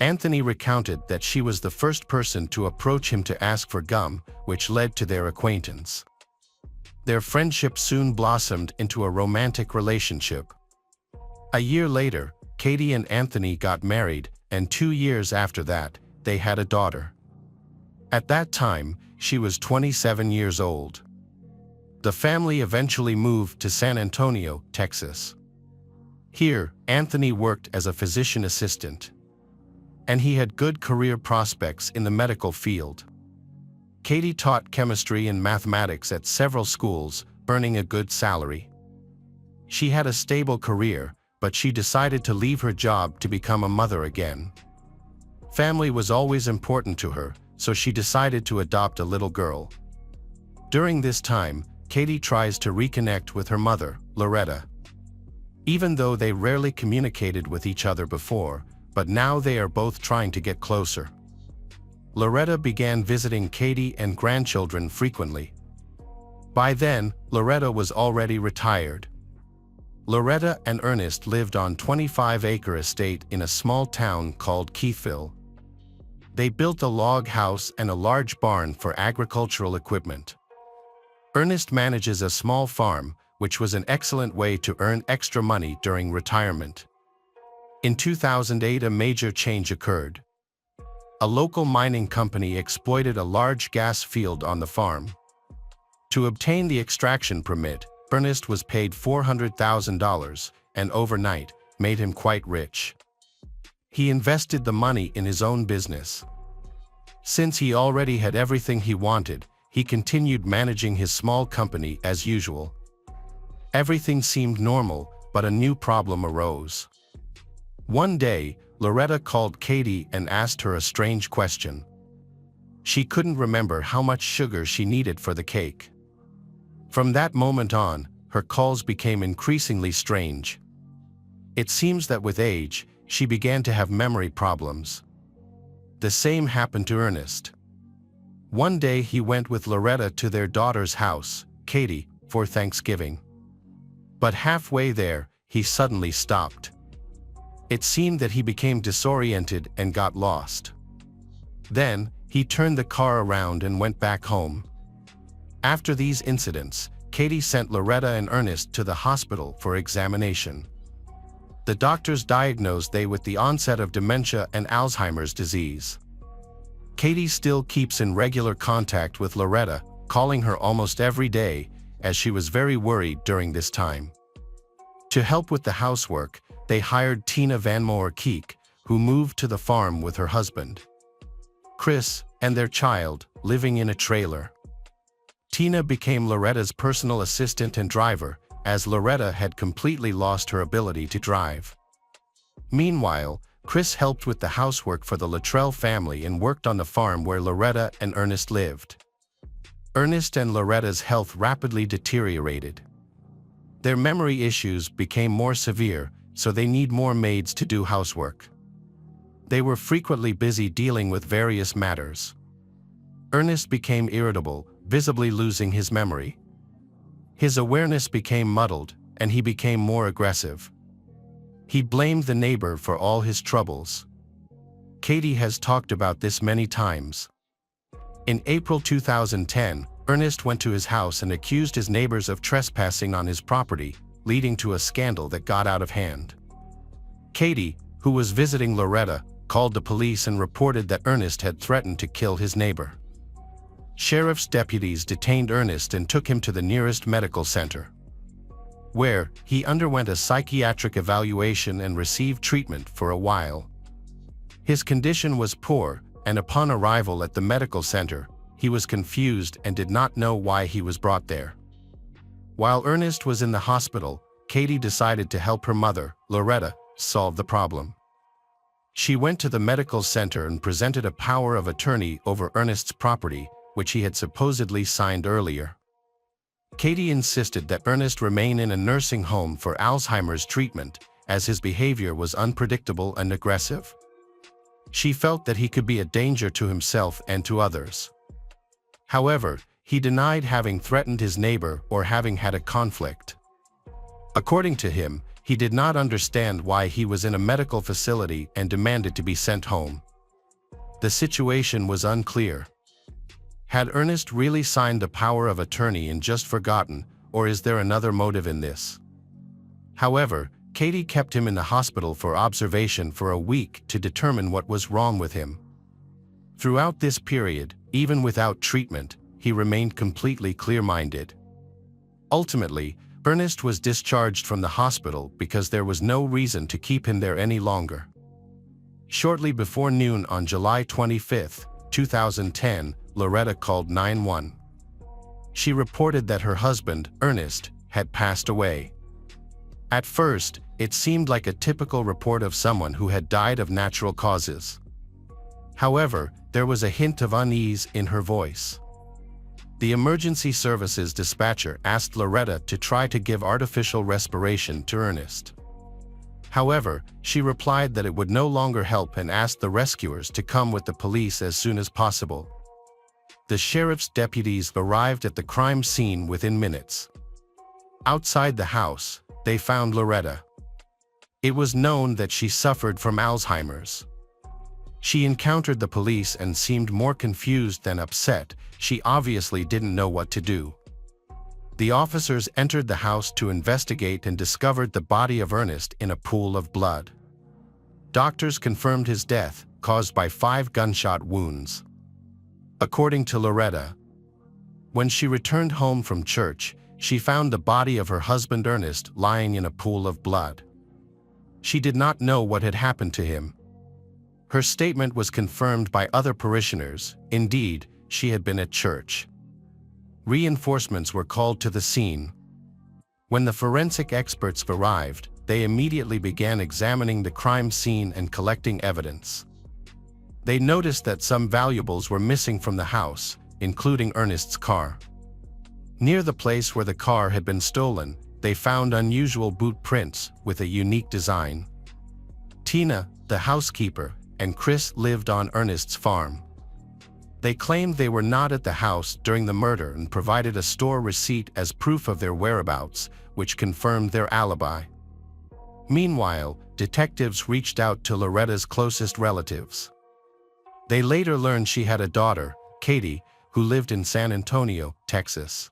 Anthony recounted that she was the first person to approach him to ask for gum, which led to their acquaintance. Their friendship soon blossomed into a romantic relationship. A year later, Katie and Anthony got married, and 2 years after that, they had a daughter. At that time, she was 27 years old. The family eventually moved to San Antonio, Texas. Here, Anthony worked as a physician assistant, and he had good career prospects in the medical field. Katie taught chemistry and mathematics at several schools, earning a good salary. She had a stable career, but she decided to leave her job to become a mother again. Family was always important to her, so she decided to adopt a little girl. During this time, Katie tries to reconnect with her mother, Loretta. Even though they rarely communicated with each other before, but now they are both trying to get closer. Loretta began visiting Katie and grandchildren frequently. By then, Loretta was already retired. Loretta and Ernest lived on a 25-acre estate in a small town called Keithville. They built a log house and a large barn for agricultural equipment. Ernest manages a small farm, which was an excellent way to earn extra money during retirement. In 2008, a major change occurred. A local mining company exploited a large gas field on the farm. To obtain the extraction permit, Ernest was paid $400,000, and overnight, made him quite rich. He invested the money in his own business. Since he already had everything he wanted, he continued managing his small company as usual. Everything seemed normal, but a new problem arose. One day, Loretta called Katie and asked her a strange question. She couldn't remember how much sugar she needed for the cake. From that moment on, her calls became increasingly strange. It seems that with age, she began to have memory problems. The same happened to Ernest. One day he went with Loretta to their daughter's house, Katie, for Thanksgiving. But halfway there, he suddenly stopped. It seemed that he became disoriented and got lost. Then, he turned the car around and went back home. After these incidents, Katie sent Loretta and Ernest to the hospital for examination. The doctors diagnosed they with the onset of dementia and Alzheimer's disease. Katie still keeps in regular contact with Loretta, calling her almost every day, as she was very worried during this time. To help with the housework, they hired Tina Van Moor Keek, who moved to the farm with her husband, Chris, and their child, living in a trailer. Tina became Loretta's personal assistant and driver, as Loretta had completely lost her ability to drive. Meanwhile, Chris helped with the housework for the Luttrell family and worked on the farm where Loretta and Ernest lived. Ernest and Loretta's health rapidly deteriorated. Their memory issues became more severe, so they need more maids to do housework. They were frequently busy dealing with various matters. Ernest became irritable, visibly losing his memory. His awareness became muddled, and he became more aggressive. He blamed the neighbor for all his troubles. Katie has talked about this many times. In April 2010, Ernest went to his house and accused his neighbors of trespassing on his property, leading to a scandal that got out of hand. Katie, who was visiting Loretta, called the police and reported that Ernest had threatened to kill his neighbor. Sheriff's deputies detained Ernest and took him to the nearest medical center, where he underwent a psychiatric evaluation and received treatment for a while. His condition was poor, and upon arrival at the medical center, he was confused and did not know why he was brought there. While Ernest was in the hospital, Katie decided to help her mother, Loretta, solve the problem. She went to the medical center and presented a power of attorney over Ernest's property, which he had supposedly signed earlier. Katie insisted that Ernest remain in a nursing home for Alzheimer's treatment, as his behavior was unpredictable and aggressive. She felt that he could be a danger to himself and to others. However, he denied having threatened his neighbor or having had a conflict. According to him, he did not understand why he was in a medical facility and demanded to be sent home. The situation was unclear. Had Ernest really signed the power of attorney and just forgotten, or is there another motive in this? However, Katie kept him in the hospital for observation for a week to determine what was wrong with him. Throughout this period, even without treatment, he remained completely clear-minded. Ultimately, Ernest was discharged from the hospital because there was no reason to keep him there any longer. Shortly before noon on July 25, 2010, Loretta called 911. She reported that her husband, Ernest, had passed away. At first, it seemed like a typical report of someone who had died of natural causes. However, there was a hint of unease in her voice. The emergency services dispatcher asked Loretta to try to give artificial respiration to Ernest. However, she replied that it would no longer help and asked the rescuers to come with the police as soon as possible. The sheriff's deputies arrived at the crime scene within minutes. Outside the house, they found Loretta. It was known that she suffered from Alzheimer's. She encountered the police and seemed more confused than upset. She obviously didn't know what to do. The officers entered the house to investigate and discovered the body of Ernest in a pool of blood. Doctors confirmed his death, caused by 5 gunshot wounds. According to Loretta, when she returned home from church, she found the body of her husband Ernest lying in a pool of blood. She did not know what had happened to him. Her statement was confirmed by other parishioners. Indeed, she had been at church. Reinforcements were called to the scene. When the forensic experts arrived, they immediately began examining the crime scene and collecting evidence. They noticed that some valuables were missing from the house, including Ernest's car. Near the place where the car had been stolen, they found unusual boot prints with a unique design. Tina, the housekeeper, and Chris lived on Ernest's farm. They claimed they were not at the house during the murder and provided a store receipt as proof of their whereabouts, which confirmed their alibi. Meanwhile, detectives reached out to Loretta's closest relatives. They later learned she had a daughter, Katie, who lived in San Antonio, Texas.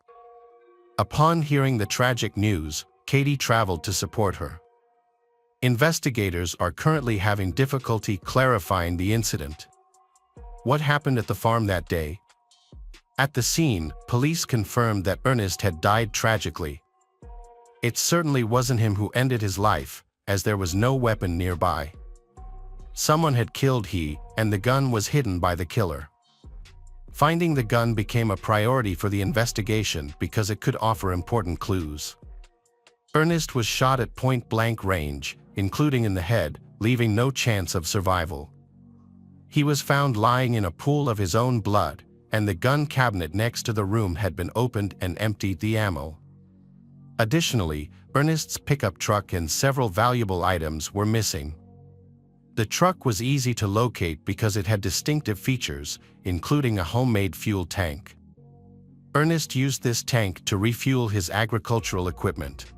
Upon hearing the tragic news, Katie traveled to support her. Investigators are currently having difficulty clarifying the incident. What happened at the farm that day? At the scene, police confirmed that Ernest had died tragically. It certainly wasn't him who ended his life, as there was no weapon nearby. Someone had killed he, and the gun was hidden by the killer. Finding the gun became a priority for the investigation because it could offer important clues. Ernest was shot at point-blank range, including in the head, leaving no chance of survival. He was found lying in a pool of his own blood, and the gun cabinet next to the room had been opened and emptied the ammo. Additionally, Ernest's pickup truck and several valuable items were missing. The truck was easy to locate because it had distinctive features, including a homemade fuel tank. Ernest used this tank to refuel his agricultural equipment.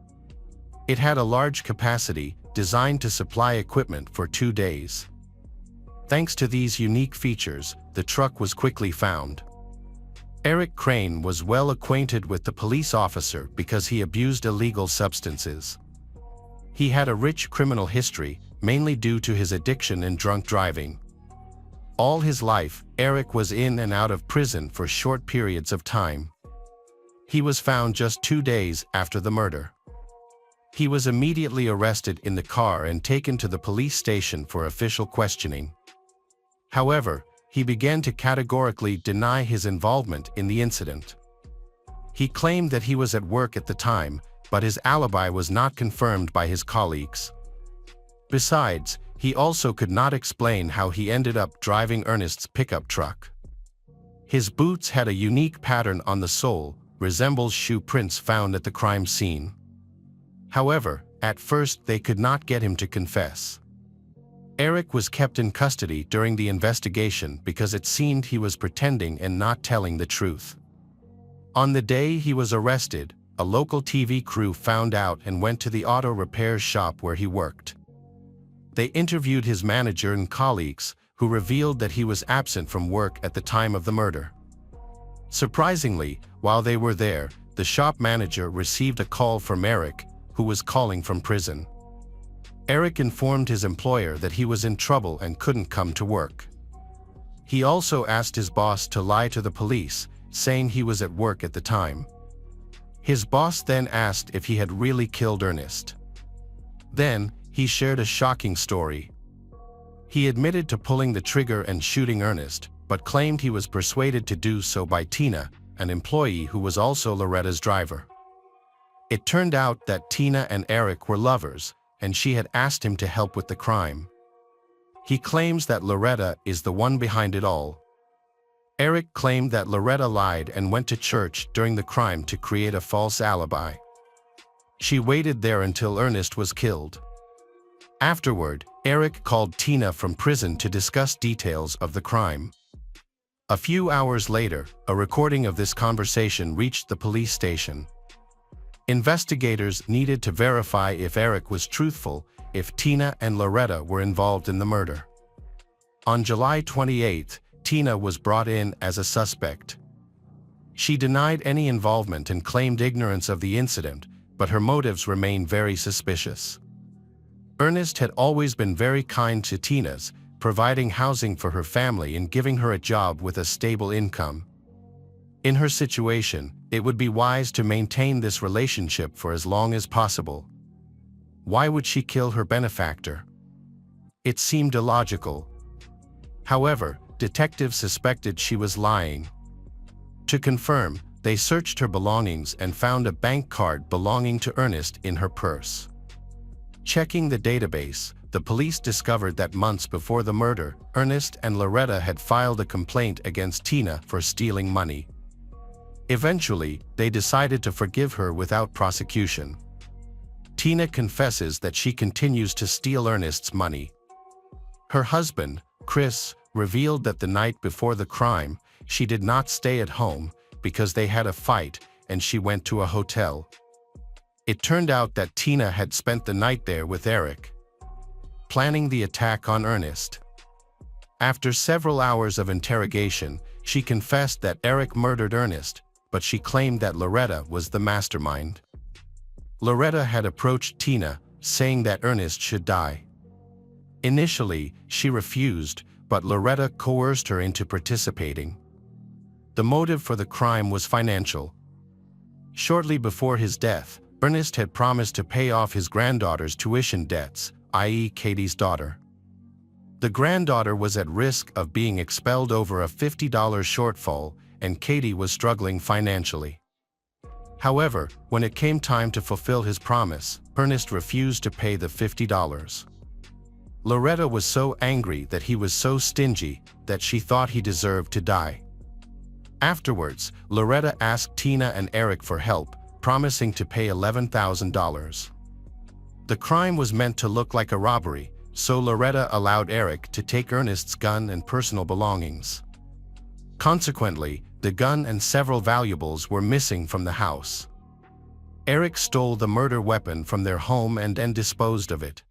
It had a large capacity, designed to supply equipment for 2 days. Thanks to these unique features, the truck was quickly found. Eric Crane was well acquainted with the police officer because he abused illegal substances. He had a rich criminal history, mainly due to his addiction and drunk driving. All his life, Eric was in and out of prison for short periods of time. He was found just 2 days after the murder. He was immediately arrested in the car and taken to the police station for official questioning. However, he began to categorically deny his involvement in the incident. He claimed that he was at work at the time, but his alibi was not confirmed by his colleagues. Besides, he also could not explain how he ended up driving Ernest's pickup truck. His boots had a unique pattern on the sole, resembles shoe prints found at the crime scene. However, at first they could not get him to confess. Eric was kept in custody during the investigation because it seemed he was pretending and not telling the truth. On the day he was arrested, a local TV crew found out and went to the auto repair shop where he worked. They interviewed his manager and colleagues, who revealed that he was absent from work at the time of the murder. Surprisingly, while they were there, the shop manager received a call from Eric, who was calling from prison. Eric informed his employer that he was in trouble and couldn't come to work. He also asked his boss to lie to the police, saying he was at work at the time. His boss then asked if he had really killed Ernest. Then, he shared a shocking story. He admitted to pulling the trigger and shooting Ernest, but claimed he was persuaded to do so by Tina, an employee who was also Loretta's driver. It turned out that Tina and Eric were lovers, and she had asked him to help with the crime. He claims that Loretta is the one behind it all. Eric claimed that Loretta lied and went to church during the crime to create a false alibi. She waited there until Ernest was killed. Afterward, Eric called Tina from prison to discuss details of the crime. A few hours later, a recording of this conversation reached the police station. Investigators needed to verify if Eric was truthful, if Tina and Loretta were involved in the murder. On July 28, Tina was brought in as a suspect. She denied any involvement and claimed ignorance of the incident, but her motives remained very suspicious. Ernest had always been very kind to Tina's, providing housing for her family and giving her a job with a stable income. In her situation, it would be wise to maintain this relationship for as long as possible. Why would she kill her benefactor? It seemed illogical. However, detectives suspected she was lying. To confirm, they searched her belongings and found a bank card belonging to Ernest in her purse. Checking the database, the police discovered that months before the murder, Ernest and Loretta had filed a complaint against Tina for stealing money. Eventually, they decided to forgive her without prosecution. Tina confesses that she continues to steal Ernest's money. Her husband, Chris, revealed that the night before the crime, she did not stay at home because they had a fight and she went to a hotel. It turned out that Tina had spent the night there with Eric, planning the attack on Ernest. After several hours of interrogation, she confessed that Eric murdered Ernest, but she claimed that Loretta was the mastermind. Loretta had approached Tina, saying that Ernest should die. Initially, she refused, but Loretta coerced her into participating. The motive for the crime was financial. Shortly before his death, Ernest had promised to pay off his granddaughter's tuition debts, i.e. Katie's daughter. The granddaughter was at risk of being expelled over a $50 shortfall, and Katie was struggling financially. However, when it came time to fulfill his promise, Ernest refused to pay the $50. Loretta was so angry that he was so stingy that she thought he deserved to die. Afterwards, Loretta asked Tina and Eric for help, promising to pay $11,000. The crime was meant to look like a robbery, so Loretta allowed Eric to take Ernest's gun and personal belongings. Consequently, the gun and several valuables were missing from the house. Eric stole the murder weapon from their home and then disposed of it.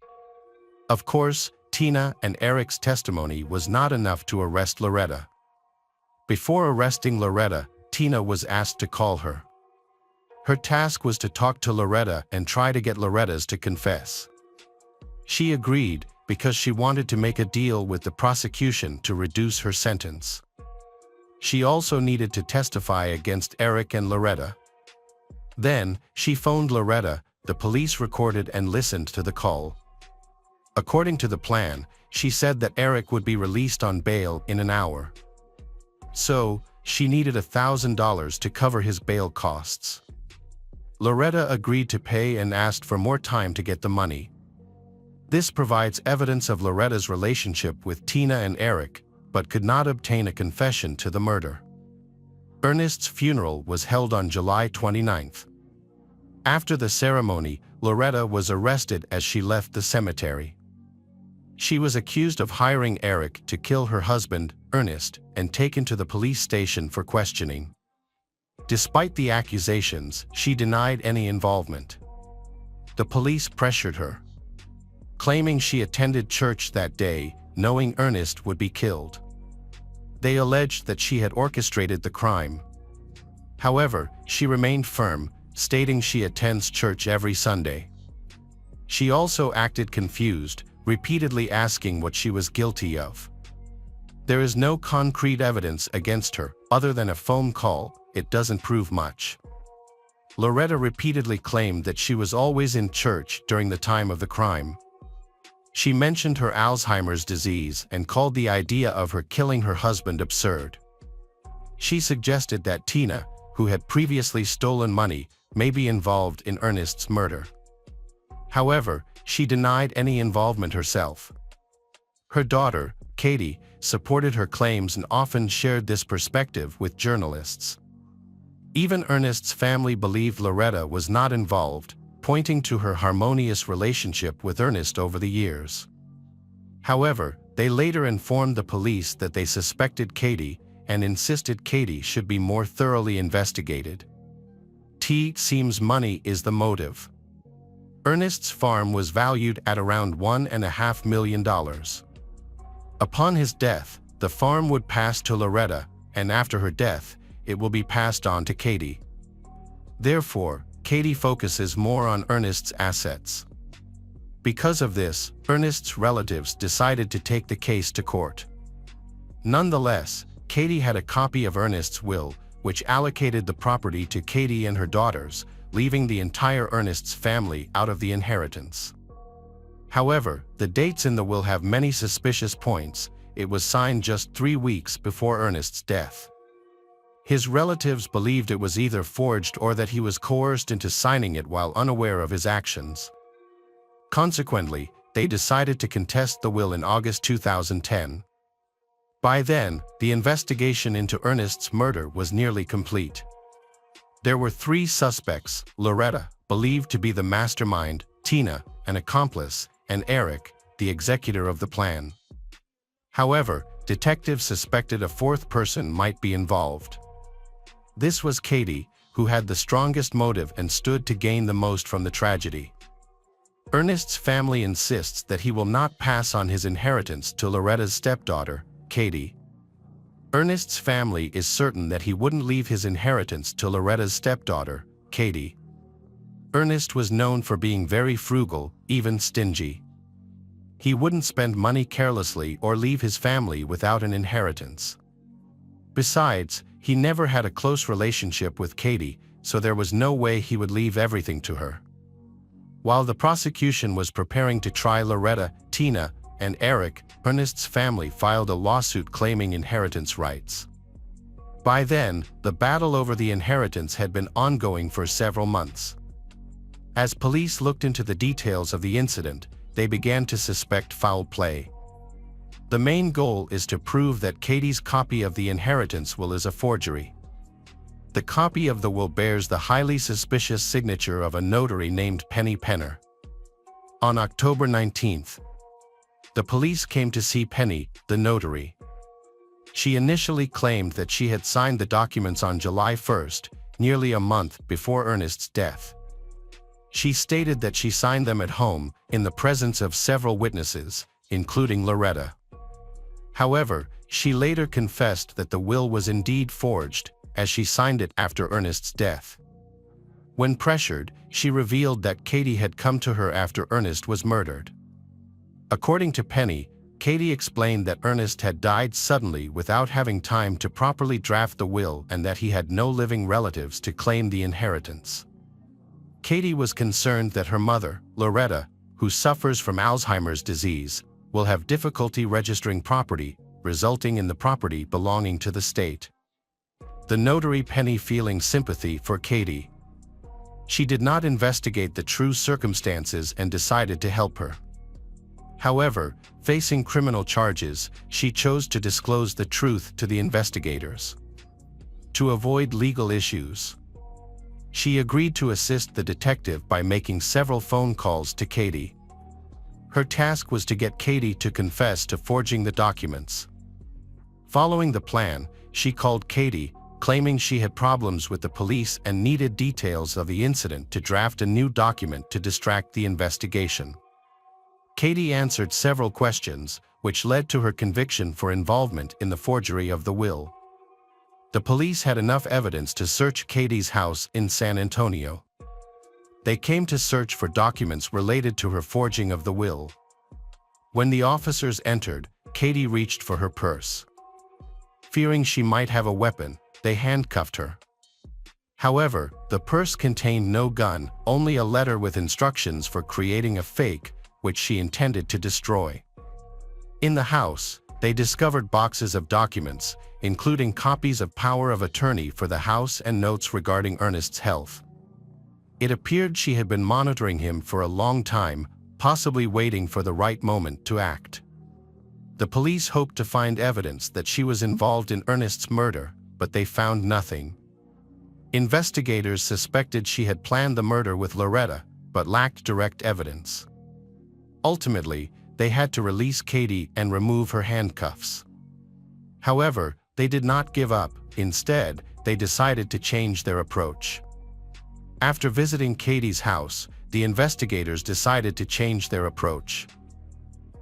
Of course, Tina and Eric's testimony was not enough to arrest Loretta. Before arresting Loretta, Tina was asked to call her. Her task was to talk to Loretta and try to get Loretta's to confess. She agreed because she wanted to make a deal with the prosecution to reduce her sentence. She also needed to testify against Eric and Loretta. Then, she phoned Loretta, the police recorded and listened to the call. According to the plan, she said that Eric would be released on bail in an hour. So, she needed $1,000 to cover his bail costs. Loretta agreed to pay and asked for more time to get the money. This provides evidence of Loretta's relationship with Tina and Eric, but could not obtain a confession to the murder. Ernest's funeral was held on July 29th. After the ceremony, Loretta was arrested as she left the cemetery. She was accused of hiring Eric to kill her husband, Ernest, and taken to the police station for questioning. Despite the accusations, she denied any involvement. The police pressured her, claiming she attended church that day, knowing Ernest would be killed. They alleged that she had orchestrated the crime. However, she remained firm, stating she attends church every Sunday. She also acted confused, repeatedly asking what she was guilty of. There is no concrete evidence against her, other than a phone call. It doesn't prove much. Loretta repeatedly claimed that she was always in church during the time of the crime. She mentioned her Alzheimer's disease and called the idea of her killing her husband absurd. She suggested that Tina, who had previously stolen money, may be involved in Ernest's murder. However, she denied any involvement herself. Her daughter, Katie, supported her claims and often shared this perspective with journalists. Even Ernest's family believed Loretta was not involved, pointing to her harmonious relationship with Ernest over the years. However, they later informed the police that they suspected Katie and insisted Katie should be more thoroughly investigated. It seems money is the motive. Ernest's farm was valued at around $1.5 million. Upon his death, the farm would pass to Loretta, and after her death, it will be passed on to Katie. Therefore, Katie focuses more on Ernest's assets. Because of this, Ernest's relatives decided to take the case to court. Nonetheless, Katie had a copy of Ernest's will, which allocated the property to Katie and her daughters, leaving the entire Ernest's family out of the inheritance. However, the dates in the will have many suspicious points. It was signed just 3 weeks before Ernest's death. His relatives believed it was either forged or that he was coerced into signing it while unaware of his actions. Consequently, they decided to contest the will in August 2010. By then, the investigation into Ernest's murder was nearly complete. There were 3 suspects: Loretta, believed to be the mastermind, Tina, an accomplice, and Eric, the executor of the plan. However, detectives suspected a 4th person might be involved. This was Katie, who had the strongest motive and stood to gain the most from the tragedy. Ernest's family insists that he will not pass on his inheritance to Loretta's stepdaughter, Katie. Ernest's family is certain that he wouldn't leave his inheritance to Loretta's stepdaughter, Katie. Ernest was known for being very frugal, even stingy. He wouldn't spend money carelessly or leave his family without an inheritance. Besides, he never had a close relationship with Katie, so there was no way he would leave everything to her. While the prosecution was preparing to try Loretta, Tina, and Eric, Ernest's family filed a lawsuit claiming inheritance rights. By then, the battle over the inheritance had been ongoing for several months. As police looked into the details of the incident, they began to suspect foul play. The main goal is to prove that Katie's copy of the inheritance will is a forgery. The copy of the will bears the highly suspicious signature of a notary named Penny Penner. On October 19th, the police came to see Penny, the notary. She initially claimed that she had signed the documents on July 1st, nearly a month before Ernest's death. She stated that she signed them at home, in the presence of several witnesses, including Loretta. However, she later confessed that the will was indeed forged, as she signed it after Ernest's death. When pressured, she revealed that Katie had come to her after Ernest was murdered. According to Penny, Katie explained that Ernest had died suddenly without having time to properly draft the will and that he had no living relatives to claim the inheritance. Katie was concerned that her mother, Loretta, who suffers from Alzheimer's disease, will have difficulty registering property, resulting in the property belonging to the state. The notary Penny feeling sympathy for Katie. She did not investigate the true circumstances and decided to help her. However, facing criminal charges, she chose to disclose the truth to the investigators. To avoid legal issues, she agreed to assist the detective by making several phone calls to Katie. Her task was to get Katie to confess to forging the documents. Following the plan, she called Katie, claiming she had problems with the police and needed details of the incident to draft a new document to distract the investigation. Katie answered several questions, which led to her conviction for involvement in the forgery of the will. The police had enough evidence to search Katie's house in San Antonio. They came to search for documents related to her forging of the will. When the officers entered, Katie reached for her purse. Fearing she might have a weapon, they handcuffed her. However, the purse contained no gun, only a letter with instructions for creating a fake, which she intended to destroy. In the house, they discovered boxes of documents, including copies of power of attorney for the house and notes regarding Ernest's health. It appeared she had been monitoring him for a long time, possibly waiting for the right moment to act. The police hoped to find evidence that she was involved in Ernest's murder, but they found nothing. Investigators suspected she had planned the murder with Loretta, but lacked direct evidence. Ultimately, they had to release Katie and remove her handcuffs. However, they did not give up. Instead, they decided to change their approach. After visiting Katie's house, the investigators decided to change their approach.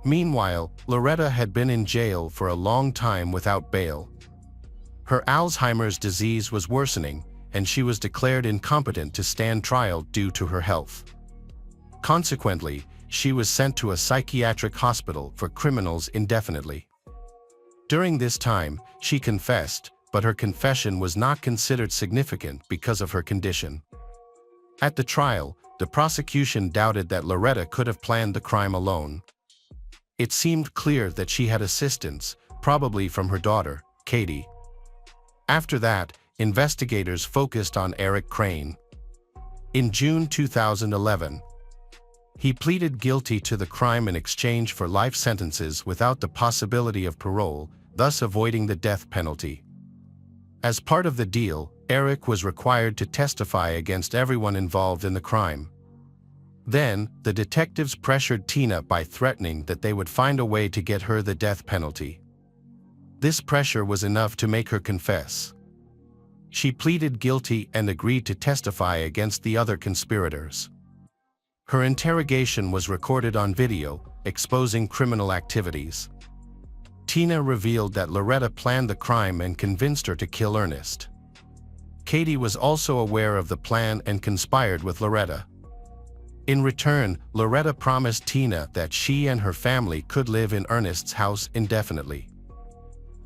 Meanwhile, Loretta had been in jail for a long time without bail. Her Alzheimer's disease was worsening, and she was declared incompetent to stand trial due to her health. Consequently, she was sent to a psychiatric hospital for criminals indefinitely. During this time, she confessed, but her confession was not considered significant because of her condition. At the trial, the prosecution doubted that Loretta could have planned the crime alone. It seemed clear that she had assistance, probably from her daughter, Katie. After that, investigators focused on Eric Crane. In June 2011, he pleaded guilty to the crime in exchange for life sentences without the possibility of parole, thus avoiding the death penalty. As part of the deal, Eric was required to testify against everyone involved in the crime. Then, the detectives pressured Tina by threatening that they would find a way to get her the death penalty. This pressure was enough to make her confess. She pleaded guilty and agreed to testify against the other conspirators. Her interrogation was recorded on video, exposing criminal activities. Tina revealed that Loretta planned the crime and convinced her to kill Ernest. Katie was also aware of the plan and conspired with Loretta. In return, Loretta promised Tina that she and her family could live in Ernest's house indefinitely.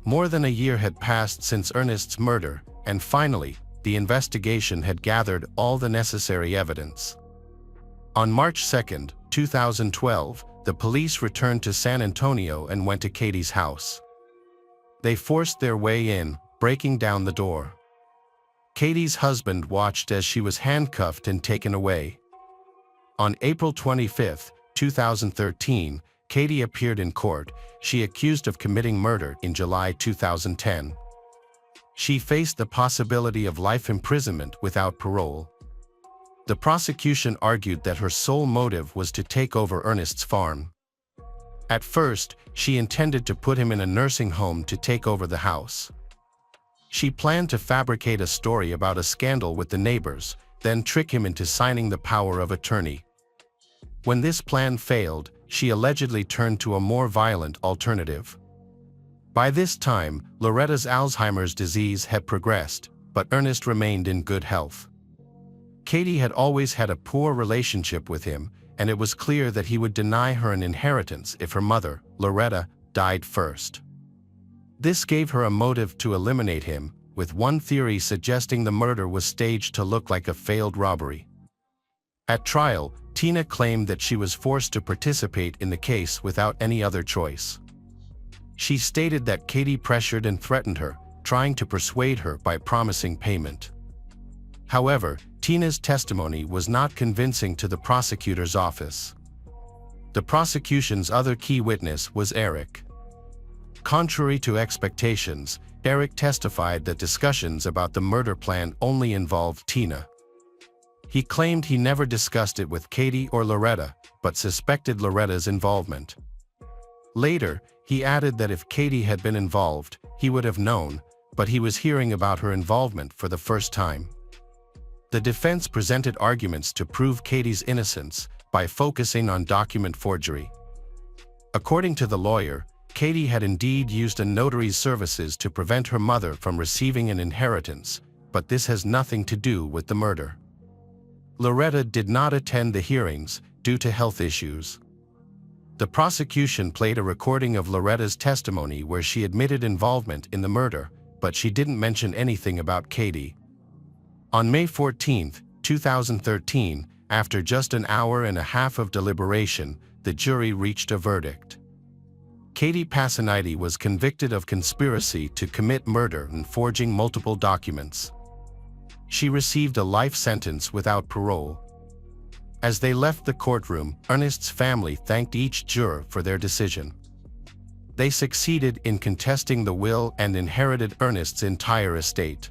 More than a year had passed since Ernest's murder, and finally, the investigation had gathered all the necessary evidence. On March 2, 2012, the police returned to San Antonio and went to Katie's house. They forced their way in, breaking down the door. Katie's husband watched as she was handcuffed and taken away. On April 25, 2013, Katie appeared in court. She accused of committing murder in July 2010. She faced the possibility of life imprisonment without parole. The prosecution argued that her sole motive was to take over Ernest's farm. At first, she intended to put him in a nursing home to take over the house. She planned to fabricate a story about a scandal with the neighbors, then trick him into signing the power of attorney. When this plan failed, she allegedly turned to a more violent alternative. By this time, Loretta's Alzheimer's disease had progressed, but Ernest remained in good health. Katie had always had a poor relationship with him, and it was clear that he would deny her an inheritance if her mother, Loretta, died first. This gave her a motive to eliminate him, with one theory suggesting the murder was staged to look like a failed robbery. At trial, Tina claimed that she was forced to participate in the case without any other choice. She stated that Katie pressured and threatened her, trying to persuade her by promising payment. However, Tina's testimony was not convincing to the prosecutor's office. The prosecution's other key witness was Eric. Contrary to expectations, Eric testified that discussions about the murder plan only involved Tina. He claimed he never discussed it with Katie or Loretta, but suspected Loretta's involvement. Later, he added that if Katie had been involved, he would have known, but he was hearing about her involvement for the first time. The defense presented arguments to prove Katie's innocence by focusing on document forgery. According to the lawyer, Katie had indeed used a notary's services to prevent her mother from receiving an inheritance, but this has nothing to do with the murder. Loretta did not attend the hearings due to health issues. The prosecution played a recording of Loretta's testimony where she admitted involvement in the murder, but she didn't mention anything about Katie. On May 14, 2013, after just an hour and a half of deliberation, the jury reached a verdict. Katie Passaniti was convicted of conspiracy to commit murder and forging multiple documents. She received a life sentence without parole. As they left the courtroom, Ernest's family thanked each juror for their decision. They succeeded in contesting the will and inherited Ernest's entire estate.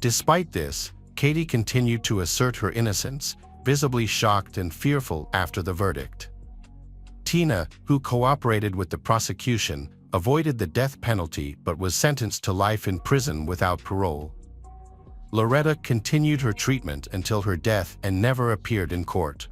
Despite this, Katie continued to assert her innocence, visibly shocked and fearful after the verdict. Tina, who cooperated with the prosecution, avoided the death penalty but was sentenced to life in prison without parole. Loretta continued her treatment until her death and never appeared in court.